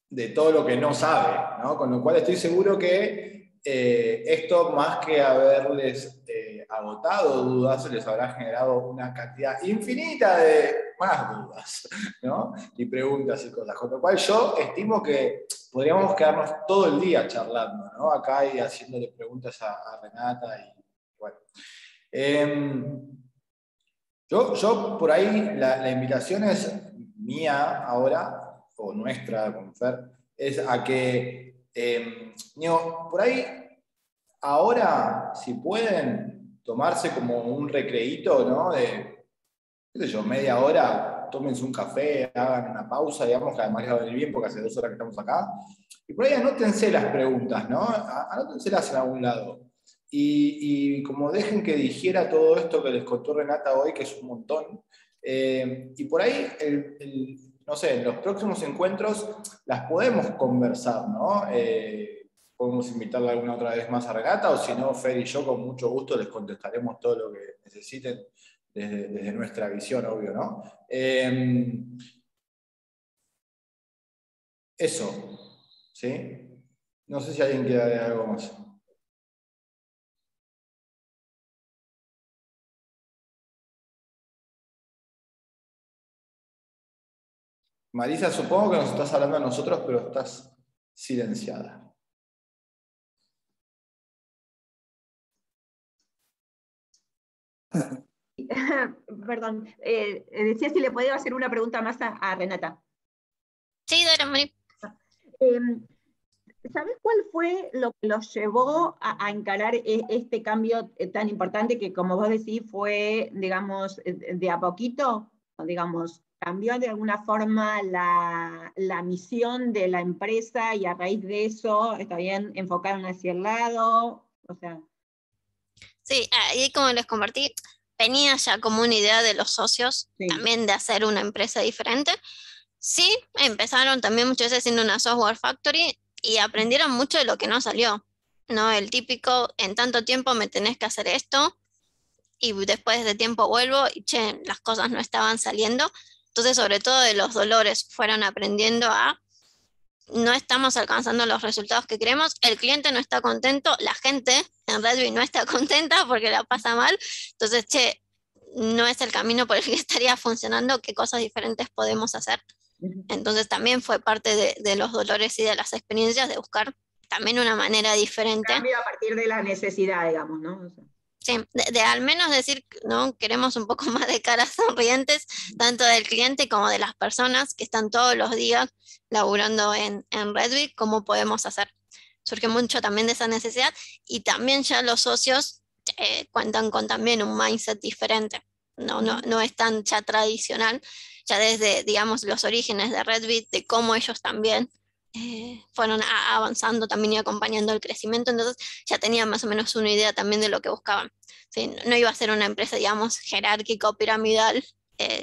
de todo lo que no sabe, ¿no? Con lo cual estoy seguro que esto, más que haberles agotado dudas, les habrá generado una cantidad infinita de más dudas, ¿no? Y preguntas y cosas. Con lo cual yo estimo que podríamos quedarnos todo el día charlando, ¿no? Acá y haciéndole preguntas a Renata y bueno. Yo por ahí, la invitación es mía ahora, o nuestra con Fer, es a que, por ahí, ahora, si pueden, tomarse como un recreíto, ¿no? De, qué sé yo, media hora, tómense un café, hagan una pausa, digamos, que además les va a venir bien porque hace 2 horas que estamos acá. Y por ahí anótense las preguntas, ¿no? Anótenselas en algún lado. Y como dejen que digiera todo esto que les contó Renata hoy, que es un montón. Y por ahí, no sé, en los próximos encuentros las podemos conversar, ¿no? Podemos invitarla alguna otra vez más a Renata, o si no, Fer y yo con mucho gusto les contestaremos todo lo que necesiten desde nuestra visión, obvio, ¿no? Eso, ¿sí? No sé si alguien quiere agregar algo más. Marisa, supongo que nos estás hablando a nosotros, pero estás silenciada. Perdón, decía si le podía hacer una pregunta más a Renata. Sí, dale, Mari. ¿Sabes cuál fue lo que los llevó a encarar este cambio tan importante que, como vos decís, fue, digamos, de a poquito, digamos, cambió de alguna forma la misión de la empresa y a raíz de eso, está bien, enfocaron hacia el lado? O sea... Sí, ahí como les compartí, venía ya como una idea de los socios, sí, también de hacer una empresa diferente. Sí, empezaron también muchas veces siendo una software factory y aprendieron mucho de lo que no salió, ¿no? El típico, en tanto tiempo me tenés que hacer esto y después de tiempo vuelvo y che, las cosas no estaban saliendo. Entonces, sobre todo de los dolores, fueron aprendiendo a no estamos alcanzando los resultados que queremos, el cliente no está contento, la gente en Redby no está contenta porque la pasa mal, entonces, che, no es el camino por el que estaría funcionando, qué cosas diferentes podemos hacer. Entonces también fue parte de los dolores y de las experiencias de buscar también una manera diferente. Cambio a partir de la necesidad, digamos, ¿no? O sea. Sí, de al menos decir, ¿no? Queremos un poco más de caras sonrientes, tanto del cliente como de las personas que están todos los días laburando en Redby, cómo podemos hacer. surge mucho también de esa necesidad, y también ya los socios cuentan con también un mindset diferente. No es tan ya tradicional, ya desde, digamos, los orígenes de Redbit, de cómo ellos también fueron avanzando también y acompañando el crecimiento, entonces ya tenían más o menos una idea también de lo que buscaban. ¿Sí? No iba a ser una empresa, digamos, jerárquica o piramidal,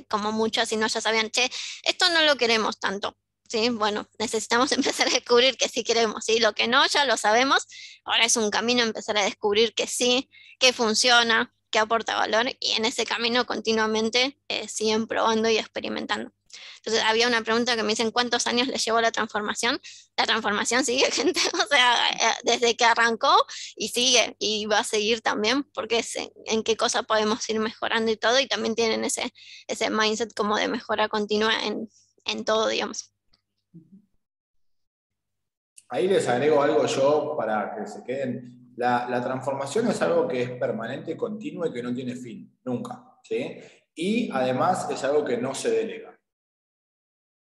como muchas, sino ya sabían, che, esto no lo queremos tanto. ¿Sí? Bueno, necesitamos empezar a descubrir que sí queremos, ¿sí? Lo que no, ya lo sabemos, ahora es un camino empezar a descubrir que sí, que funciona, que aporta valor, y en ese camino continuamente siguen probando y experimentando. Entonces había una pregunta que me dicen, ¿cuántos años les llevó la transformación? La transformación sigue, gente, o sea, desde que arrancó y sigue, y va a seguir también, porque es en qué cosa podemos ir mejorando y todo, y también tienen ese mindset como de mejora continua en todo, digamos. Ahí les agrego algo yo para que se queden. La transformación es algo que es permanente, continuo y que no tiene fin, nunca. ¿Sí? Y además es algo que no se delega.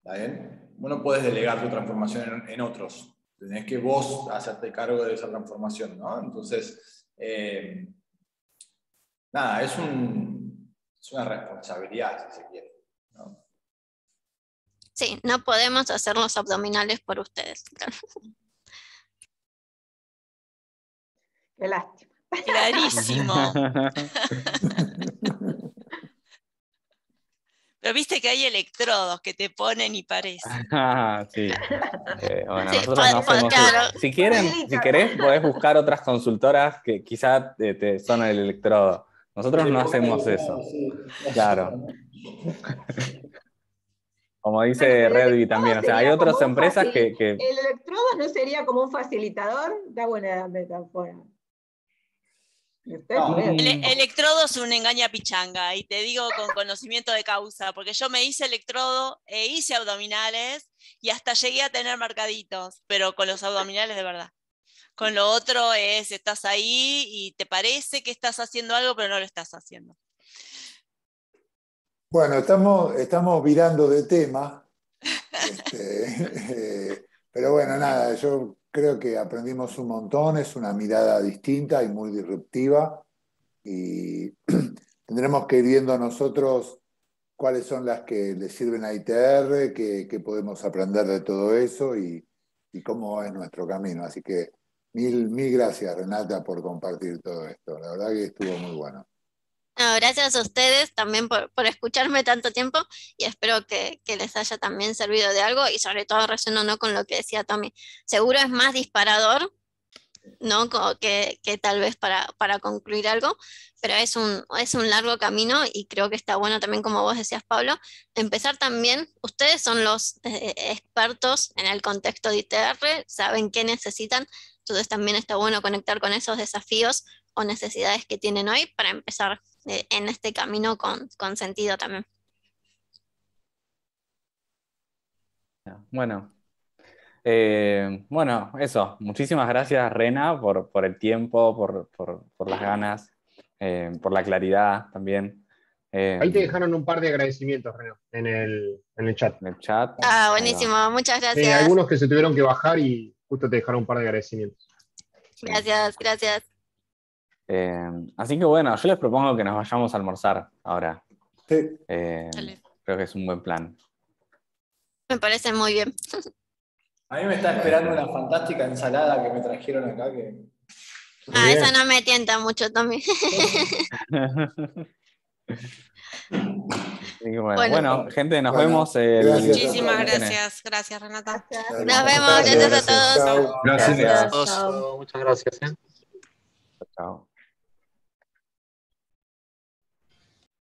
¿Está bien? Vos no podés delegar tu transformación en otros. Tenés que vos hacerte cargo de esa transformación, ¿no? Entonces, nada, es una responsabilidad, si se quiere, ¿no? Sí, no podemos hacer los abdominales por ustedes. Qué lástima. Clarísimo. Pero viste que hay electrodos que te ponen y parece. Sí. Bueno, Sí, nosotros no hacemos claro. eso. Si querés, podés buscar otras consultoras que quizá te son el electrodo. Nosotros no hacemos eso. Claro. Como dice Redby también, o sea, hay otras empresas que... ¿El electrodo no sería como un facilitador? Da buena metáfora. Electrodo es un engaña pichanga, y te digo con conocimiento de causa, porque yo me hice electrodo e hice abdominales y hasta llegué a tener marcaditos, pero con los abdominales de verdad. Con lo otro estás ahí y te parece que estás haciendo algo, pero no lo estás haciendo. Bueno, estamos virando de tema, pero bueno, nada, yo creo que aprendimos un montón, es una mirada distinta y muy disruptiva, y tendremos que ir viendo nosotros cuáles son las que le sirven a ITR, qué podemos aprender de todo eso y cómo es nuestro camino. Así que mil gracias, Renata, por compartir todo esto. La verdad que estuvo muy bueno. No, gracias a ustedes también por escucharme tanto tiempo, y espero que les haya también servido de algo, y sobre todo resonando con lo que decía Tommy. Seguro es más disparador, ¿no? Como que tal vez para concluir algo, pero es un largo camino, y creo que está bueno también, como vos decías, Pablo, empezar también. Ustedes son los expertos en el contexto de ITR, saben qué necesitan, entonces también está bueno conectar con esos desafíos o necesidades que tienen hoy para empezar en este camino con sentido también. Bueno, eso. Muchísimas gracias, Rena, por el tiempo, por las ganas, por la claridad también. Ahí te dejaron un par de agradecimientos, Rena, en el chat. En el chat. Ah, buenísimo, muchas gracias. Algunos que se tuvieron que bajar y justo te dejaron un par de agradecimientos. Gracias. Así que bueno, yo les propongo que nos vayamos a almorzar ahora. Sí. Creo que es un buen plan. Me parece muy bien. A mí me está esperando una fantástica ensalada que me trajeron acá. Esa no me tienta mucho, Tommy. Bueno, gente, nos vemos. Muchísimas gracias. Gracias, Renata. Nos vemos, gracias a todos. Gracias. Muchas gracias. Chao.